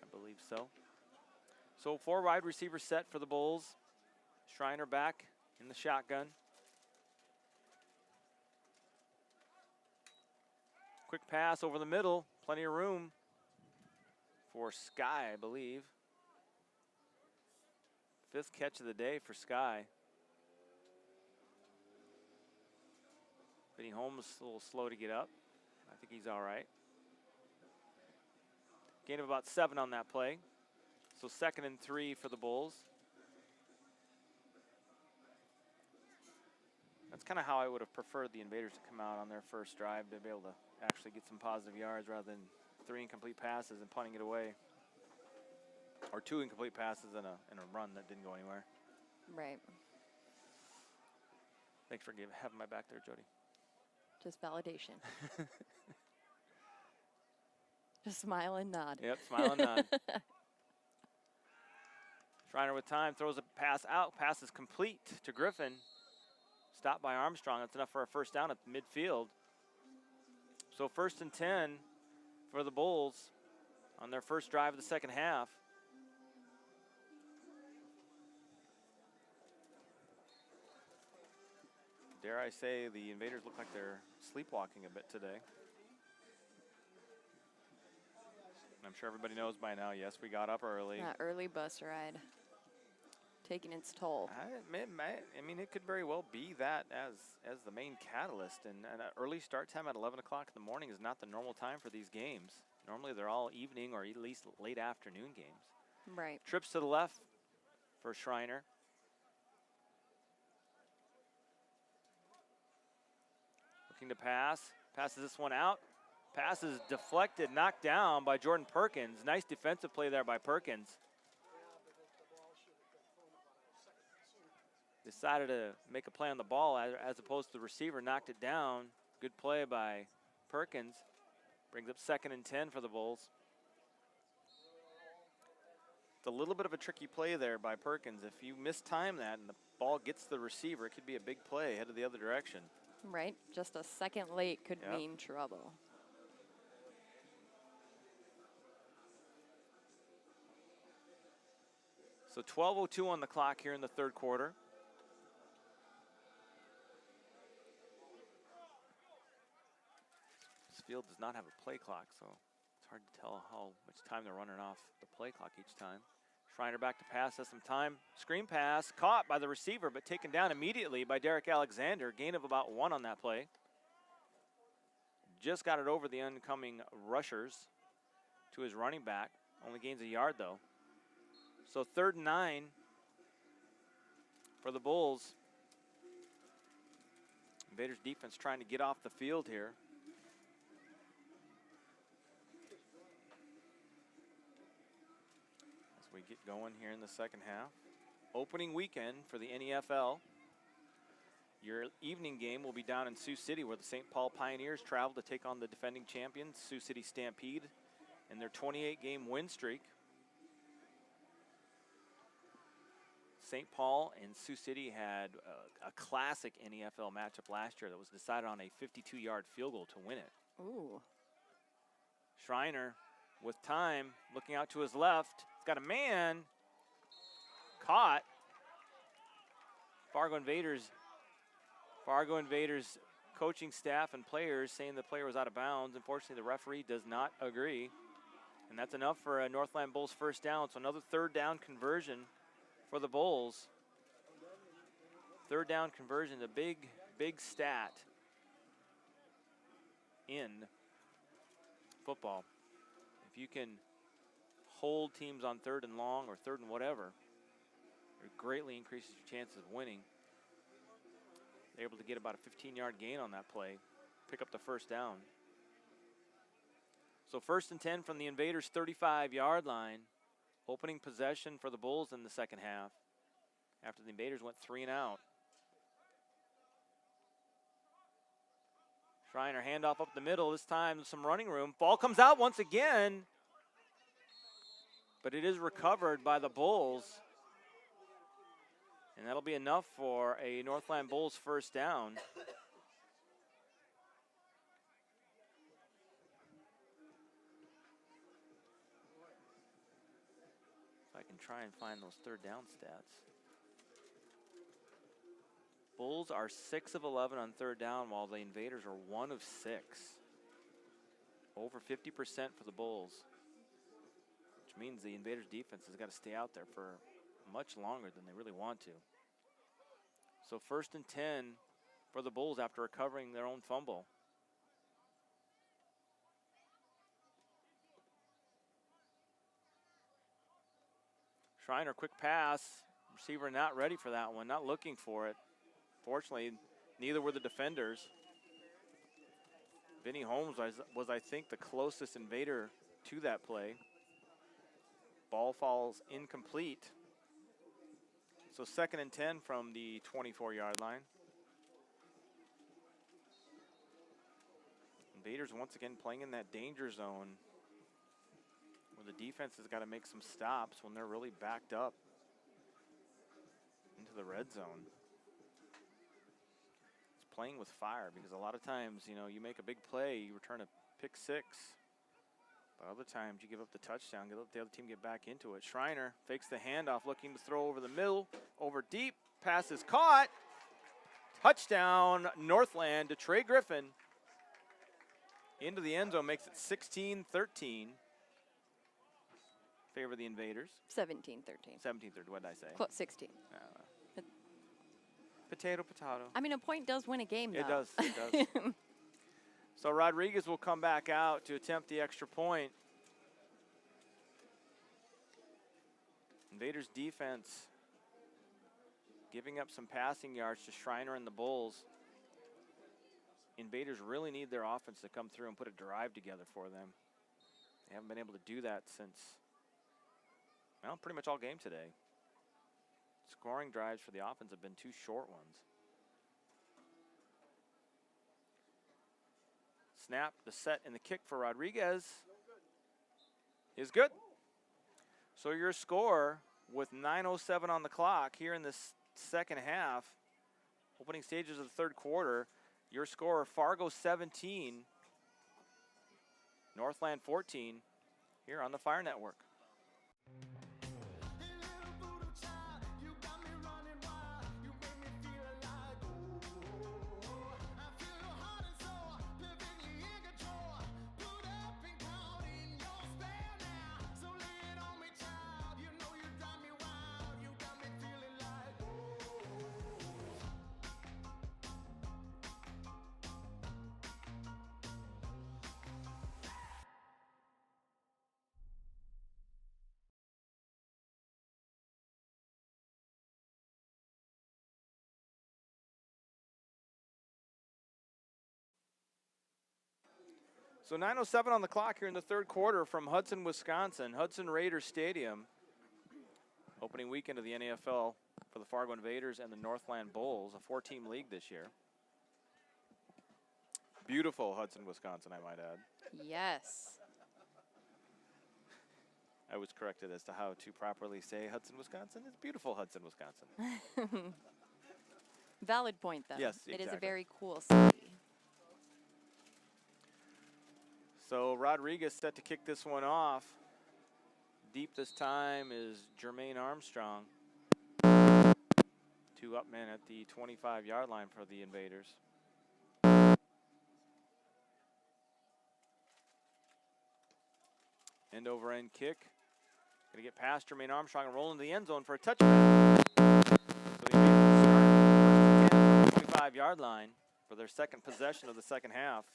I believe so. So 4 wide receivers set for the Bulls. Schreiner back in the shotgun. Quick pass over the middle. Plenty of room for Sky, I believe. 5th catch of the day for Sky. Vinny Holmes a little slow to get up. I think he's all right. Gain of about 7 on that play. So 2nd and 3 for the Bulls. That's kind of how I would have preferred the Invaders to come out on their first drive, to be able to actually get some positive yards rather than 3 incomplete passes and punting it away. Or 2 incomplete passes and a run that didn't go anywhere. Right. Thanks for having my back there, Jody. Just validation. Just smile and nod. Yep, smile and nod. Schreiner with time, throws a pass out. Pass is complete to Griffin. Stopped by Armstrong. That's enough for a first down at midfield. So 1st and 10 for the Bulls on their first drive of the second half. Dare I say, the Invaders look like they're sleepwalking a bit today. I'm sure everybody knows by now, yes, we got up early. That early bus ride taking its toll. I mean, it could very well be that as the main catalyst. And an early start time at 11 o'clock in the morning is not the normal time for these games. Normally, they're all evening or at least late afternoon games. Right. Trips to the left for Schreiner. Looking to pass. Passes this one out. Pass is deflected, knocked down by Jordan Perkins. Nice defensive play there by Perkins. Decided to make a play on the ball as opposed to the receiver, knocked it down. Good play by Perkins. Brings up 2nd and 10 for the Bulls. It's a little bit of a tricky play there by Perkins. If you mistime that and the ball gets the receiver, it could be a big play headed the other direction. Right. Just a second late could mean trouble. So 12:02 on the clock here in the third quarter. This field does not have a play clock, so it's hard to tell how much time they're running off the play clock each time. Schreiner back to pass, has some time. Screen pass, caught by the receiver, but taken down immediately by Derek Alexander. Gain of about 1 on that play. Just got it over the oncoming rushers to his running back. Only gains a yard, though. So 3rd and 9 for the Bulls. Invaders defense trying to get off the field here. As we get going here in the second half. Opening weekend for the NEFL. Your evening game will be down in Sioux City, where the St. Paul Pioneers travel to take on the defending champions, Sioux City Stampede, in their 28-game win streak. St. Paul and Sioux City had a classic NEFL matchup last year that was decided on a 52-yard field goal to win it. Ooh. Schreiner with time, looking out to his left. He's got a man. Caught. Fargo Invaders coaching staff and players saying the player was out of bounds. Unfortunately, the referee does not agree. And that's enough for a Northland Bulls first down. So another 3rd down conversion for the Bulls. 3rd down conversion, a big, big stat in football. If you can hold teams on 3rd and long or 3rd and whatever, it greatly increases your chances of winning. They're able to get about a 15-yard gain on that play, pick up the first down. So 1st and 10 from the Invaders' 35-yard line. Opening possession for the Bulls in the second half after the Invaders went 3 and out. Schreiner handoff up the middle. This time some running room. Ball comes out once again, but it is recovered by the Bulls. And that'll be enough for a Northland Bulls first down. If I can try and find those 3rd down stats. Bulls are 6 of 11 on 3rd down, while the Invaders are 1 of 6. Over 50% for the Bulls, which means the Invaders defense has got to stay out there for much longer than they really want to. So 1st and 10 for the Bulls after recovering their own fumble. Schreiner, quick pass. Receiver not ready for that one, not looking for it. Fortunately, neither were the defenders. Vinny Holmes was, I think, the closest Invader to that play. Ball falls incomplete. So 2nd and 10 from the 24-yard line. Invaders once again playing in that danger zone where the defense has got to make some stops when they're really backed up into the red zone. It's playing with fire because a lot of times, you know, you make a big play, you return a pick 6. But other times you give up the touchdown, let the other team get back into it. Schreiner fakes the handoff, looking to throw over the middle, over deep. Pass is caught. Touchdown, Northland to Trey Griffin. Into the end zone, makes it 16-13. Favor the Invaders. 17-13. 17-13, what did I say? 16. Potato. I mean, a point does win a game, though. It does. So Rodriguez will come back out to attempt the extra point. Invaders defense giving up some passing yards to Schreiner and the Bulls. Invaders really need their offense to come through and put a drive together for them. They haven't been able to do that since, well, pretty much all game today. Scoring drives for the offense have been 2 short ones. Snap, the set, and the kick for Rodriguez is good. So your score with 9:07 on the clock here in this second half, opening stages of the third quarter, your score, Fargo 17, Northland 14, here on the Fire Network. So 9:07 on the clock here in the third quarter from Hudson, Wisconsin, Hudson Raiders Stadium. Opening weekend of the NEFL for the Fargo Invaders and the Northland Bulls, a 4-team league this year. Beautiful Hudson, Wisconsin, I might add. Yes. I was corrected as to how to properly say Hudson, Wisconsin. It's beautiful Hudson, Wisconsin. Valid point, though. Yes, It is a exactly. very cool city. So Rodriguez set to kick this one off. Deep this time is Jermaine Armstrong. 2 up men at the 25-yard line for the Invaders. End over end kick. Gonna get past Jermaine Armstrong and roll into the end zone for a touchdown. So the Invaders start first and 10 from the 25-yard line for their second possession of the second half.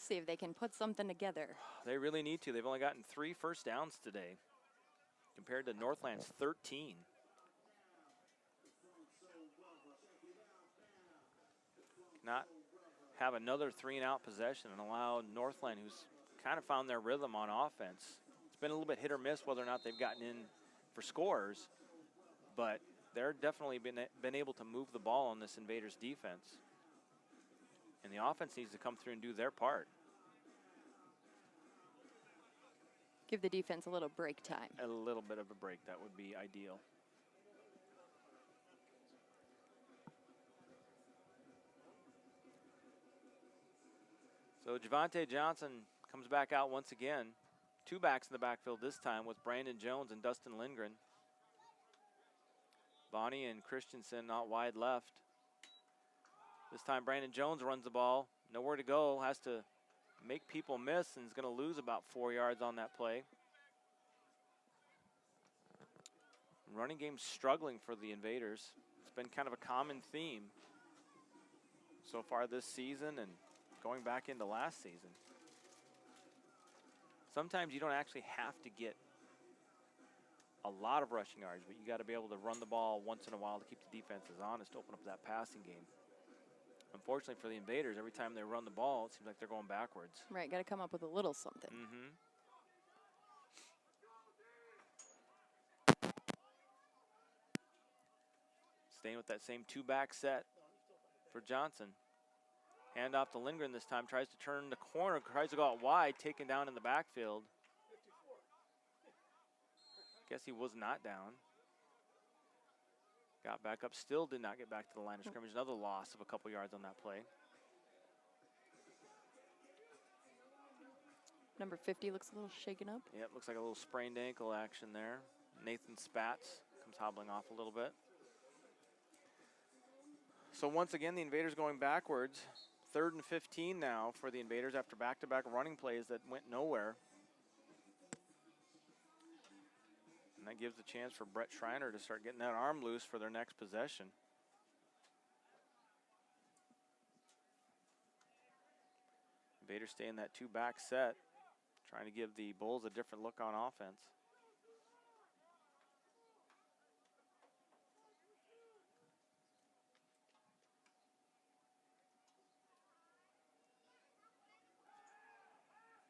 See if they can put something together. They really need to. They've only gotten 3 first downs today compared to Northland's 13. Not have another 3-and-out possession and allow Northland, who's kind of found their rhythm on offense. It's been a little bit hit or miss whether or not they've gotten in for scores, but they're definitely been able to move the ball on this Invaders defense. And the offense needs to come through and do their part. Give the defense a little break time. A little bit of a break, that would be ideal. So Javante Johnson comes back out once again. 2 backs in the backfield this time with Brandon Jones and Dustin Lindgren. Bonnie and Christensen out wide left. This time Brandon Jones runs the ball. Nowhere to go. Has to make people miss and is going to lose about 4 yards on that play. Running game struggling for the Invaders. It's been kind of a common theme so far this season and going back into last season. Sometimes you don't actually have to get a lot of rushing yards, but you got to be able to run the ball once in a while to keep the defenses honest, open up that passing game. Unfortunately for the Invaders, every time they run the ball, it seems like they're going backwards. Right, got to come up with a little something. Mm-hmm. Staying with that same 2-back set for Johnson. Hand off to Lindgren this time, tries to turn the corner, tries to go out wide, taken down in the backfield. Guess he was not down. Got back up, still did not get back to the line of scrimmage. Another loss of a couple yards on that play. Number 50 looks a little shaken up. Yep, looks like a little sprained ankle action there. Nathan Spatz comes hobbling off a little bit. So once again, the Invaders going backwards. 3rd and 15 now for the Invaders after back-to-back running plays that went nowhere. And that gives a chance for Brett Schreiner to start getting that arm loose for their next possession. Invaders stay in that 2-back set, trying to give the Bulls a different look on offense.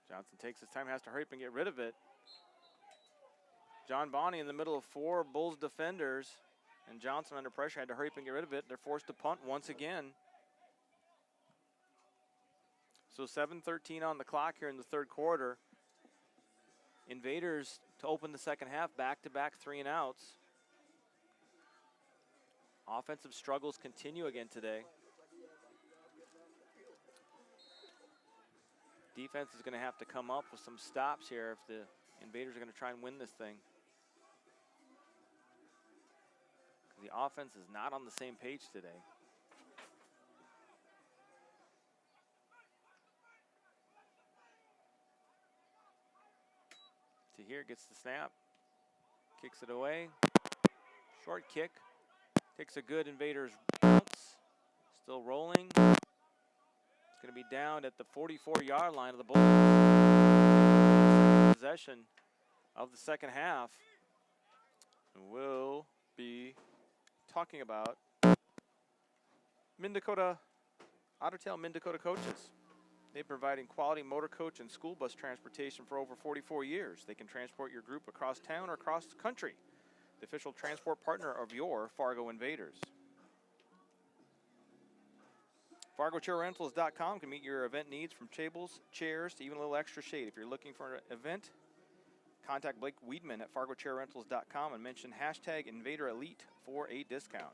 Johnson takes his time, has to hurry up and get rid of it. John Bonney in the middle of 4 Bulls defenders, and Johnson under pressure had to hurry up and get rid of it. They're forced to punt once again. So 7:13 on the clock here in the third quarter. Invaders to open the second half, back-to-back 3-and-outs. Offensive struggles continue again today. Defense is going to have to come up with some stops here if the Invaders are going to try and win this thing. The offense is not on the same page today. Tahir gets the snap, kicks it away. Short kick, takes a good Invaders bounce, still rolling. It's going to be down at the 44-yard line of the Bulls. Possession of the second half. We'll be talking about Otter Tail Mid-Dakota coaches. They've been providing quality motor coach and school bus transportation for over 44 years. They can transport your group across town or across the country. The official transport partner of your Fargo Invaders. FargoChairRentals.com can meet your event needs from tables, chairs, to even a little extra shade. If you're looking for an event, contact Blake Weedman at FargoChairRentals.com and mention hashtag InvaderElite for a discount.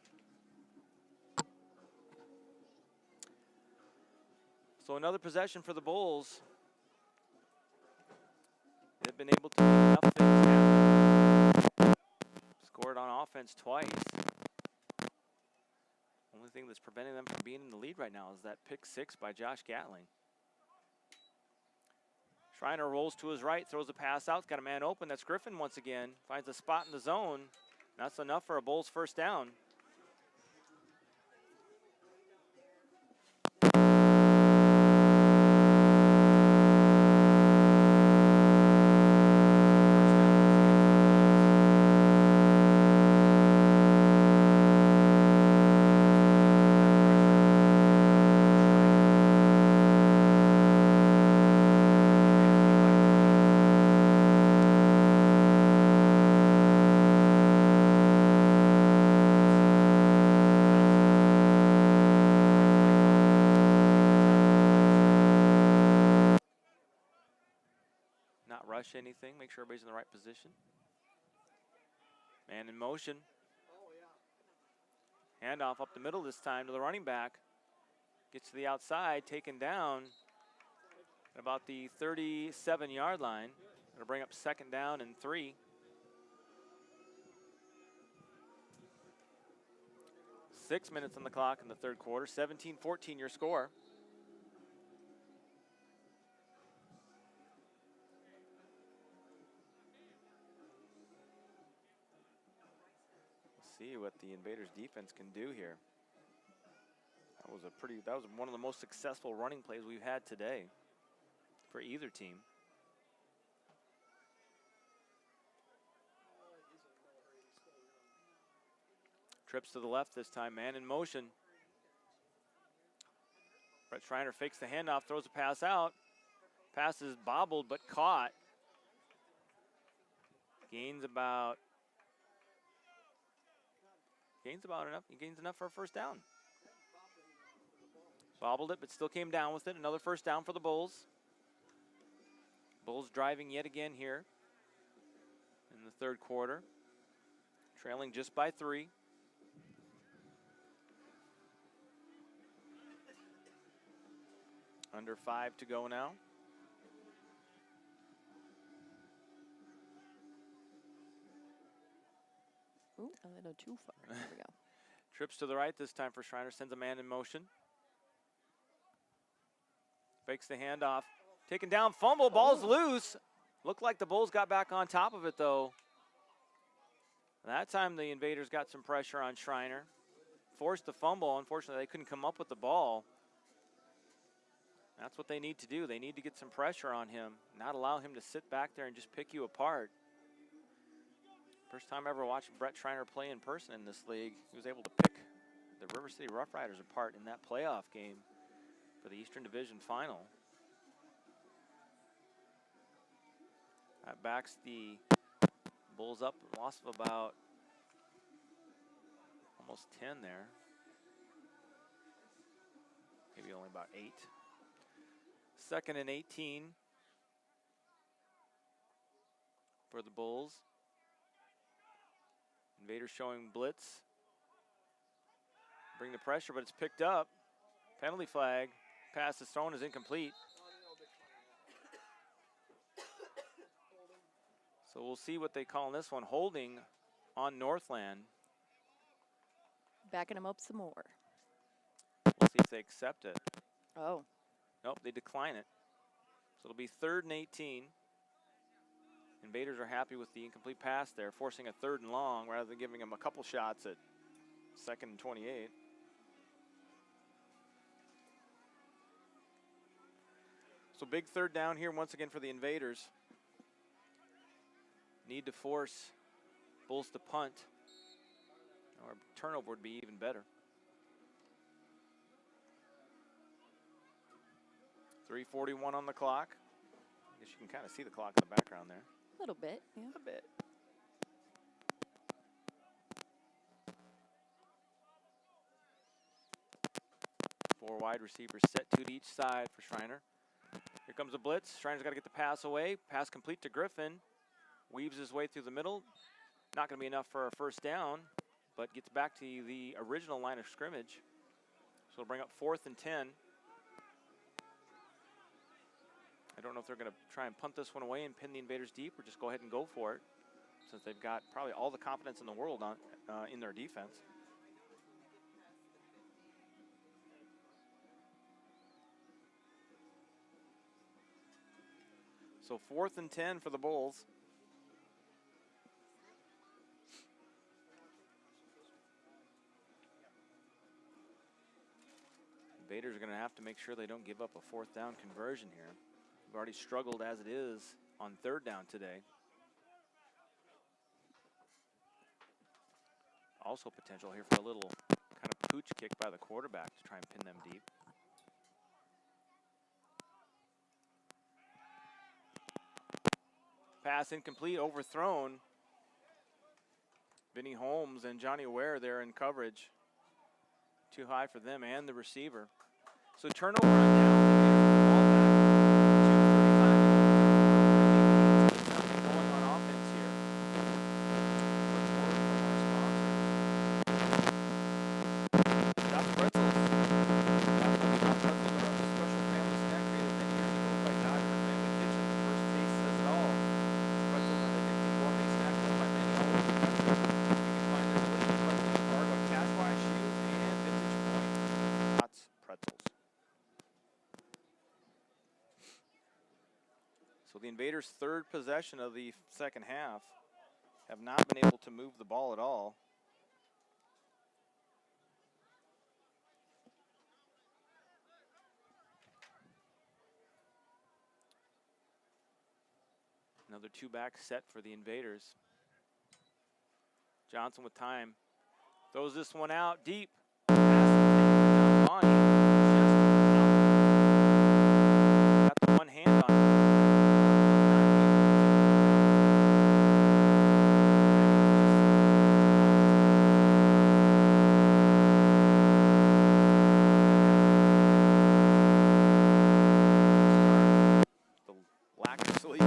So another possession for the Bulls. They've been able to make enough things happen. Scored on offense twice. Only thing that's preventing them from being in the lead right now is that pick six by Josh Gatling. Schreiner rolls to his right, throws a pass out. It's got a man open. That's Griffin once again. Finds a spot in the zone. That's enough for a Bulls first down. Anything, make sure everybody's in the right position. Man in motion. Handoff up the middle this time to the running back. Gets to the outside, taken down at about the 37-yard line. It'll bring up second down and 3. Six minutes on the clock in the third quarter. 17-14 your score. See what the Invaders defense can do here. That was one of the most successful running plays we've had today for either team. Trips to the left this time, man in motion. Brett Schreiner fakes the handoff, throws a pass out. Pass is bobbled but caught. Gains about enough. He gains enough for a first down. Bobbled it, but still came down with it. Another first down for the Bulls. Bulls driving yet again here in the third quarter. Trailing just by 3. Under 5 to go now. Ooh, a little too far. There we go. Trips to the right this time for Schreiner. Sends a man in motion. Fakes the handoff. Taken down, fumble, ball's loose. Looked like the Bulls got back on top of it, though. That time the Invaders got some pressure on Schreiner. Forced the fumble. Unfortunately, they couldn't come up with the ball. That's what they need to do. They need to get some pressure on him, not allow him to sit back there and just pick you apart. First time I ever watched Brett Schreiner play in person in this league. He was able to pick the River City Rough Riders apart in that playoff game for the Eastern Division Final. That backs the Bulls up, loss of about almost 10 there. Maybe only about 8. Second and 18 for the Bulls. Invaders showing blitz. Bring the pressure, but it's picked up. Penalty flag. Pass is thrown, is incomplete. So we'll see what they call in this one. Holding on Northland. Backing them up some more. We'll see if they accept it. Oh. Nope, they decline it. So it'll be 3rd and 18. Invaders are happy with the incomplete pass there, forcing a 3rd and long rather than giving them a couple shots at 2nd and 28. So big 3rd down here once again for the Invaders. Need to force Bulls to punt, or turnover would be even better. 3:41 on the clock. I guess you can kind of see the clock in the background there. A little bit, yeah. A bit. Four wide receivers set, 2 to each side for Schreiner. Here comes a blitz. Schreiner's got to get the pass away. Pass complete to Griffin. Weaves his way through the middle. Not going to be enough for a first down, but gets back to the original line of scrimmage. So it'll bring up 4th and 10. I don't know if they're going to try and punt this one away and pin the Invaders deep or just go ahead and go for it, since they've got probably all the confidence in the world on in their defense. So 4th and 10 for the Bulls. Invaders are going to have to make sure they don't give up a 4th down conversion here. We've already struggled as it is on 3rd down today. Also potential here for a little kind of pooch kick by the quarterback to try and pin them deep. Pass incomplete, overthrown. Vinny Holmes and Johnny Ware there in coverage. Too high for them and the receiver. So turnover on down. Going on offense here. Look forward from our sponsor. Stop Pretzels. Stop Pretzels are a special family snack created many years ago by Dodger Family Kitchen. The first taste says it all. Pretzels are the addicting gourmet snack loved by many all over the country. You can find their delicious pretzels in Fargo, Cashway, Shoe, and Vintage Point. Tots Pretzels. So the Invaders' 3rd possession of the second half have not been able to move the ball at all. Another 2-back set for the Invaders. Johnson with time. Throws this one out deep. Pass down Bonnie. Got the one hand on it. The lack of sleep.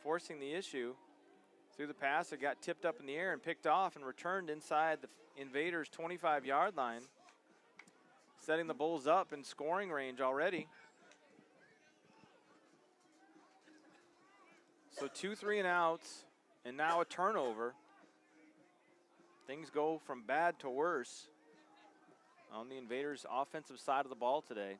Forcing the issue through the pass. It got tipped up in the air and picked off and returned inside the Invaders' 25-yard line, setting the Bulls up in scoring range already. So 2 3-and-outs and now a turnover. Things go from bad to worse on the Invaders' offensive side of the ball today.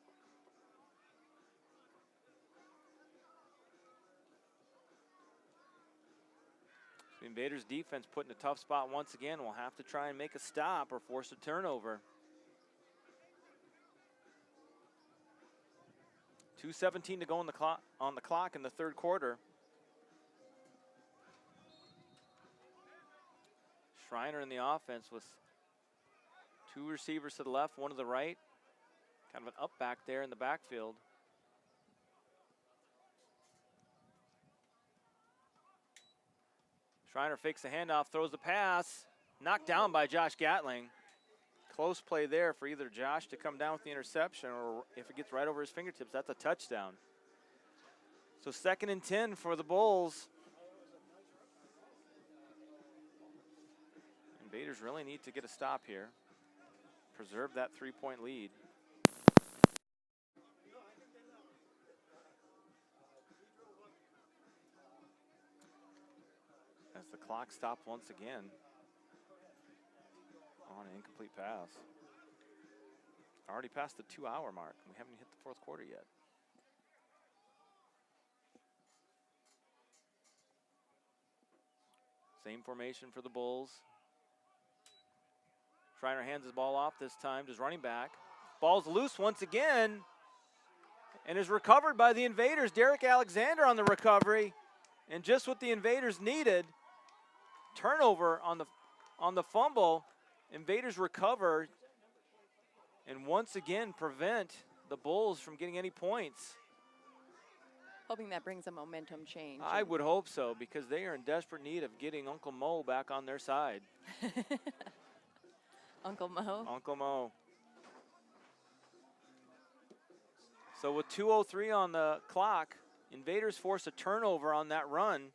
The Invaders defense put in a tough spot once again. Will have to try and make a stop or force a turnover. 2:17 to go on the clock in the 3rd quarter. Schreiner in the offense with 2 receivers to the left, 1 to the right. Kind of an up back there in the backfield. Schreiner fakes the handoff, throws the pass, knocked down by Josh Gatling. Close play there for either Josh to come down with the interception, or if it gets right over his fingertips, that's a touchdown. So 2nd and 10 for the Bulls. Invaders really need to get a stop here. Preserve that 3-point lead. As the clock stopped once again on an incomplete pass. Already past the 2-hour mark. We haven't hit the fourth quarter yet. Same formation for the Bulls. Schreiner hands his ball off this time, just running back. Ball's loose once again and is recovered by the Invaders. Derek Alexander on the recovery. And just what the Invaders needed. Turnover on the fumble. Invaders recover and once again prevent the Bulls from getting any points. Hoping that brings a momentum change. I would hope so, because they are in desperate need of getting Uncle Mo back on their side. Uncle Mo? Uncle Mo. So with 2:03 on the clock, Invaders force a turnover on that run.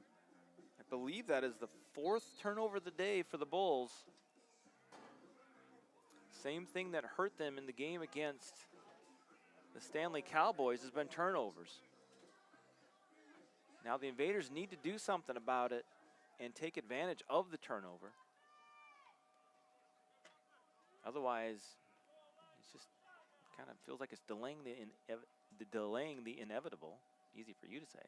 I believe that is the 4th turnover of the day for the Bulls. Same thing that hurt them in the game against the Stanley Cowboys has been turnovers. Now the Invaders need to do something about it and take advantage of the turnover. Otherwise, it's just kind of feels like it's delaying the inevitable. Easy for you to say.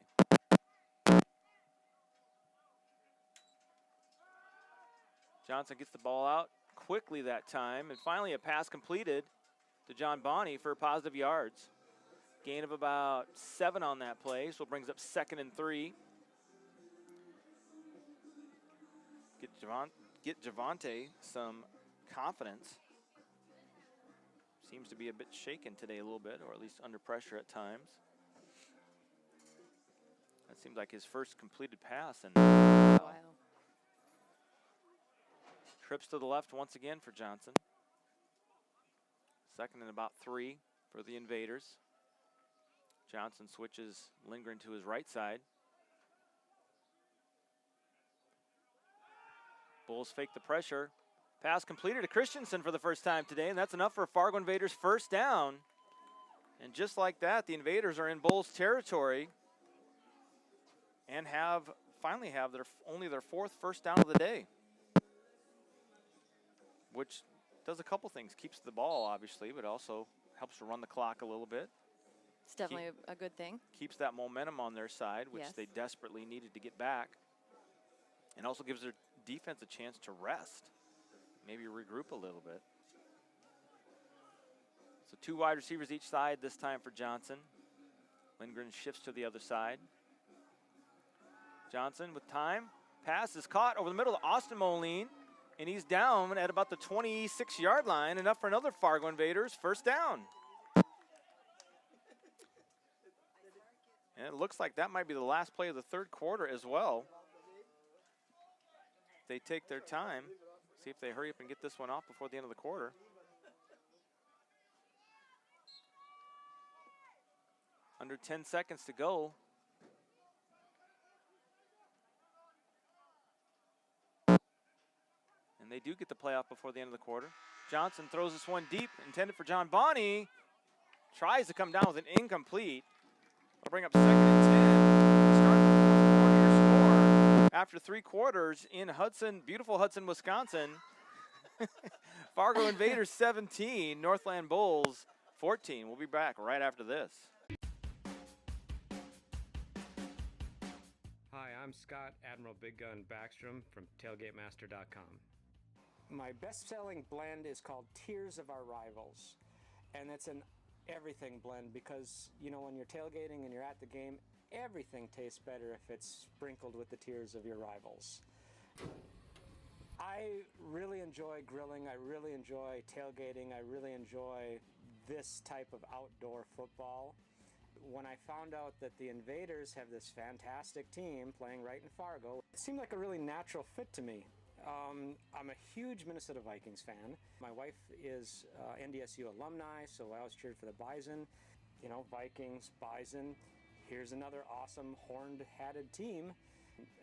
Johnson gets the ball out quickly that time, and finally a pass completed to John Bonney for positive yards. Gain of about 7 on that play, so it brings up 2nd and 3. Get Javante some confidence. Seems to be a bit shaken today a little bit, or at least under pressure at times. That seems like his first completed pass. And Wow. Trips to the left once again for Johnson. 2nd and about 3 for the Invaders. Johnson switches Lindgren to his right side. Bulls fake the pressure. Pass completed to Christensen for the first time today, and that's enough for Fargo Invaders' first down. And just like that, the Invaders are in Bulls territory and finally have only their 4th first down of the day, which does a couple things. Keeps the ball, obviously, but also helps to run the clock a little bit. It's definitely a good thing. Keeps that momentum on their side, which Yes. they desperately needed to get back. And also gives their defense a chance to rest, maybe regroup a little bit. So 2 wide receivers each side this time for Johnson. Lindgren shifts to the other side. Johnson with time. Pass is caught over the middle to Austin Moline, and he's down at about the 26-yard line, enough for another Fargo Invaders first down. And it looks like that might be the last play of the 3rd quarter as well. They take their time, see if they hurry up and get this one off before the end of the quarter. Under 10 seconds to go. And they do get the play off before the end of the quarter. Johnson throws this one deep, intended for John Bonney. Tries to come down with an incomplete. That'll bring up 2nd and 10. Start the 4th quarter score after 3 quarters in beautiful Hudson, Wisconsin. Fargo Invaders 17, Northland Bulls 14. We'll be back right after this. Hi, I'm Scott Admiral Big Gun Backstrom from TailgateMaster.com. My best-selling blend is called Tears of Our Rivals, and it's an everything blend because, you know, when you're tailgating and you're at the game, everything tastes better if it's sprinkled with the tears of your rivals. I really enjoy grilling, I really enjoy tailgating, I really enjoy this type of outdoor football. When I found out that the Invaders have this fantastic team playing right in Fargo, it seemed like a really natural fit to me. I'm a huge Minnesota Vikings fan. My wife is NDSU alumni, so I always cheered for the Bison. You know, Vikings, Bison. Here's another awesome horned, hatted team.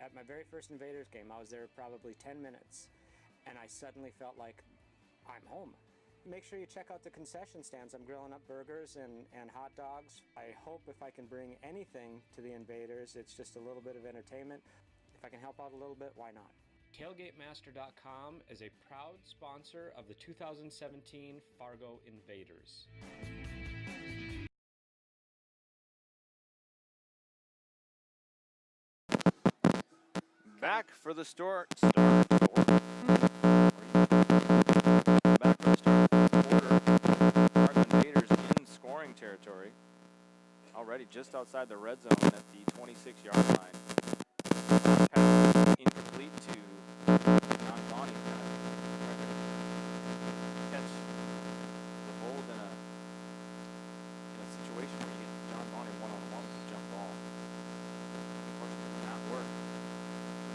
At my very first Invaders game, I was there probably 10 minutes. and I suddenly felt like I'm home. Make sure you check out the concession stands. I'm grilling up burgers and hot dogs. I hope if I can bring anything to the Invaders, it's just a little bit of entertainment. If I can help out a little bit, why not? TailgateMaster.com is a proud sponsor of the 2017 Fargo Invaders. Back for the start. Back for the start of the quarter. Fargo Invaders in scoring territory. Already just outside the red zone at the 26-yard line. Pass incomplete to John Bonney. Catch the Bulls in a situation where you get John Bonney one-on-one with a jump ball. Unfortunately, it did not work.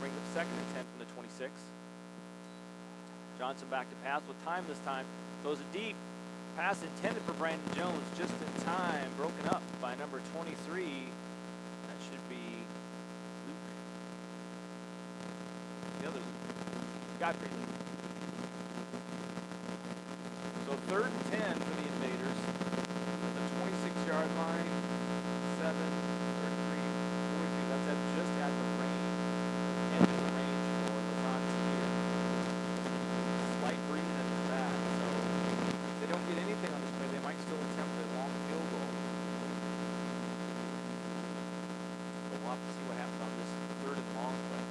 Brings up 2nd and 10 from the 26. Johnson back to pass with time this time. Throws it deep. Pass intended for Brandon Jones just in time. Broken up by number 23. That should be Luke. The other Luke. Godfrey Luke. So 3rd and 10 for the Invaders. At the 26-yard line. 7, 33, 43. That's just at the range. End of the range for Lazant here. Slight breeze into that. So if they don't get anything on this play, they might still attempt a long field goal. But we'll have to see what happens on this 3rd and long play.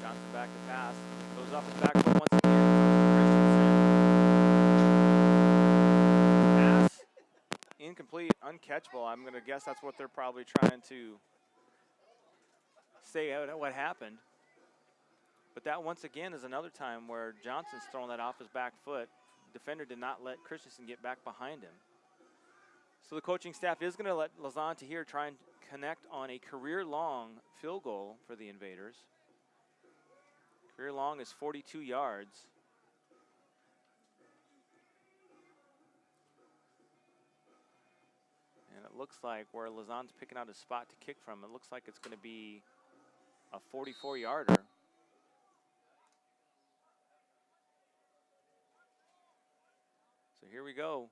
Johnson back to pass. Goes off his back foot once again. Pass. Incomplete, uncatchable. I'm going to guess that's what they're probably trying to say what happened. But that once again is another time where Johnson's throwing that off his back foot. Defender did not let Christensen get back behind him. So the coaching staff is going to let Lazant here try and connect on a career-long field goal for the Invaders. Career long is 42 yards. And it looks like where Lazant's picking out a spot to kick from, it looks like it's going to be a 44-yarder. So here we go.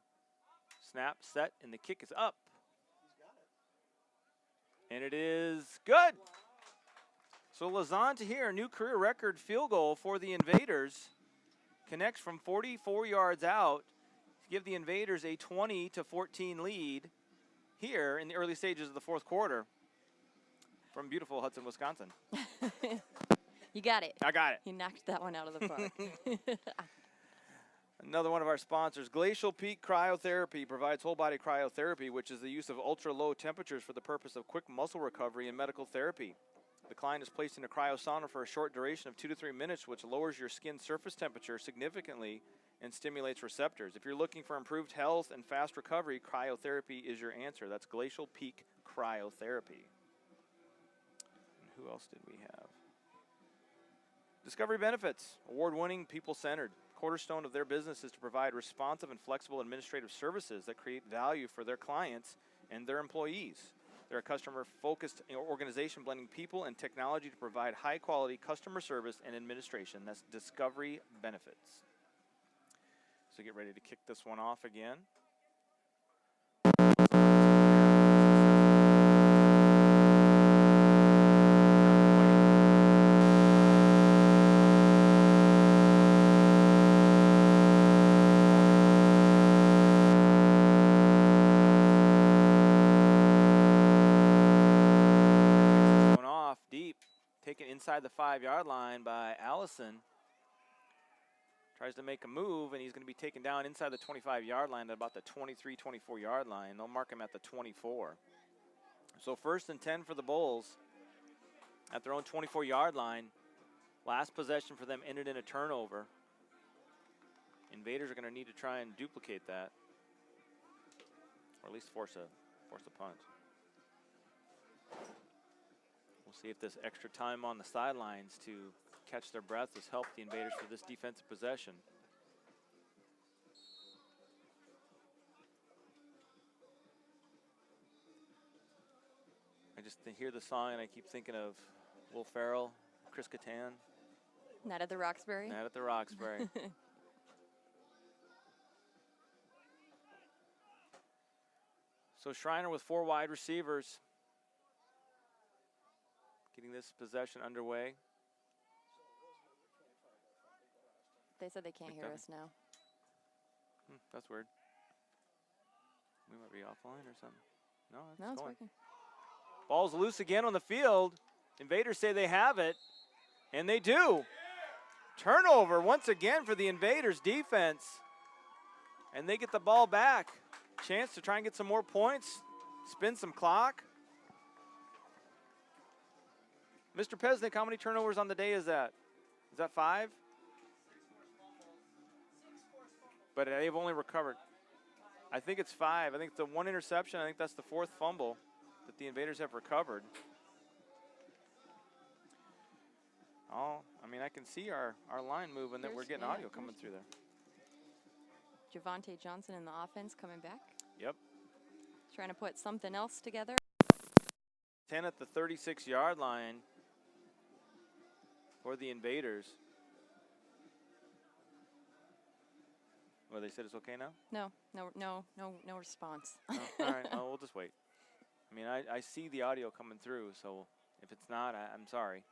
Snap, set, and the kick is up. And it is good. So Lazant here, a new career record field goal for the Invaders. Connects from 44 yards out to give the Invaders a 20-14 lead here in the early stages of the 4th quarter from beautiful Hudson, Wisconsin. You got it. I got it. You knocked that one out of the park. Another one of our sponsors, Glacial Peak Cryotherapy, provides whole-body cryotherapy, which is the use of ultra-low temperatures for the purpose of quick muscle recovery and medical therapy. The client is placed in a cryosauna for a short duration of 2 to 3 minutes, which lowers your skin surface temperature significantly and stimulates receptors. If you're looking for improved health and fast recovery, cryotherapy is your answer. That's Glacial Peak Cryotherapy. And who else did we have? Discovery Benefits, award-winning, people-centered. Cornerstone of their business is to provide responsive and flexible administrative services that create value for their clients and their employees. They're a customer-focused organization blending people and technology to provide high-quality customer service and administration. That's Discovery Benefits. So get ready to kick this one off again. Inside the 5-yard line by Allison. Tries to make a move, and he's going to be taken down inside the 25-yard line at about the 23, 24-yard line. They'll mark him at the 24. So 1st and 10 for the Bulls at their own 24-yard line. Last possession for them ended in a turnover. Invaders are going to need to try and duplicate that, or at least force a punt. We'll see if this extra time on the sidelines to catch their breath has helped the Invaders for this defensive possession. just hear the song and I keep thinking of Will Ferrell, Chris Kattan. Night at the Roxbury. Night at the Roxbury. So Schreiner with 4 wide receivers. Getting this possession underway. They said they can't hear McDuffie. us now. That's weird. We might be offline or something. No, No, it's working. Ball's loose again on the field. Invaders say they have it, and they do. Turnover once again for the Invaders defense. And they get the ball back. Chance to try and get some more points, spin some clock. Mr. Pesnick, how many turnovers on the day is that? Is that 5? But they've only recovered. I think it's 5. I think the 1 interception, I think that's the 4th fumble that the Invaders have recovered. Oh, I mean, I can see our line moving that we're getting audio coming through there. Javante Johnson in the offense coming back. Yep. Trying to put something else together. 10 at the 36-yard line for the Invaders. Well, they said it's okay now? No response. Oh, all right, well, we'll just wait. I mean, I see the audio coming through, so if it's not, I'm sorry.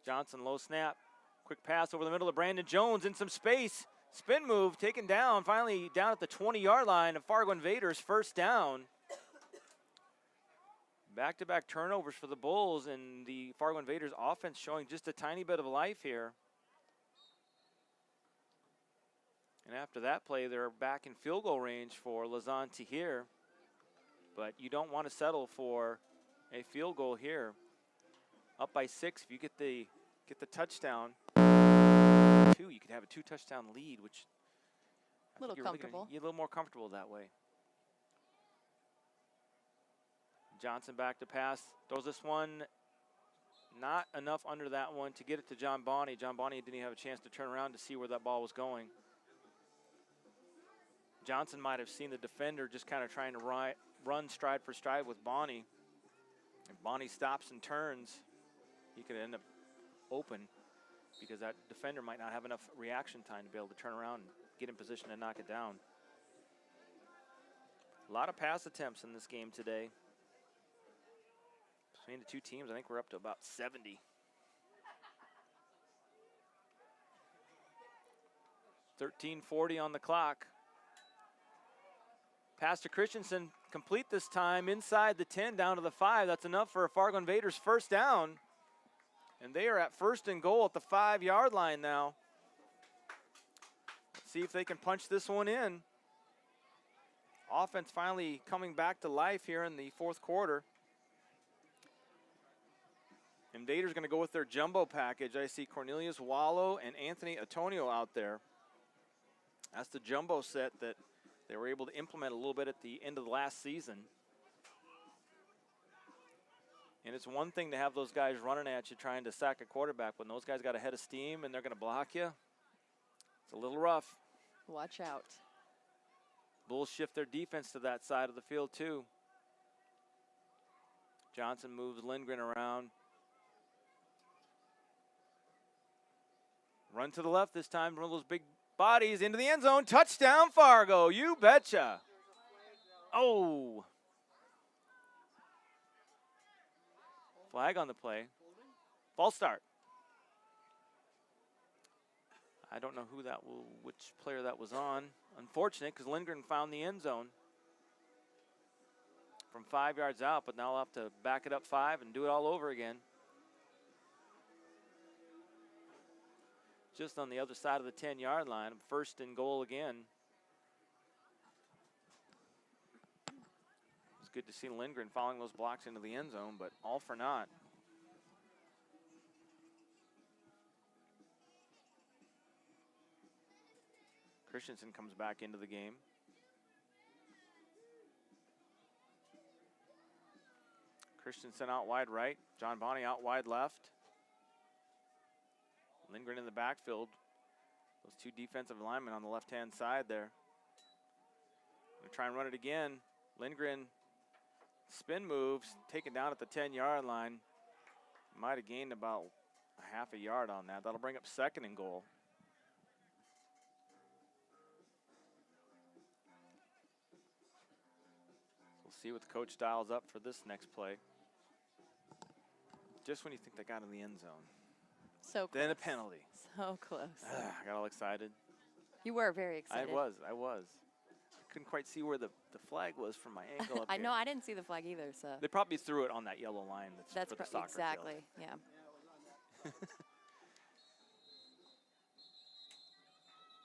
Johnson, low snap. Quick pass over the middle of Brandon Jones in some space. Spin move, taken down, finally down at the 20-yard line of Fargo Invaders, first down. Back-to-back turnovers for the Bulls, and the Fargo Invaders offense showing just a tiny bit of life here. And after that play, they're back in field goal range for Lazan Tahir. But you don't want to settle for a field goal here. Up by 6, if you get the touchdown, 2, you could have a 2-touchdown lead, which A little comfortable. You're a little more comfortable that way. Johnson back to pass, throws this one, not enough under that one to get it to John Bonney. John Bonney didn't even have a chance to turn around to see where that ball was going. Johnson might have seen the defender just kind of trying to run stride for stride with Bonney. If Bonney stops and turns, he could end up open because that defender might not have enough reaction time to be able to turn around and get in position and knock it down. A lot of pass attempts in this game today. Between the two teams, I think we're up to about 70. 13:40 on the clock. Pass to Christensen, complete this time inside the 10 down to the 5. That's enough for a Fargo Invaders first down. And they are at 1st and goal at the 5-yard line now. Let's see if they can punch this one in. Offense finally coming back to life here in the 4th quarter. Invaders going to go with their jumbo package. I see Cornelius Wallow and Anthony Antonio out there. That's the jumbo set that they were able to implement a little bit at the end of the last season. And it's one thing to have those guys running at you trying to sack a quarterback. When those guys got a head of steam and they're going to block you, it's a little rough. Watch out. Bulls shift their defense to that side of the field too. Johnson moves Lindgren around. Run to the left this time, one of those big bodies into the end zone. Touchdown, Fargo. You betcha. Oh. Flag on the play. False start. I don't know which player that was on. Unfortunate, because Lindgren found the end zone from 5 yards out, but now I'll have to back it up 5 and do it all over again. Just on the other side of the 10-yard line, 1st and goal again. It's good to see Lindgren following those blocks into the end zone, but all for naught. Christensen comes back into the game. Christensen out wide right, John Bonney out wide left. Lindgren in the backfield. Those two defensive linemen on the left-hand side there. Gonna try and run it again. Lindgren spin moves, taken down at the 10-yard line. Might have gained about a half a yard on that. That'll bring up 2nd and goal. We'll see what the coach dials up for this next play. Just when you think they got in the end zone. So close. Then a penalty. So close. I got all excited. You were very excited. I was. I couldn't quite see where the flag was from my angle up I here. know. I didn't see the flag either. So They probably threw it on that yellow line that's for the soccer exactly. field. Yeah.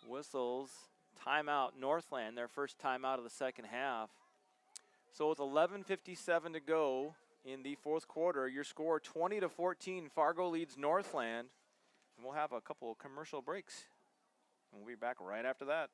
Whistles, timeout, Northland, their first timeout of the second half. So with 11:57 to go in the fourth quarter, your score 20-14, Fargo leads Northland. And we'll have a couple of commercial breaks. And we'll be back right after that.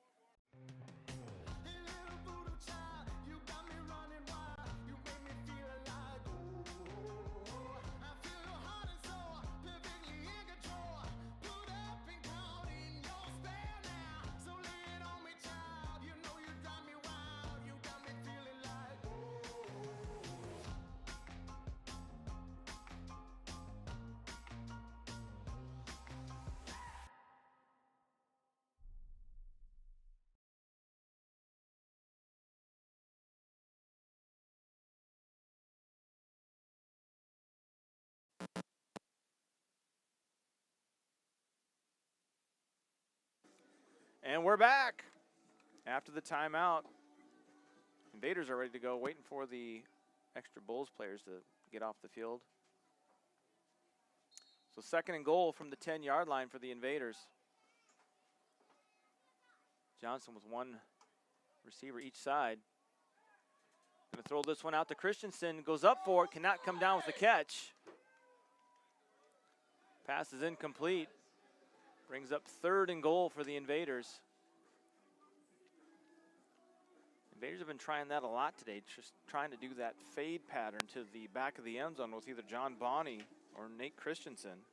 And we're back after the timeout. Invaders are ready to go, waiting for the extra Bulls players to get off the field. So 2nd and goal from the 10-yard line for the Invaders. Johnson with one receiver each side. Going to throw this one out to Christensen. Goes up for it, cannot come down with the catch. Pass is incomplete. Brings up 3rd and goal for the Invaders. Invaders have been trying that a lot today, just trying to do that fade pattern to the back of the end zone with either John Bonney or Nate Christensen.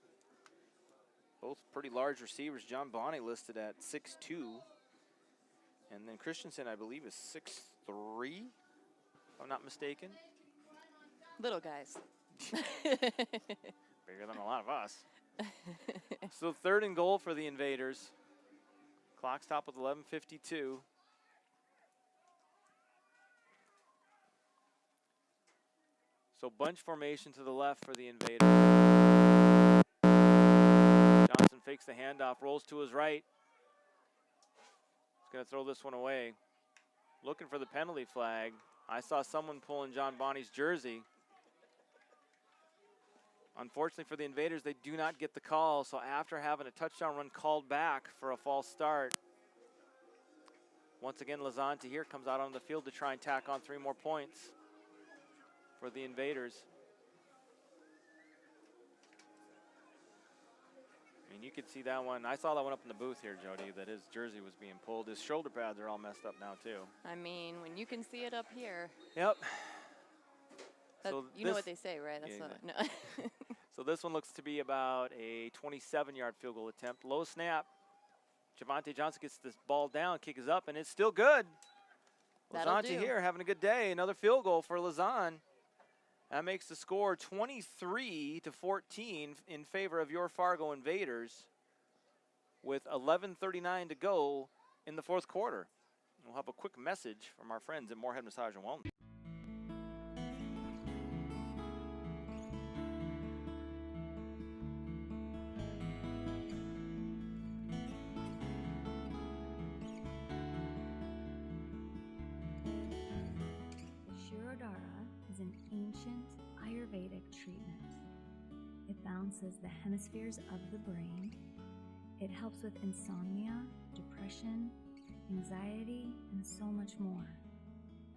Both pretty large receivers. John Bonney listed at 6'2". And then Christensen, I believe, is 6'3", if I'm not mistaken. Little guys. Bigger than a lot of us. So 3rd and goal for the Invaders. Clock stop with 11:52. So bunch formation to the left for the Invaders. Johnson fakes the handoff, rolls to his right. He's going to throw this one away. Looking for the penalty flag. I saw someone pulling John Bonney's jersey. Unfortunately for the Invaders, they do not get the call. So after having a touchdown run called back for a false start, once again, Lazante here comes out on the field to try and tack on 3 more points for the Invaders. I mean, you could see that one. I saw that one up in the booth here, Jody, that his jersey was being pulled. His shoulder pads are all messed up now, too. I mean, when you can see it up here. Yep. So you know what they say, right? That's yeah, not, no. So this one looks to be about a 27-yard field goal attempt. Low snap. Javante Johnson gets this ball down, kick is up, and it's still good. Lazante here having a good day. Another field goal for Lazan. That makes the score 23-14 in favor of your Fargo Invaders with 11:39 to go in the fourth quarter. We'll have a quick message from our friends at Moorhead Massage and Wellness. Is an ancient Ayurvedic treatment. It balances the hemispheres of the brain. It helps with insomnia, depression, anxiety, and so much more.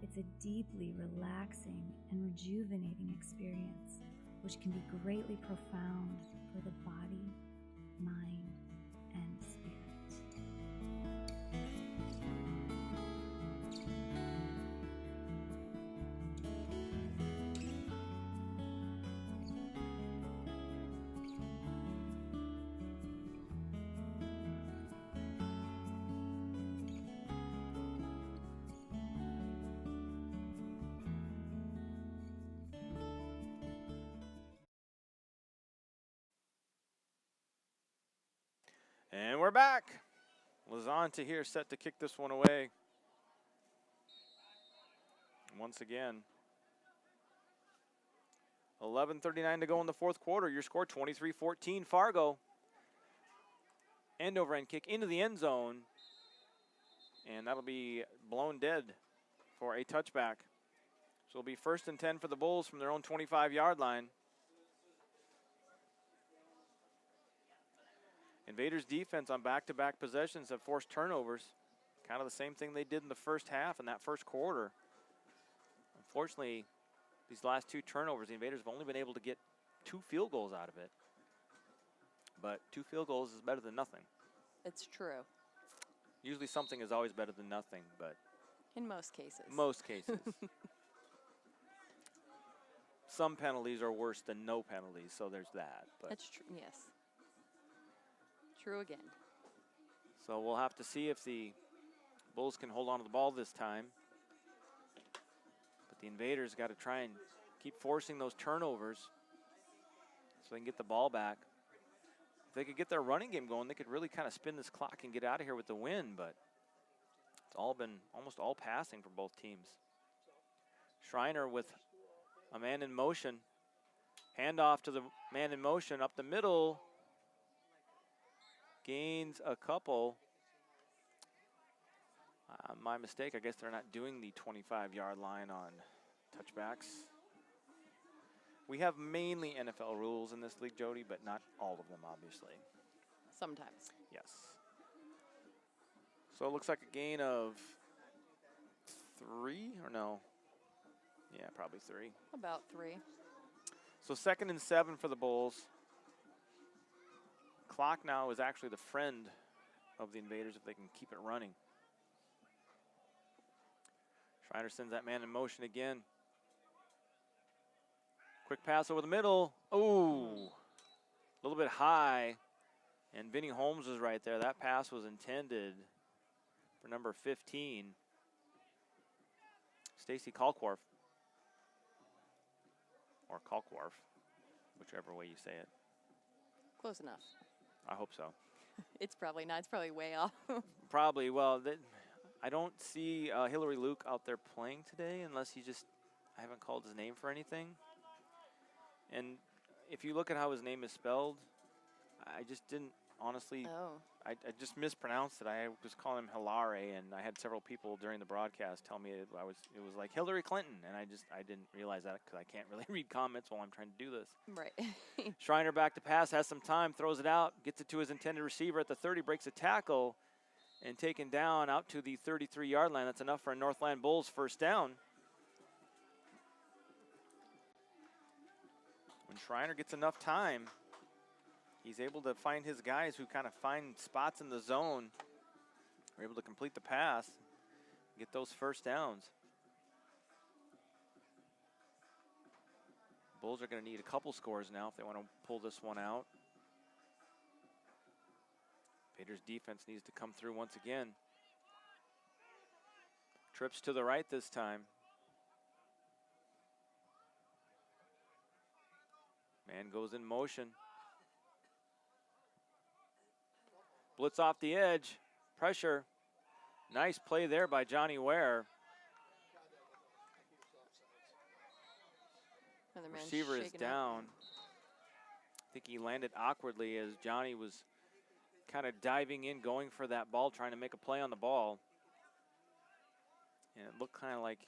It's a deeply relaxing and rejuvenating experience, which can be greatly profound for the body, mind, and spirit. And we're back. Lazante here set to kick this one away. Once again. 11:39 to go in the fourth quarter. Your score 23-14 Fargo. End over end kick into the end zone. And that'll be blown dead for a touchback. So it'll be 1st and 10 for the Bulls from their own 25-yard line. Invaders defense on back-to-back possessions have forced turnovers. Kind of the same thing they did in the first half in that first quarter. Unfortunately, these last 2 turnovers, the Invaders have only been able to get 2 field goals out of it. But 2 field goals is better than nothing. It's true. Usually something is always better than nothing, but in most cases. Most cases. Some penalties are worse than no penalties, so there's that. But that's true, yes. True again. So we'll have to see if the Bulls can hold on to the ball this time. But the Invaders got to try and keep forcing those turnovers so they can get the ball back. If they could get their running game going, they could really kind of spin this clock and get out of here with the win, but it's all been almost all passing for both teams. Schreiner with a man in motion. Handoff to the man in motion up the middle. Gains a couple. My mistake, I guess they're not doing the 25-yard line on touchbacks. We have mainly NFL rules in this league, Jody, but not all of them, obviously. Sometimes. Yes. So it looks like a gain of 3, or no? Yeah, probably 3. About 3. So 2nd and 7 for the Bulls. Clock now is actually the friend of the Invaders if they can keep it running. Schreiner sends that man in motion again. Quick pass over the middle. Oh, a little bit high. And Vinny Holmes was right there. That pass was intended for number 15, Stacy Kalkwarf. Or Kalkwarf, whichever way you say it. Close enough. I hope so. It's probably not. It's probably way off. Probably. Well, I don't see Hillary Luke out there playing today unless I haven't called his name for anything. And if you look at how his name is spelled, I just didn't, honestly, I just mispronounced it. I was calling him Hilare, and I had several people during the broadcast tell me it was like Hillary Clinton, and I didn't realize that because I can't really read comments while I'm trying to do this. Right. Schreiner back to pass, has some time, throws it out, gets it to his intended receiver at the 30, breaks a tackle, and taken down out to the 33-yard line. That's enough for a Northland Bulls first down. When Schreiner gets enough time, he's able to find his guys who kind of find spots in the zone. Are able to complete the pass, get those first downs. Bulls are going to need a couple scores now if they want to pull this one out. Invaders defense needs to come through once again. Trips to the right this time. Man goes in motion. Blitz off the edge. Pressure. Nice play there by Johnny Ware. Receiver is down. I think he landed awkwardly as Johnny was kind of diving in, going for that ball, trying to make a play on the ball. And it looked kind of like,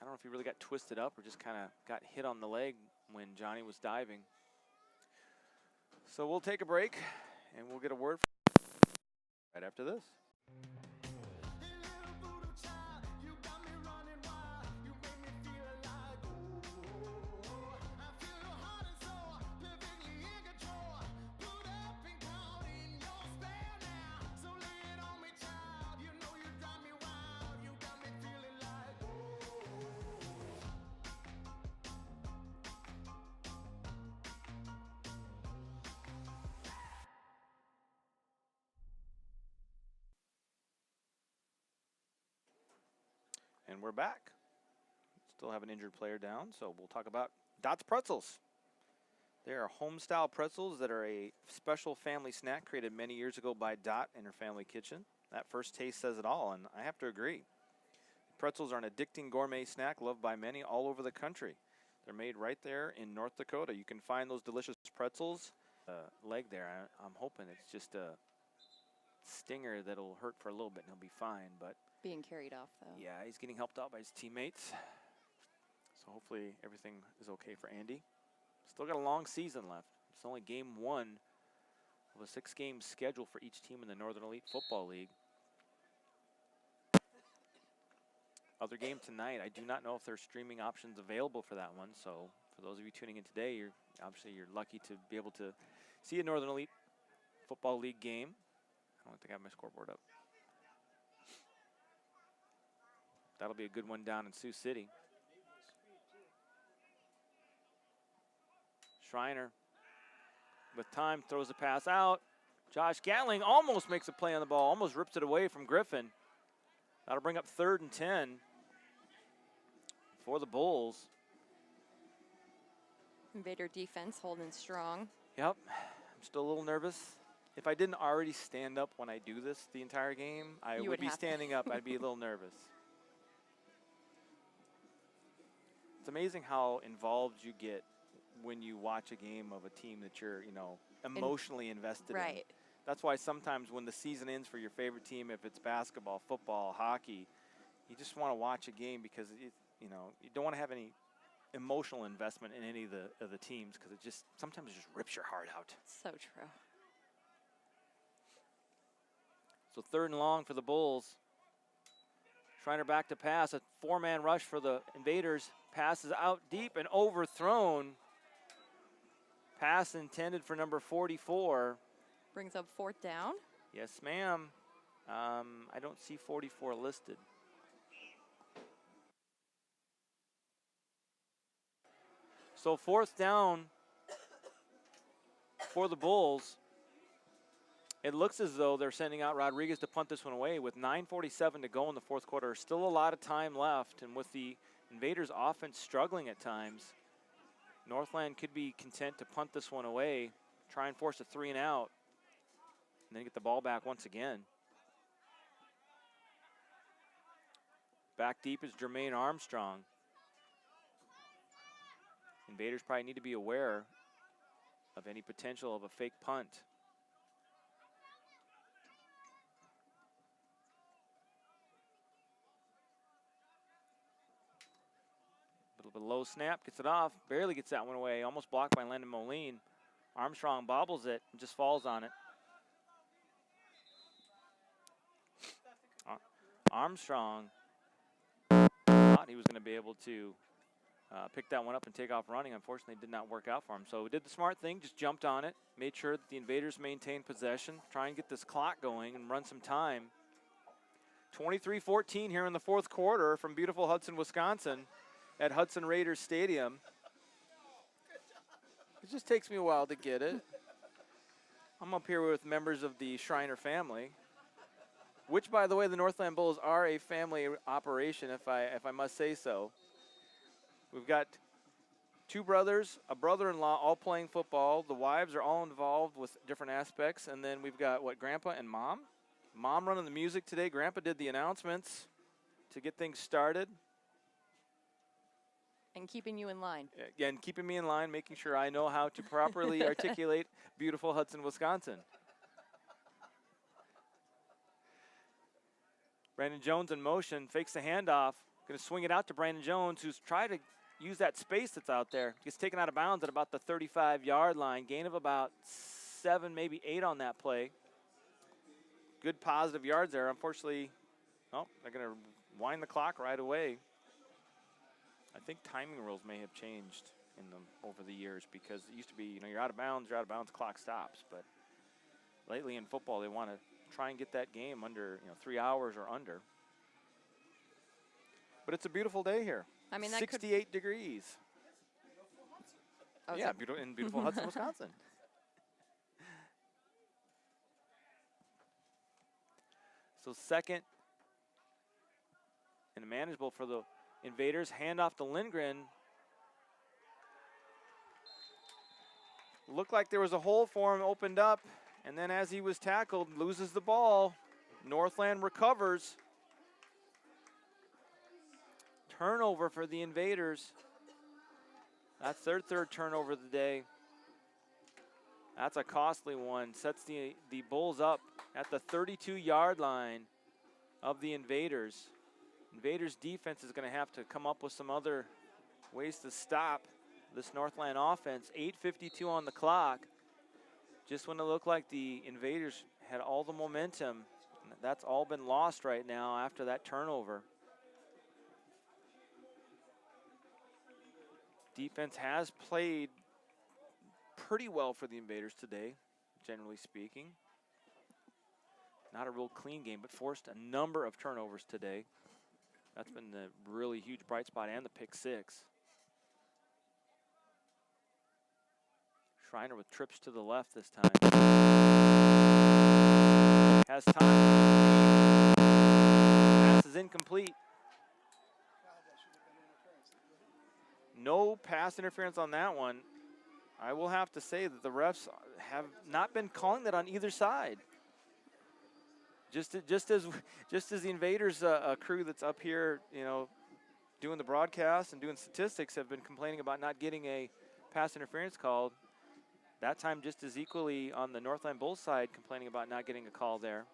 I don't know if he really got twisted up or just kind of got hit on the leg when Johnny was diving. So we'll take a break, and we'll get a word right after this. And we're back. Still have an injured player down, so we'll talk about Dots Pretzels. They are home-style pretzels that are a special family snack created many years ago by Dot in her family kitchen. That first taste says it all, and I have to agree. Pretzels are an addicting gourmet snack loved by many all over the country. They're made right there in North Dakota. You can find those delicious pretzels. Leg there, I'm hoping it's just a stinger that'll hurt for a little bit and he'll be fine. But Being carried off, though. yeah, he's getting helped out by his teammates. So hopefully everything is okay for Andy. Still got a long season left. It's only game 1 of a 6-game schedule for each team in the Northern Elite Football League. Other game tonight, I do not know if there's streaming options available for that one. So for those of you tuning in today, you're lucky to be able to see a Northern Elite Football League game. I don't think I have my scoreboard up. That'll be a good one down in Sioux City. Schreiner with time throws the pass out. Josh Gatling almost makes a play on the ball, almost rips it away from Griffin. That'll bring up 3rd and 10 for the Bulls. Invader defense holding strong. Yep, I'm still a little nervous. If I didn't already stand up when I do this the entire game, I would be standing up. I'd be a little nervous. It's amazing how involved you get when you watch a game of a team that you're, emotionally invested in. Right. That's why sometimes when the season ends for your favorite team, if it's basketball, football, hockey, you just want to watch a game because, you don't want to have any emotional investment in any of the teams because sometimes it just rips your heart out. So true. So 3rd and long for the Bulls. Schreiner back to pass. A 4-man rush for the Invaders. Passes out deep and overthrown. Pass intended for number 44. Brings up 4th down. Yes, ma'am. I don't see 44 listed. So 4th down for the Bulls. It looks as though they're sending out Rodriguez to punt this one away with 9:47 to go in the 4th quarter. Still a lot of time left, and with the Invaders' offense struggling at times, Northland could be content to punt this one away, try and force a 3 and out, and then get the ball back once again. Back deep is Jermaine Armstrong. Invaders probably need to be aware of any potential of a fake punt. A low snap, gets it off, barely gets that one away, almost blocked by Landon Moline. Armstrong bobbles it and just falls on it. Armstrong thought he was going to be able to pick that one up and take off running. Unfortunately, it did not work out for him. So we did the smart thing, just jumped on it, made sure that the Invaders maintained possession, try and get this clock going and run some time. 23-14 here in the 4th quarter from beautiful Hudson, Wisconsin, at Hudson Raiders Stadium. It just takes me a while to get it. I'm up here with members of the Schreiner family, which, by the way, the Northland Bulls are a family operation, if I must say so. We've got 2 brothers, a brother-in-law, all playing football. The wives are all involved with different aspects. And then we've got, Grandpa and Mom? Mom running the music today. Grandpa did the announcements to get things started. And keeping you in line. Again, keeping me in line, making sure I know how to properly articulate beautiful Hudson, Wisconsin. Brandon Jones in motion, fakes the handoff. Going to swing it out to Brandon Jones, who's tried to use that space that's out there. Gets taken out of bounds at about the 35-yard line. Gain of about 7, maybe 8 on that play. Good positive yards there. Unfortunately, they're going to wind the clock right away. I think timing rules may have changed in them over the years because it used to be, you're out of bounds, clock stops. But lately in football, they want to try and get that game under, 3 hours or under. But it's a beautiful day here. I mean, that 68 degrees. Oh, yeah, in beautiful Hudson, Wisconsin. So 2nd and manageable for the Invaders. Hand off to Lindgren. Looked like there was a hole for him, opened up, and then as he was tackled, loses the ball. Northland recovers. Turnover for the Invaders. That's their third turnover of the day. That's a costly one. Sets the Bulls up at the 32-yard line of the Invaders. Invaders defense is going to have to come up with some other ways to stop this Northland offense. 8:52 on the clock. Just when it looked like the Invaders had all the momentum, that's all been lost right now after that turnover. Defense has played pretty well for the Invaders today, generally speaking. Not a real clean game, but forced a number of turnovers today. That's been the really huge bright spot, and the pick six. Schreiner with trips to the left this time. Has time. Pass is incomplete. No pass interference on that one. I will have to say that the refs have not been calling that on either side. Just as the Invaders crew that's up here, you know, doing the broadcast and doing statistics have been complaining about not getting a pass interference called. That time just as equally on the Northland Bulls side complaining about not getting a call there.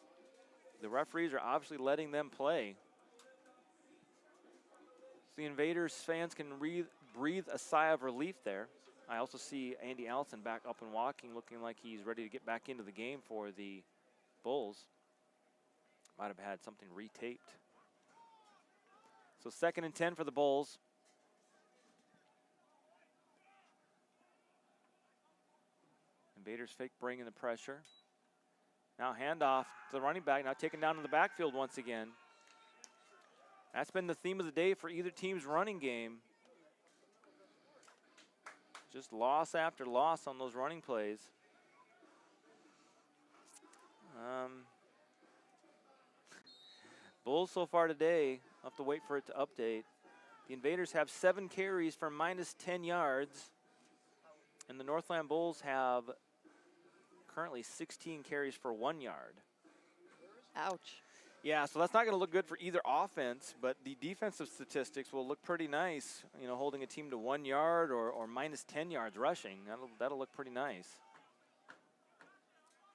The referees are obviously letting them play. So the Invaders fans can breathe a sigh of relief there. I also see Andy Allison back up and walking, looking like he's ready to get back into the game for the Bulls. Might have had something retaped. So 2nd and 10 for the Bulls. Invaders fake bringing the pressure. Now handoff to the running back, now taken down in the backfield once again. That's been the theme of the day for either team's running game. Just loss after loss on those running plays. Bulls so far today, I'll have to wait for it to update. The Invaders have 7 carries for minus 10 yards. And the Northland Bulls have currently 16 carries for 1 yard. Ouch. Yeah, so that's not going to look good for either offense, but the defensive statistics will look pretty nice, you know, holding a team to 1 yard or minus 10 yards rushing. That'll look pretty nice.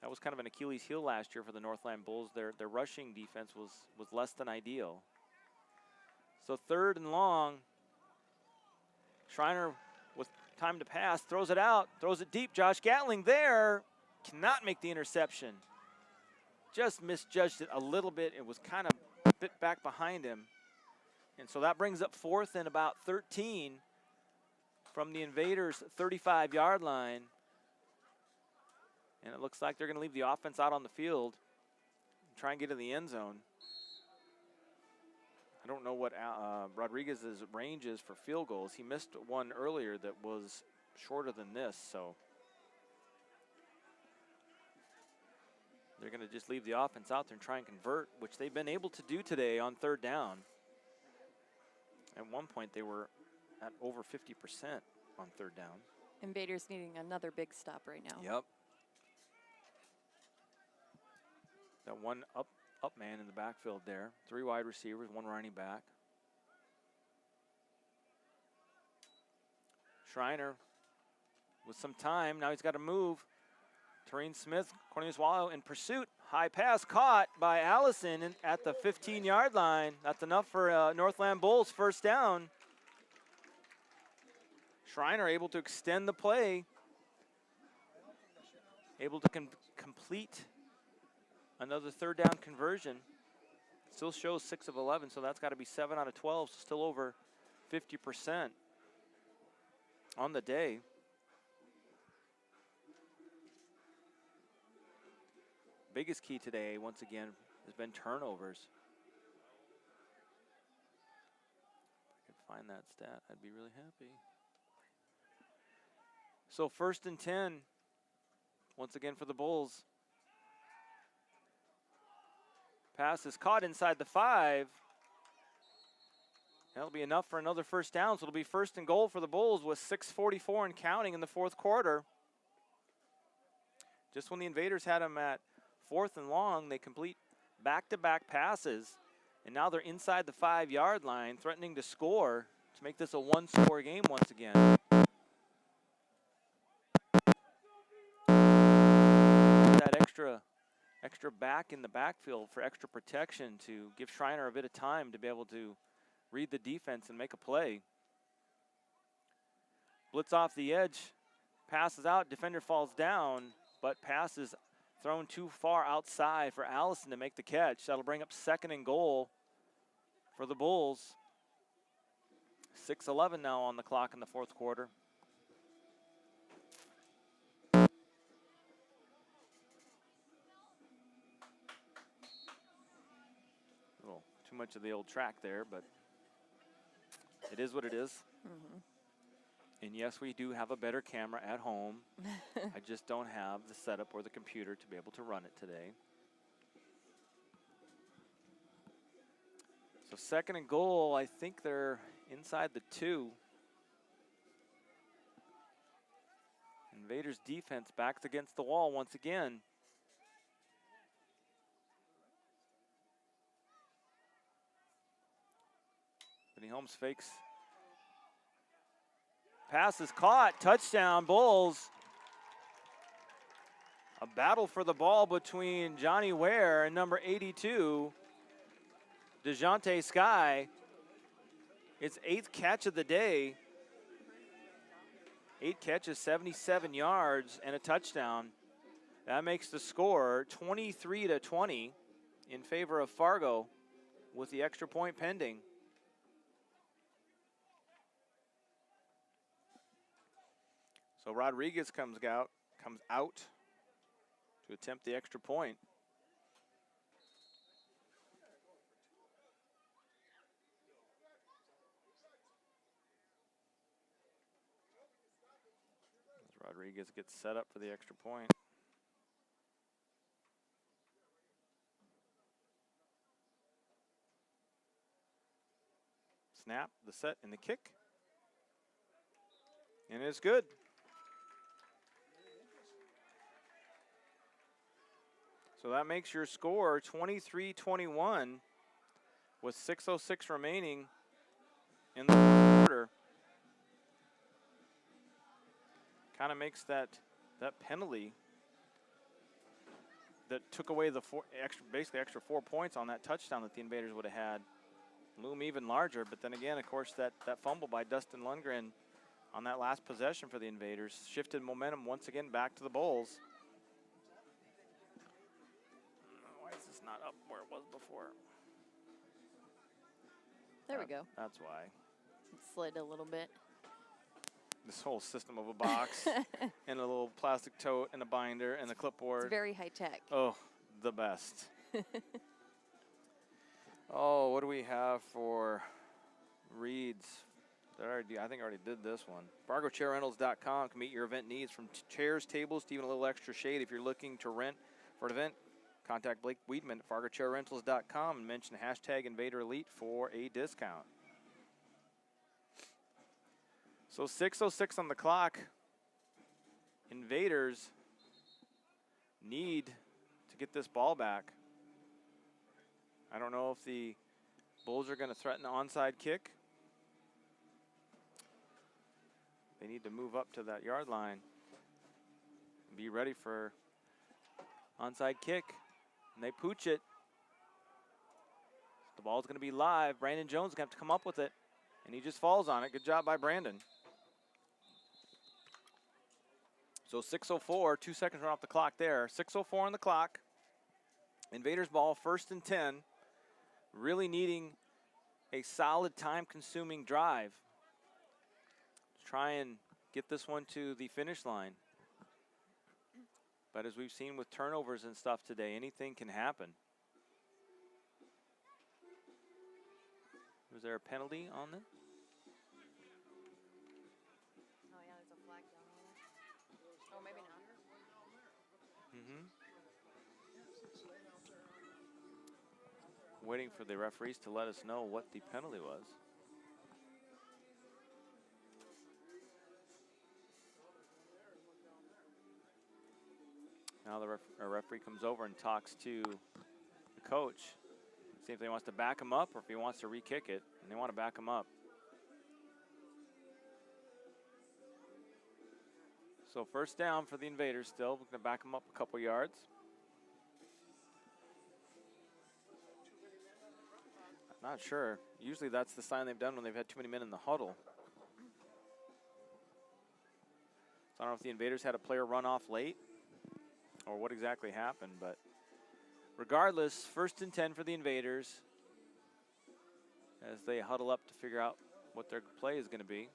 That was kind of an Achilles heel last year for the Northland Bulls. Their rushing defense was less than ideal. So 3rd and long. Schreiner with time to pass, throws it out, throws it deep. Josh Gatling there, cannot make the interception. Just misjudged it a little bit. It was kind of a bit back behind him. And so that brings up 4th and about 13 from the Invaders' 35-yard line. And it looks like they're going to leave the offense out on the field and try and get in the end zone. I don't know what Rodriguez's range is for field goals. He missed one earlier that was shorter than this, so they're going to just leave the offense out there and try and convert, which they've been able to do today on 3rd down. At one point, they were at over 50% on 3rd down. Invaders needing another big stop right now. Yep. Got one up man in the backfield there. 3 wide receivers, 1 running back. Schreiner with some time. Now he's got to move. Tareen Smith, Cornelius Wallow in pursuit. High pass caught by Allison at the 15-yard line. That's enough for Northland Bulls 1st down. Schreiner able to extend the play. Able to complete another 3rd down conversion. Still shows 6 of 11, so that's got to be 7 out of 12, so still over 50% on the day. Biggest key today, once again, has been turnovers. If I could find that stat, I'd be really happy. So 1st and 10, once again for the Bulls. Pass is caught inside the 5. That'll be enough for another 1st down, so it'll be 1st and goal for the Bulls with 6:44 and counting in the 4th quarter. Just when the Invaders had them at 4th and long, they complete back-to-back passes, and now they're inside the 5-yard line, threatening to score to make this a one-score game once again. That extra back in the backfield for extra protection to give Schreiner a bit of time to be able to read the defense and make a play. Blitz off the edge, passes out, defender falls down, but pass is thrown too far outside for Allison to make the catch. That'll bring up 2nd and goal for the Bulls. 6:11 now on the clock in the 4th quarter. A little too much of the old track there, but it is what it is. And yes, we do have a better camera at home. I just don't have the setup or the computer to be able to run it today. So 2nd and goal, I think they're inside the 2. Invaders defense backs against the wall once again. Vinny Holmes fakes. Pass is caught, touchdown Bulls. A battle for the ball between Johnny Ware and number 82, DeJounte Sky. It's 8th catch of the day. 8 catches, 77 yards, and a touchdown. That makes the score 23-20 in favor of Fargo with the extra point pending. So Rodriguez comes out to attempt the extra point. As Rodriguez gets set up for the extra point. Snap, the set, and the kick. And it's good. So that makes your score 23-21 with 6:06 remaining in the 4th quarter. Kind of makes that penalty that took away the basically extra 4 points on that touchdown that the Invaders would have had loom even larger. But then again, of course, that fumble by Dustin Lundgren on that last possession for the Invaders shifted momentum once again back to the Bulls. Why is this not up where it was before? There we go. That's why. It slid a little bit. This whole system of a box and a little plastic tote and a binder and a clipboard. It's very high tech. Oh, the best. Oh, what do we have for reads? I think I already did this one. FargoChairRentals.com can meet your event needs from chairs, tables, to even a little extra shade. If you're looking to rent for an event, contact Blake Weedman at FargoChairRentals.com and mention hashtag Invader Elite for a discount. So 6:06 on the clock. Invaders need to get this ball back. I don't know if the Bulls are going to threaten the onside kick. They need to move up to that yard line and be ready for onside kick. And they pooch it. The ball's going to be live. Brandon Jones is going to have to come up with it. And he just falls on it. Good job by Brandon. So 6:04, 2 seconds run off the clock there. 6:04 on the clock. Invaders ball, 1st and 10. Really needing a solid time-consuming drive to try and get this one to the finish line. But as we've seen with turnovers and stuff today, anything can happen. Was there a penalty on this? Oh, yeah, there's a flag down there. Oh, maybe not. Waiting for the referees to let us know what the penalty was. Now the referee comes over and talks to the coach. See if he wants to back him up or if he wants to re-kick it. And they want to back him up. So first down for the Invaders still. We're going to back him up a couple yards. I'm not sure. Usually that's the sign they've done when they've had too many men in the huddle. So I don't know if the Invaders had a player run off late or what exactly happened, but regardless, 1st and 10 for the Invaders as they huddle up to figure out what their play is going to be.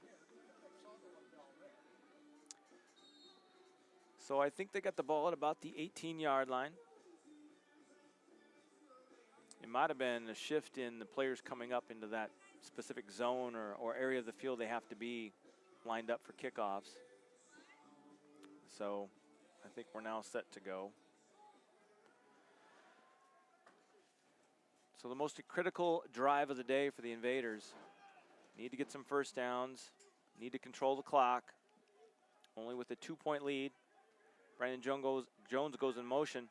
So I think they got the ball at about the 18-yard line. It might have been a shift in the players coming up into that specific zone or area of the field they have to be lined up for kickoffs. So I think we're now set to go. So the most critical drive of the day for the Invaders. Need to get some first downs. Need to control the clock. Only with a 2-point lead. Brandon Jones goes in motion.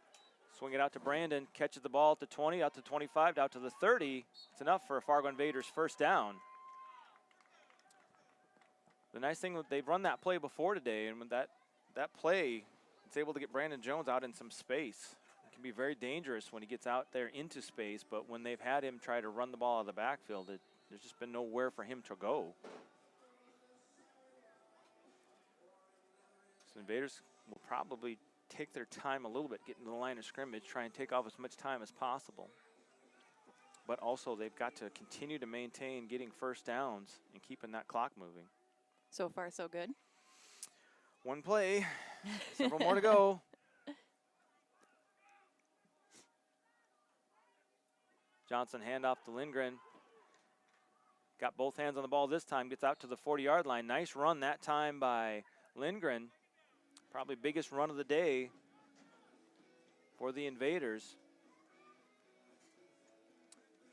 Swing it out to Brandon. Catches the ball at the 20, out to 25, out to the 30. It's enough for a Fargo Invaders first down. The nice thing, they've run that play before today, and with that play, it's able to get Brandon Jones out in some space. It can be very dangerous when he gets out there into space, but when they've had him try to run the ball out of the backfield, there's just been nowhere for him to go. So Invaders will probably take their time a little bit, getting to the line of scrimmage, try and take off as much time as possible. But also they've got to continue to maintain getting first downs and keeping that clock moving. So far, so good. One play, several more to go. Johnson handoff to Lindgren. Got both hands on the ball this time, gets out to the 40-yard line. Nice run that time by Lindgren. Probably biggest run of the day for the Invaders.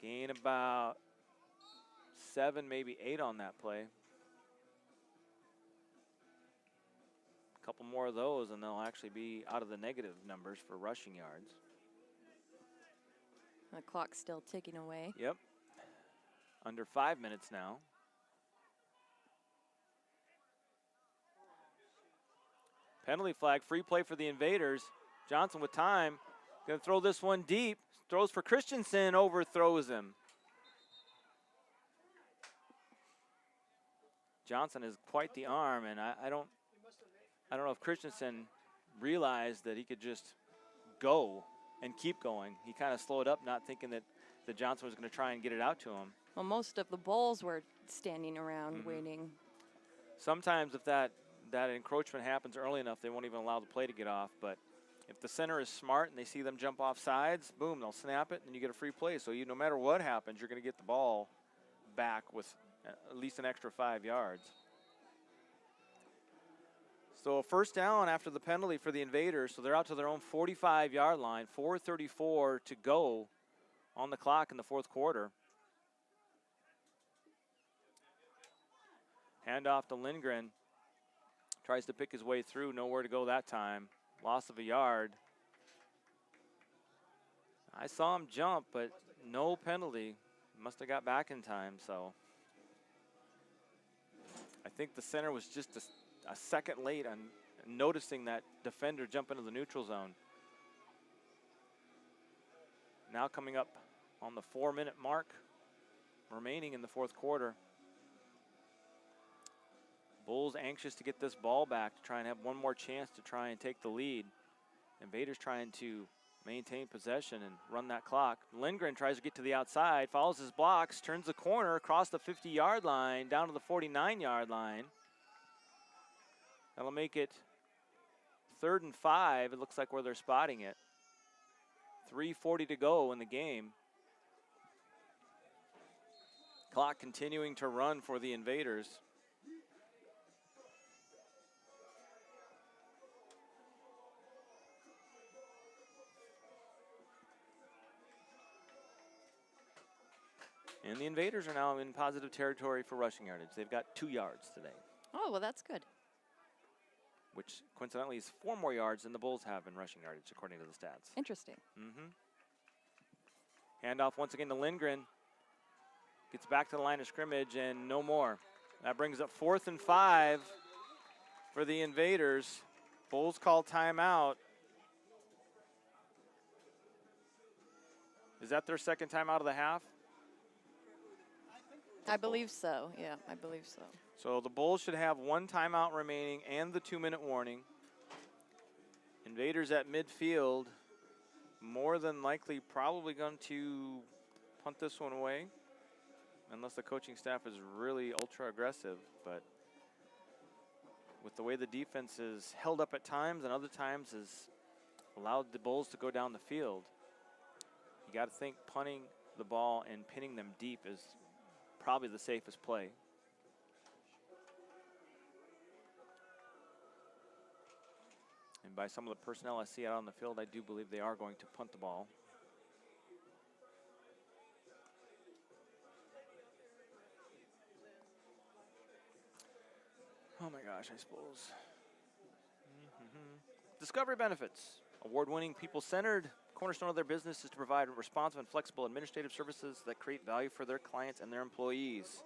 Gain about 7, maybe 8 on that play. A couple more of those and they'll actually be out of the negative numbers for rushing yards. The clock's still ticking away. Yep. Under 5 minutes now. Penalty flag, free play for the Invaders. Johnson with time, gonna throw this one deep. Throws for Christensen, overthrows him. Johnson is quite the arm, and I don't know if Christensen realized that he could just go and keep going. He kind of slowed up, not thinking that Johnson was gonna try and get it out to him. Well, most of the Bulls were standing around waiting. Sometimes if that encroachment happens early enough, they won't even allow the play to get off. But if the center is smart and they see them jump off sides, boom, they'll snap it, and you get a free play. So no matter what happens, you're going to get the ball back with at least an extra 5 yards. So a first down after the penalty for the Invaders. So they're out to their own 45-yard line, 4:34 to go on the clock in the fourth quarter. Handoff to Lindgren. Tries to pick his way through, nowhere to go that time. Loss of a yard. I saw him jump, but no penalty. Must have got back in time, so. I think the center was just a second late on noticing that defender jump into the neutral zone. Now coming up on the 4-minute mark remaining in the fourth quarter. Bulls anxious to get this ball back to try and have one more chance to try and take the lead. Invaders trying to maintain possession and run that clock. Lindgren tries to get to the outside, follows his blocks, turns the corner across the 50-yard line, down to the 49-yard line. That'll make it 3rd and 5, it looks like, where they're spotting it. 3:40 to go in the game. Clock continuing to run for the Invaders. And the Invaders are now in positive territory for rushing yardage. They've got 2 yards today. Oh, well, that's good. which coincidentally is 4 more yards than the Bulls have in rushing yardage, according to the stats. Interesting. Handoff once again to Lindgren. Gets back to the line of scrimmage and no more. That brings up 4th and 5 for the Invaders. Bulls call timeout. Is that their second timeout of the half? I believe so. Yeah, I believe so. So the Bulls should have 1 timeout remaining and the 2-minute warning. Invaders at midfield, more than likely probably going to punt this one away, unless the coaching staff is really ultra aggressive. But with the way the defense is held up at times and other times has allowed the Bulls to go down the field, you got to think punting the ball and pinning them deep is probably the safest play. And by some of the personnel I see out on the field, I do believe they are going to punt the ball. Oh my gosh, I suppose. Discovery benefits. Award-winning, people-centered. Cornerstone of their business is to provide responsive and flexible administrative services that create value for their clients and their employees.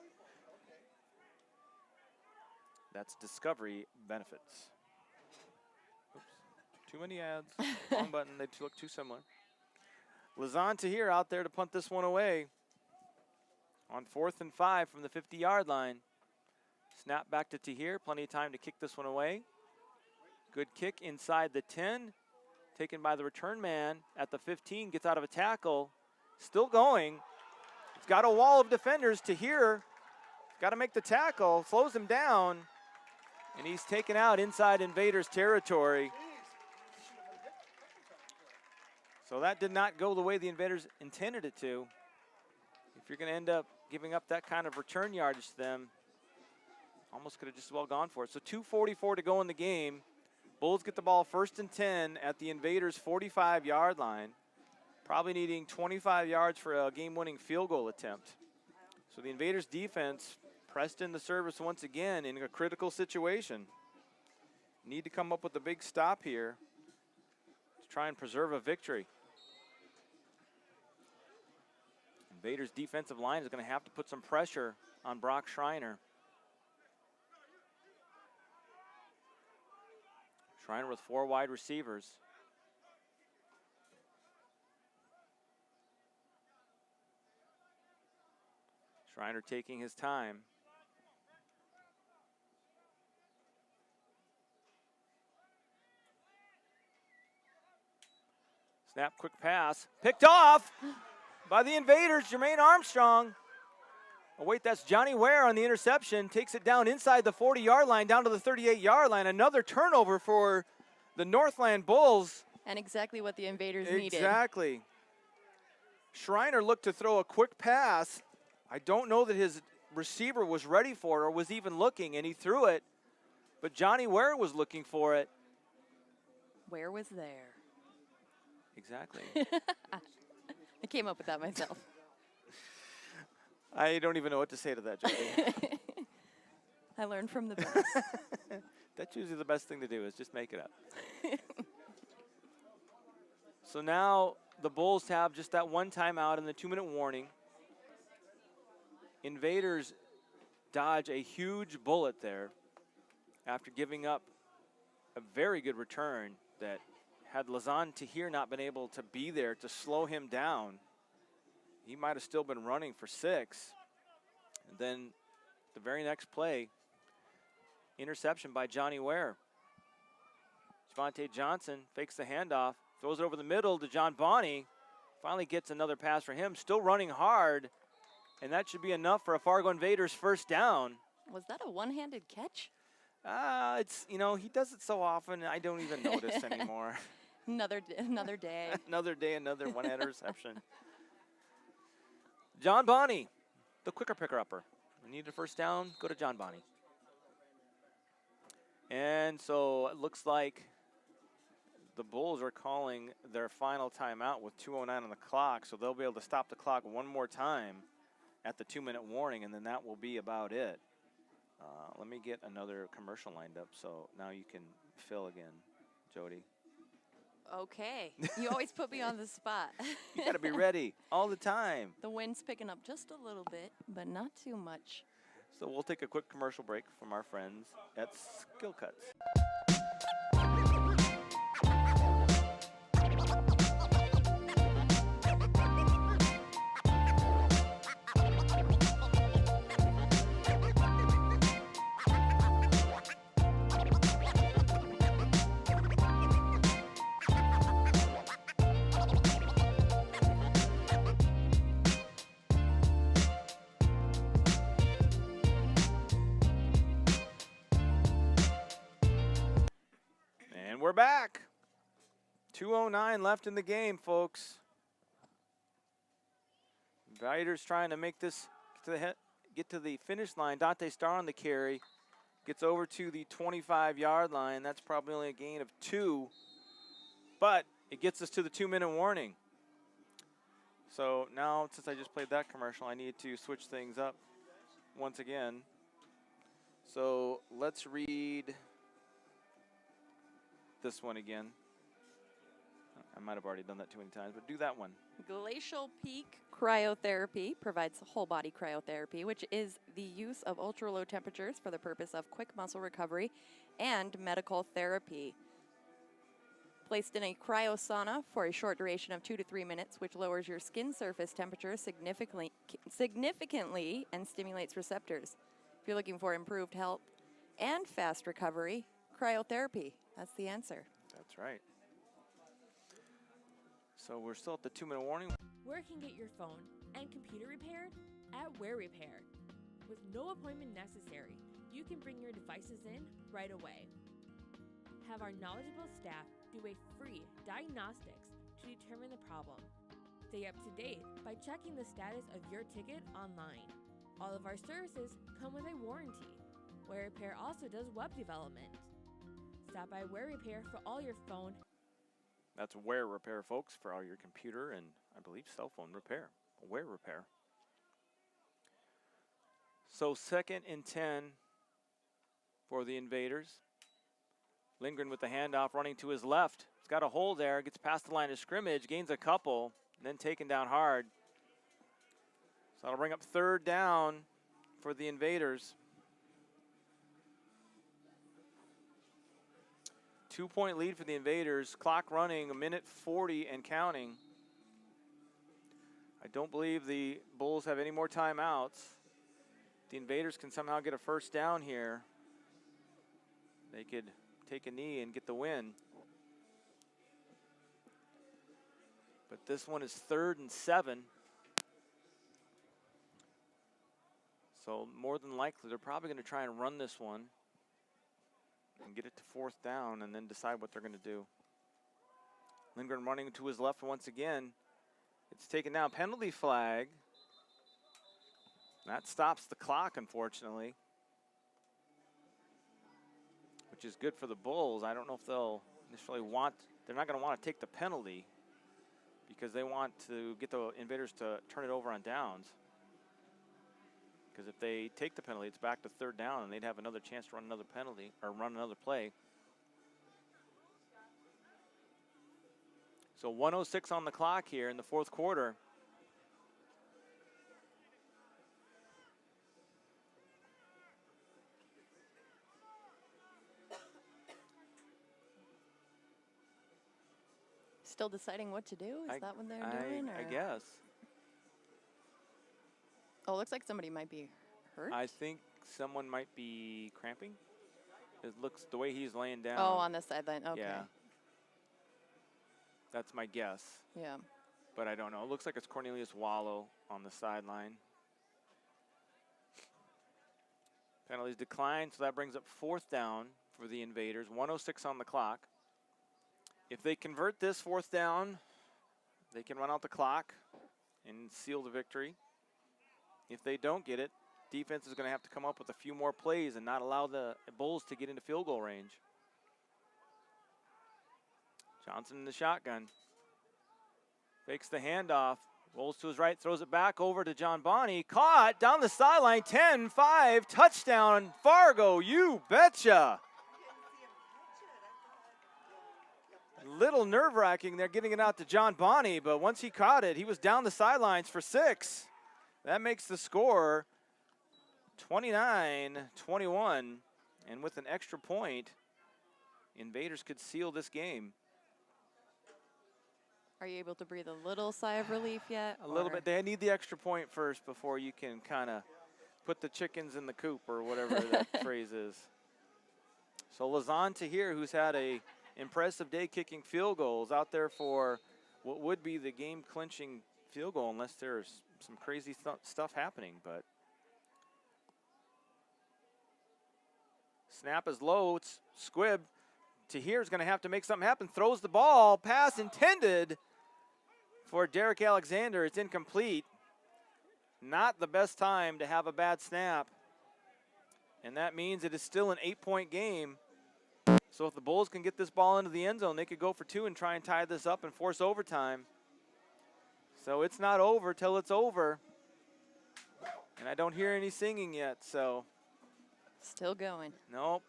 That's Discovery benefits. Oops, too many ads. Wrong button, they look too similar. Lazan Tahir out there to punt this one away. On 4th and 5 from the 50-yard line. Snap back to Tahir, plenty of time to kick this one away. Good kick inside the 10. Taken by the return man at the 15, gets out of a tackle. Still going. He's got a wall of defenders. Tahir got to make the tackle, slows him down, and he's taken out inside Invaders territory. So that did not go the way the Invaders intended it to. If you're going to end up giving up that kind of return yardage to them, almost could have just as well gone for it. So 2:44 to go in the game. Bulls get the ball 1st and 10 at the Invaders' 45-yard line, probably needing 25 yards for a game-winning field goal attempt. So the Invaders' defense pressed in the service once again in a critical situation. Need to come up with a big stop here to try and preserve a victory. Invaders' defensive line is going to have to put some pressure on Brock Schreiner. Schreiner with 4 wide receivers. Schreiner taking his time. Snap, quick pass. Picked off by the Invaders, Jermaine Armstrong. Oh, wait, that's Johnny Ware on the interception. Takes it down inside the 40-yard line, down to the 38-yard line. Another turnover for the Northland Bulls. And exactly what the Invaders needed. Exactly. Schreiner looked to throw a quick pass. I don't know that his receiver was ready for it or was even looking, and he threw it. But Johnny Ware was looking for it. Ware was there. Exactly. I came up with that myself. I don't even know what to say to that, Jody. I learned from the best. That's usually the best thing to do is just make it up. So now the Bulls have just that 1 timeout and the 2-minute warning. Invaders dodge a huge bullet there after giving up a very good return that had Lazan Tahir not been able to be there to slow him down, he might have still been running for 6. And then the very next play, interception by Johnny Ware. Javante Johnson fakes the handoff, throws it over the middle to John Bonney. Finally gets another pass for him, still running hard. And that should be enough for a Fargo Invaders first down. Was that a one-handed catch? It's, you know, he does it so often, I don't even notice anymore. Another day. Another day, another one-handed reception. John Bonney, the quicker picker-upper. We need a first down, go to John Bonney. And so it looks like the Bulls are calling their final timeout with 2:09 on the clock, so they'll be able to stop the clock one more time at the 2-minute warning, and then that will be about it. Let me get another commercial lined up so now you can fill again, Jody. Okay. You always put me on the spot. You got to be ready all the time. The wind's picking up just a little bit, but not too much. So we'll take a quick commercial break from our friends at Skill Cuts. And we're back. 2:09 left in the game, folks. Invaders trying to make this get to the finish line. Dante Starr on the carry. Gets over to the 25-yard line. That's probably only a gain of 2. But it gets us to the 2-minute warning. So now, since I just played that commercial, I need to switch things up once again. So let's read this one again. I might have already done that too many times, but do that one. Glacial Peak Cryotherapy provides whole body cryotherapy, which is the use of ultra low temperatures for the purpose of quick muscle recovery and medical therapy. Placed in a cryosauna for a short duration of 2 to 3 minutes, which lowers your skin surface temperature significantly and stimulates receptors. If you're looking for improved health and fast recovery, cryotherapy. That's the answer. That's right. So we're still at the 2-minute warning. Where can get your phone and computer repaired? At Where Repair. With no appointment necessary, you can bring your devices in right away. Have our knowledgeable staff do a free diagnostics to determine the problem. Stay up to date by checking the status of your ticket online. All of our services come with a warranty. Where Repair also does web development. Stop by Where Repair for all your phone. That's Where Repair, folks, for all your computer and, I believe, cell phone repair. Where Repair. So 2nd and 10 for the Invaders. Lindgren with the handoff, running to his left. He's got a hole there, gets past the line of scrimmage, gains a couple, and then taken down hard. So that'll bring up 3rd down for the Invaders. 2-point lead for the Invaders. Clock running, 1:40 and counting. I don't believe the Bulls have any more timeouts. The Invaders can somehow get a 1st down here. They could take a knee and get the win. But this one is 3rd and 7. So more than likely, they're probably going to try and run this one and get it to 4th down and then decide what they're going to do. Lindgren running to his left once again. It's taken down. Penalty flag. That stops the clock, unfortunately, which is good for the Bulls. I don't know if they'll initially they're not going to want to take the penalty because they want to get the Invaders to turn it over on downs. Because if they take the penalty, it's back to 3rd down, and they'd have another chance to run another penalty or run another play. So 1:06 on the clock here in the 4th quarter. Still deciding what to do? Is that what they're doing? I guess. Oh, it looks like somebody might be hurt. I think someone might be cramping. It looks the way he's laying down. Oh, on the sideline. Okay. Yeah. That's my guess. Yeah. But I don't know. It looks like it's Cornelius Wallow on the sideline. Penalties declined, so that brings up 4th down for the Invaders. 1:06 on the clock. If they convert this 4th down, they can run out the clock and seal the victory. If they don't get it, defense is going to have to come up with a few more plays and not allow the Bulls to get into field goal range. Johnson in the shotgun. Fakes the handoff. Rolls to his right, throws it back over to John Bonney. Caught down the sideline, 10-5, touchdown, Fargo, you betcha. Little nerve-wracking there getting it out to John Bonney, but once he caught it, he was down the sidelines for 6. That makes the score 29-21, and with an extra point, Invaders could seal this game. Are you able to breathe a little sigh of relief yet? A little bit. They need the extra point first before you can kind of put the chickens in the coop or whatever that phrase is. So Lazan Tahir, who's had a impressive day kicking field goals, out there for what would be the game-clinching field goal unless there's some crazy stuff happening. But snap is low. It's Squibb. Tahir's going to have to make something happen. Throws the ball. Pass intended for Derek Alexander. It's incomplete. Not the best time to have a bad snap. And that means it is still an 8-point game. So if the Bulls can get this ball into the end zone, they could go for 2 and try and tie this up and force overtime. So it's not over till it's over. And I don't hear any singing yet, so. Still going. Nope.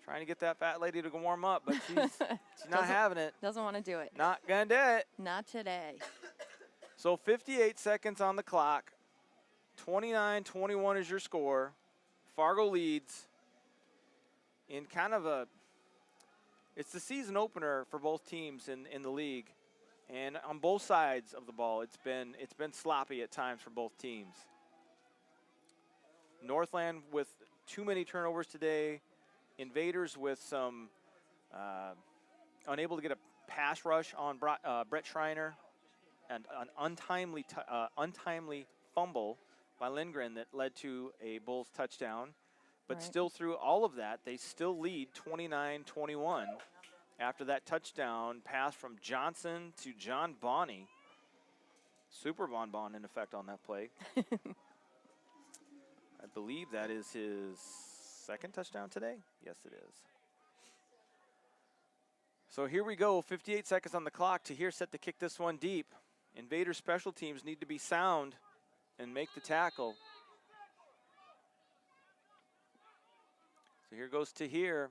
Trying to get that fat lady to go warm up, but she's not having it. Doesn't want to do it. Not going to do it. Not today. So 58 seconds on the clock. 29-21 is your score. Fargo leads in kind of a, it's the season opener for both teams in the league. And on both sides of the ball, it's been sloppy at times for both teams. Northland with too many turnovers today. Invaders with some unable to get a pass rush on Brett Schreiner, and an untimely fumble by Lindgren that led to a Bulls touchdown. But Right. still through all of that, they still lead 29-21 after that touchdown pass from Johnson to John Bonney. Super Bon in effect on that play. I believe that is his second touchdown today? Yes, it is. So here we go, 58 seconds on the clock. Tahir set to kick this one deep. Invaders special teams need to be sound and make the tackle. So here goes Tahir.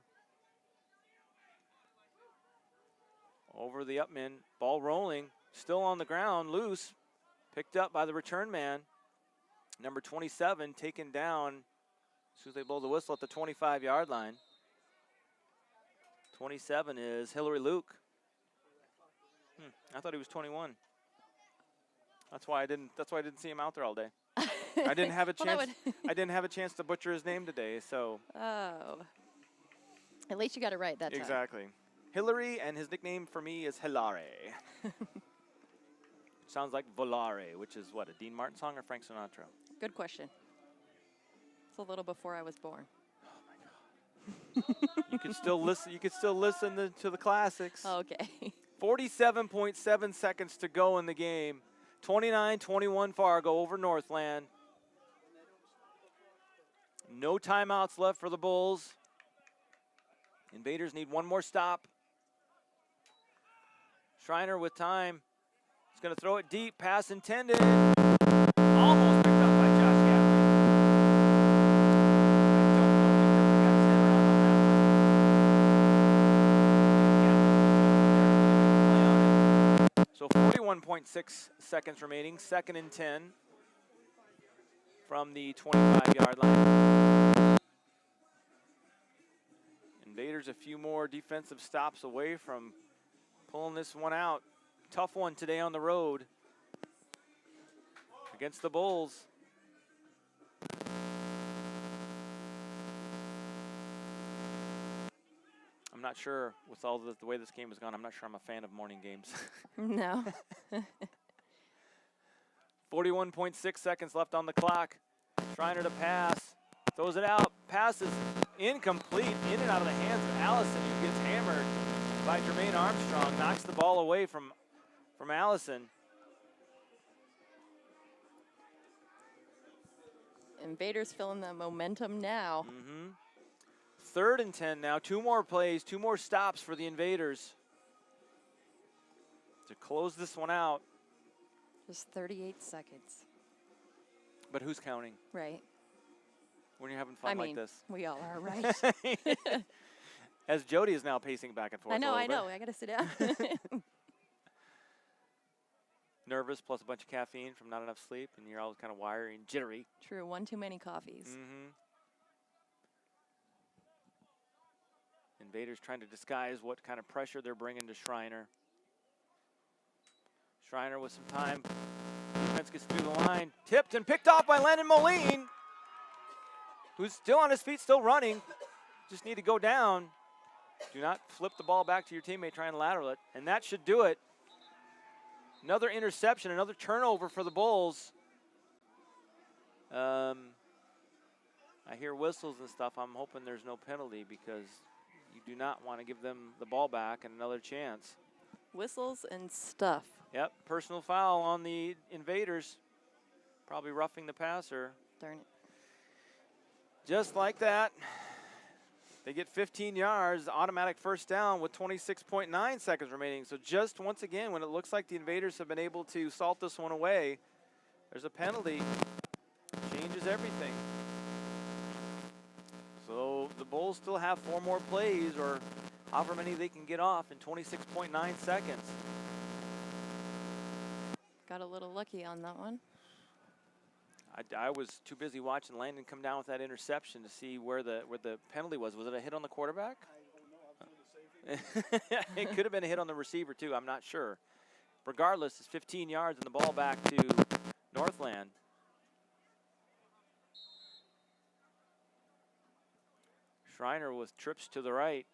Over the upman, ball rolling, still on the ground, loose. Picked up by the return man. Number 27 taken down as soon as they blow the whistle at the 25-yard line. 27 is Hillary Luke. I thought he was 21. That's why I didn't see him out there all day. I didn't have a chance. I didn't have a chance to butcher his name today, so. Oh. At least you got it right that time. Exactly. Hillary, and his nickname for me is Hilare. Sounds like Volare, which is what, a Dean Martin song or Frank Sinatra? Good question. It's a little before I was born. Oh my God. You can still listen. You can still listen to the classics. Okay. 47.7 seconds to go in the game. 29-21 Fargo over Northland. No timeouts left for the Bulls. Invaders need one more stop. Schreiner with time. He's going to throw it deep. Pass intended. Almost picked up by Josh Gatlin. So 41.6 seconds remaining. 2nd and 10 from the 25-yard line. Invaders a few more defensive stops away from pulling this one out. Tough one today on the road against the Bulls. I'm not sure, with all the way this game has gone, I'm not sure I'm a fan of morning games. No. 41.6 seconds left on the clock. Schreiner to pass. Throws it out. Passes incomplete. In and out of the hands of Allison, who gets hammered by Jermaine Armstrong. Knocks the ball away from Allison. Invaders feeling the momentum now. 3rd and 10 now. 2 more plays, 2 more stops for the Invaders to close this one out. Just 38 seconds. But who's counting Right. when you're having fun I like mean, this? we all are, right? As Jody is now pacing back and forth. I know. a little bit. I got to sit down. Nervous, plus a bunch of caffeine from not enough sleep, and you're all kind of wiry and jittery. True. One too many coffees. Mm-hmm. Invaders trying to disguise what kind of pressure they're bringing to Schreiner. Schreiner with some time. Defense gets through the line. Tipped and picked off by Landon Moline, who's still on his feet, still running. Just need to go down. Do not flip the ball back to your teammate, try and lateral it. And that should do it. Another interception, another turnover for the Bulls. I hear whistles and stuff. I'm hoping there's no penalty because you do not want to give them the ball back and another chance. Whistles and stuff. Yep, personal foul on the Invaders. Probably roughing the passer. Darn it. Just like that, they get 15 yards, automatic first down with 26.9 seconds remaining. So just once again, when it looks like the Invaders have been able to salt this one away, there's a penalty. Changes everything. So the Bulls still have 4 more plays, or however many they can get off in 26.9 seconds. Got a little lucky on that one. I was too busy watching Landon come down with that interception to see where the penalty was. Was it a hit on the quarterback? I don't know. I was trying to save you. It could have been a hit on the receiver too. I'm not sure. Regardless, it's 15 yards and the ball back to Northland. Schreiner with trips to the right.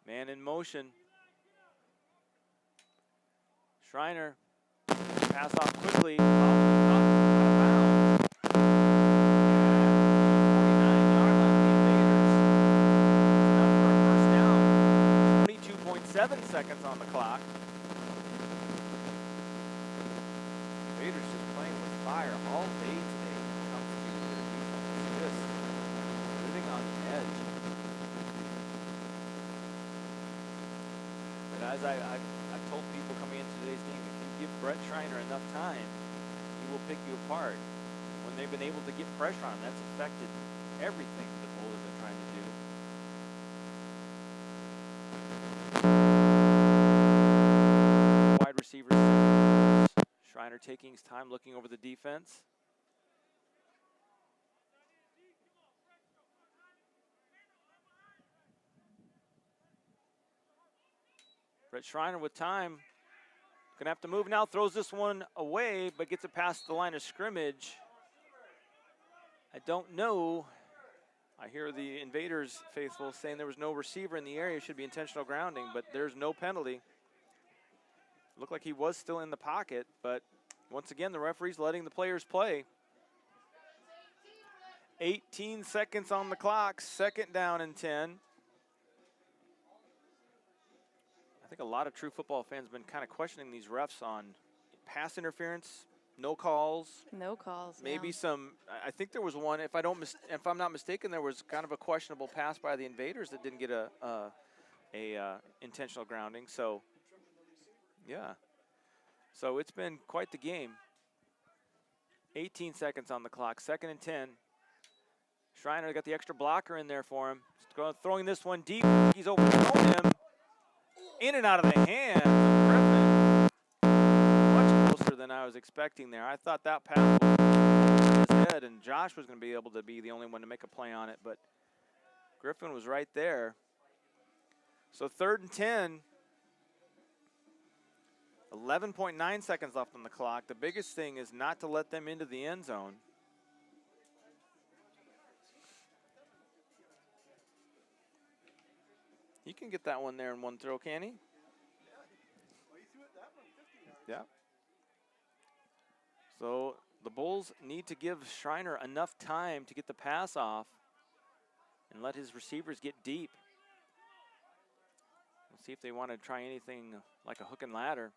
Man in motion. Schreiner, pass off quickly. Out of bounds. And 49-yard line of the Invaders. Enough for a first down. 22.7 seconds on the clock. Invaders just playing with fire all day today. Just living on the edge. And as I've told people coming into today's game, if you give Brett Schreiner enough time, he will pick you apart. When they've been able to get pressure on him, that's affected everything the Bulls have been trying to do. Wide receivers. Schreiner taking his time, looking over the defense. Brett Schreiner with time. Gonna have to move now, throws this one away, but gets it past the line of scrimmage. I don't know. I hear the Invaders faithful saying there was no receiver in the area, should be intentional grounding, but there's no penalty. Looked like he was still in the pocket, but once again, the referee's letting the players play. 18 seconds on the clock, second down and 10. I think a lot of true football fans have been kind of questioning these refs on pass interference, no calls. No calls. Maybe yeah. some. I think there was one. If I'm not mistaken, there was kind of a questionable pass by the Invaders that didn't get a intentional grounding. So, yeah. So it's been quite the game. 18 seconds on the clock, second and 10. Schreiner got the extra blocker in there for him. Throwing this one deep. He's overthrown him. In and out of the hands of Griffin. Much closer than I was expecting there. I thought that pass was over his head, and Josh was going to be able to be the only one to make a play on it, but Griffin was right there. So third and 10. 11.9 seconds left on the clock. The biggest thing is not to let them into the end zone. He can get that one there in one throw, can he? Yeah. So the Bulls need to give Schreiner enough time to get the pass off and let his receivers get deep. We'll see if they want to try anything like a hook and ladder.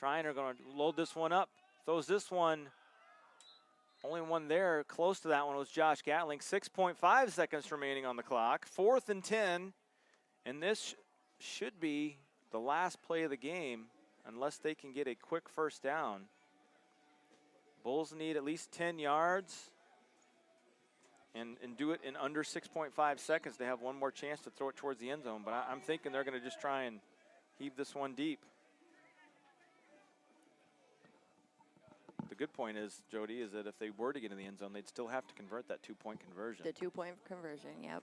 Schreiner going to load this one up, throws this one. Only one there close to that one was Josh Gatling. 6.5 seconds remaining on the clock. 4th and 10. And this should be the last play of the game, unless they can get a quick first down. Bulls need at least 10 yards and do it in under 6.5 seconds. They have one more chance to throw it towards the end zone, but I'm thinking they're going to just try and heave this one deep. The good point is, Jody, is that if they were to get in the end zone, they'd still have to convert that 2-point conversion. The 2-point conversion, yep.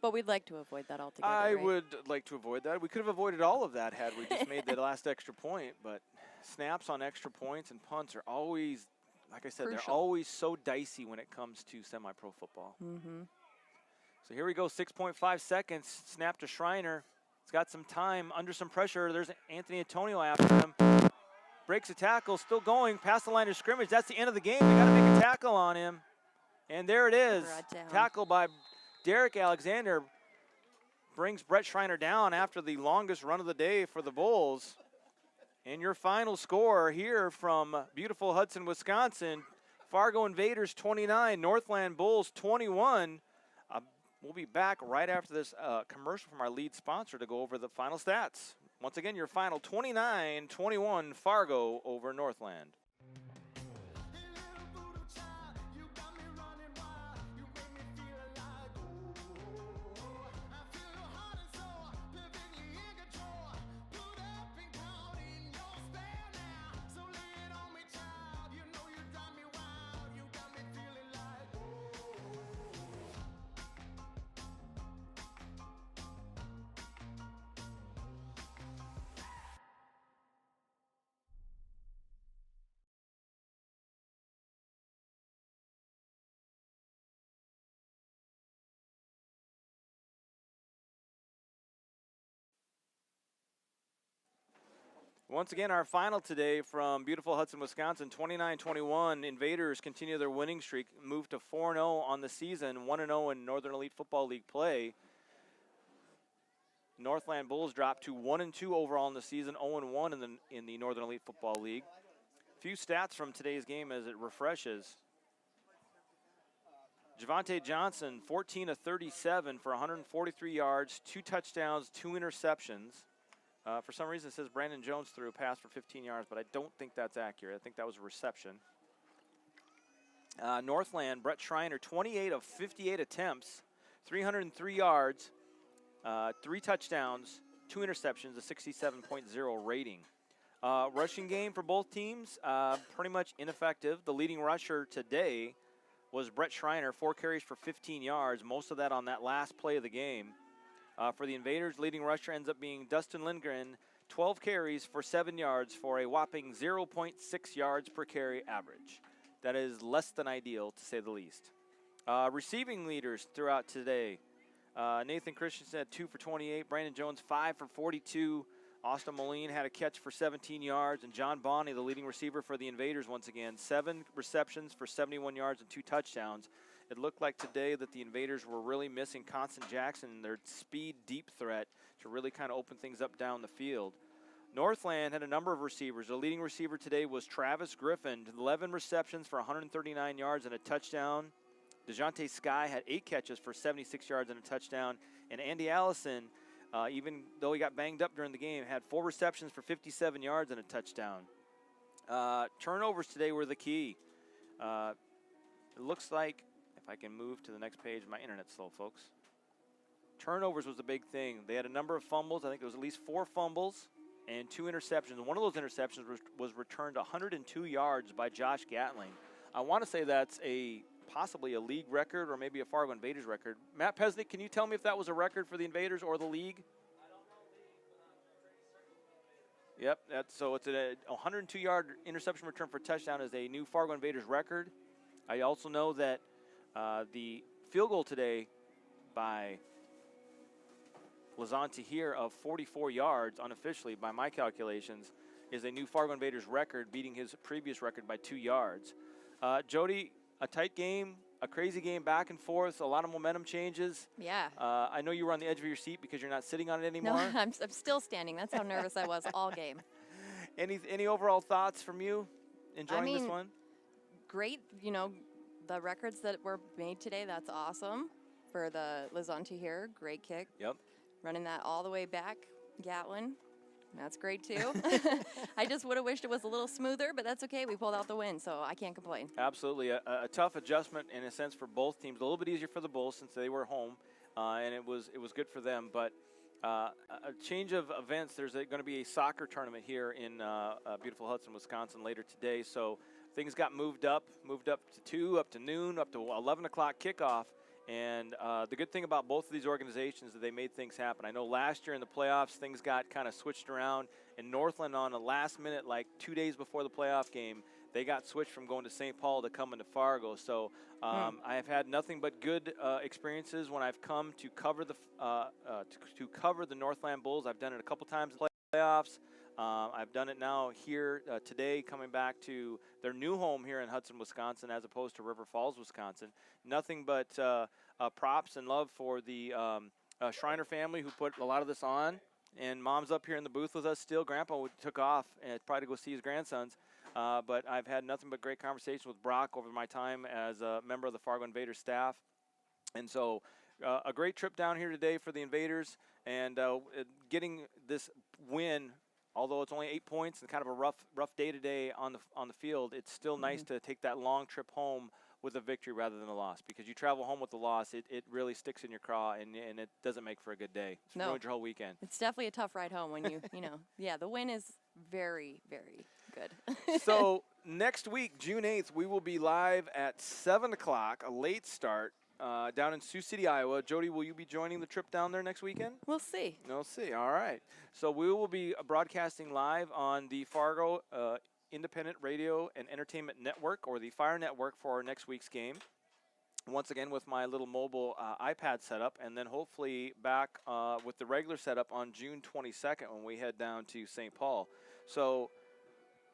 But we'd like to avoid that altogether, I right? would like to avoid that. We could have avoided all of that had we just made the last extra point, but snaps on extra points and punts are always, like I said, Crucial. they're always so dicey when it comes to semi-pro football. Mm-hmm. So here we go, 6.5 seconds, snap to Schreiner. He's got some time, under some pressure. There's Anthony Antonio after him. Breaks a tackle, still going past the line of scrimmage. That's the end of the game. They got to make a tackle on him. And there it is. Brought down. Tackle by Derek Alexander brings Brett Schreiner down after the longest run of the day for the Bulls. And your final score here from beautiful Hudson, Wisconsin, Fargo Invaders 29, Northland Bulls 21. We'll be back right after this commercial from our lead sponsor to go over the final stats. Once again, your final 29-21 Fargo over Northland. Once again, our final today from beautiful Hudson, Wisconsin, 29-21. Invaders continue their winning streak, move to 4-0 on the season, 1-0 in Northern Elite Football League play. Northland Bulls drop to 1-2 overall in the season, 0-1 in the Northern Elite Football League. A few stats from today's game as it refreshes. Javante Johnson, 14 of 37 for 143 yards, 2 touchdowns, 2 interceptions. For some reason, it says Brandon Jones threw a pass for 15 yards, but I don't think that's accurate. I think that was a reception. Northland, Brett Schreiner, 28 of 58 attempts, 303 yards, 3 touchdowns, 2 interceptions, a 67.0 rating. Rushing game for both teams, pretty much ineffective. The leading rusher today was Brett Schreiner, 4 carries for 15 yards, most of that on that last play of the game. For the Invaders, leading rusher ends up being Dustin Lindgren, 12 carries for 7 yards for a whopping 0.6 yards per carry average. That is less than ideal, to say the least. Receiving leaders throughout today. Nathan Christensen had 2 for 28. Brandon Jones, 5 for 42. Austin Moline had a catch for 17 yards. And John Bonney, the leading receiver for the Invaders once again, 7 receptions for 71 yards and 2 touchdowns. It looked like today that the Invaders were really missing Constant Jackson and their speed deep threat to really kind of open things up down the field. Northland had a number of receivers. The leading receiver today was Travis Griffin, 11 receptions for 139 yards and a touchdown. DeJounte Sky had 8 catches for 76 yards and a touchdown. And Andy Allison, even though he got banged up during the game, had 4 receptions for 57 yards and a touchdown. Turnovers today were the key. It looks like, if I can move to the next page, my internet's slow, folks. Turnovers was the big thing. They had a number of fumbles. I think there was at least 4 fumbles and 2 interceptions. One of those interceptions was returned 102 yards by Josh Gatling. I want to say that's possibly a league record or maybe a Fargo Invaders record. Matt Pesnick, can you tell me if that was a record for the Invaders or the league? I don't know league, but I'm pretty certain. Yep, so it's a 102-yard interception return for touchdown is a new Fargo Invaders record. I also know that the field goal today by Lazon Tahir of 44 yards, unofficially by my calculations, is a new Fargo Invaders record, beating his previous record by 2 yards. Jody, a tight game, a crazy game back and forth, a lot of momentum changes. Yeah. I know you were on the edge of your seat because you're not sitting on it anymore. No, I'm still standing. That's how nervous I was all game. Any overall thoughts from you enjoying this one? Great, the records that were made today, that's awesome. For the Lazon Tahir, great kick. Yep. running that all the way back, Gatlin. That's great too. I just would have wished it was a little smoother, but that's okay. We pulled out the win, so I can't complain. Absolutely. A tough adjustment in a sense for both teams. A little bit easier for the Bulls since they were home, and it was good for them. But a change of events. There's going to be a soccer tournament here in beautiful Hudson, Wisconsin later today. So things got moved up to 2, up to noon, up to 11 o'clock kickoff. And the good thing about both of these organizations is that they made things happen. I know last year in the playoffs, things got kind of switched around. And Northland on the last minute, like 2 days before the playoff game, they got switched from going to St. Paul to coming to Fargo. So I have had nothing but good experiences when I've come to cover the to cover the Northland Bulls. I've done it a couple times in the playoffs. I've done it now here today, coming back to their new home here in Hudson, Wisconsin, as opposed to River Falls, Wisconsin. Nothing but props and love for the Schreiner family who put a lot of this on. And Mom's up here in the booth with us still. Grandpa took off and probably to go see his grandsons. But I've had nothing but great conversation with Brock over my time as a member of the Fargo Invaders staff. And so a great trip down here today for the Invaders, and getting this win. Although it's only 8 points and kind of a rough day today on the field, it's still nice to take that long trip home with a victory rather than a loss. Because you travel home with a loss, it really sticks in your craw, and it doesn't make for a good day. It's ruined your whole weekend. It's definitely a tough ride home when the win is very, very good. So next week, June 8th, we will be live at 7 o'clock, a late start, down in Sioux City, Iowa. Jody, will you be joining the trip down there next weekend? We'll see. We'll see. All right. So we will be broadcasting live on the Fargo Independent Radio and Entertainment Network, or the Fire Network, for our next week's game. Once again with my little mobile iPad setup, and then hopefully back with the regular setup on June 22nd when we head down to St. Paul. So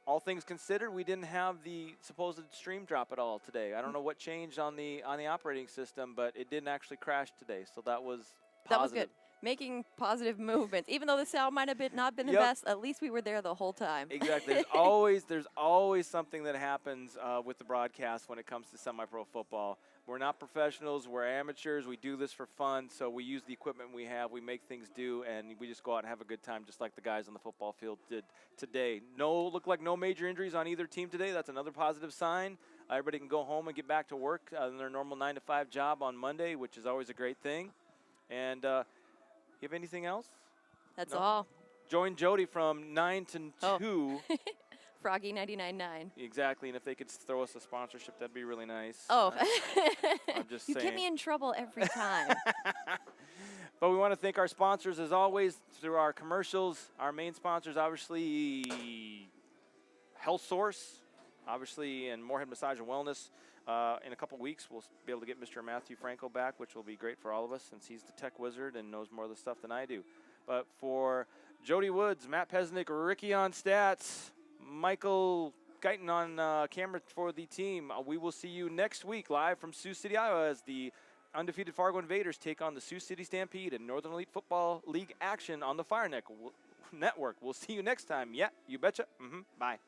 all things considered, we didn't have the supposed stream drop at all today. I don't know what changed on the operating system, but it didn't actually crash today, so that was positive. That was good. Making positive movements. Even though the sound might have not been the best, at least we were there the whole time. Exactly. There's always something that happens with the broadcast when it comes to semi-pro football. We're not professionals. We're amateurs. We do this for fun, so we use the equipment we have. We make things do, and we just go out and have a good time, just like the guys on the football field did today. Look like no major injuries on either team today. That's another positive sign. Everybody can go home and get back to work in their normal 9-to-5 job on Monday, which is always a great thing. And you have anything else? That's all. Join Jody from 9 to 2. Froggy 99.9. Exactly, and if they could throw us a sponsorship, that'd be really nice. Oh, I'm just you saying. get me in trouble every time. But we want to thank our sponsors, as always, through our commercials. Our main sponsors, obviously, Health Source, obviously, and Moorhead Massage and Wellness. In a couple weeks, we'll be able to get Mr. Matthew Franco back, which will be great for all of us since he's the tech wizard and knows more of the stuff than I do. But for Jody Woods, Matt Pesnick, Ricky on stats, Michael Guyton on camera for the team, we will see you next week live from Sioux City, Iowa, as the undefeated Fargo Invaders take on the Sioux City Stampede in Northern Elite Football League action on the Fire Network. We'll see you next time. Yeah, you betcha. Bye.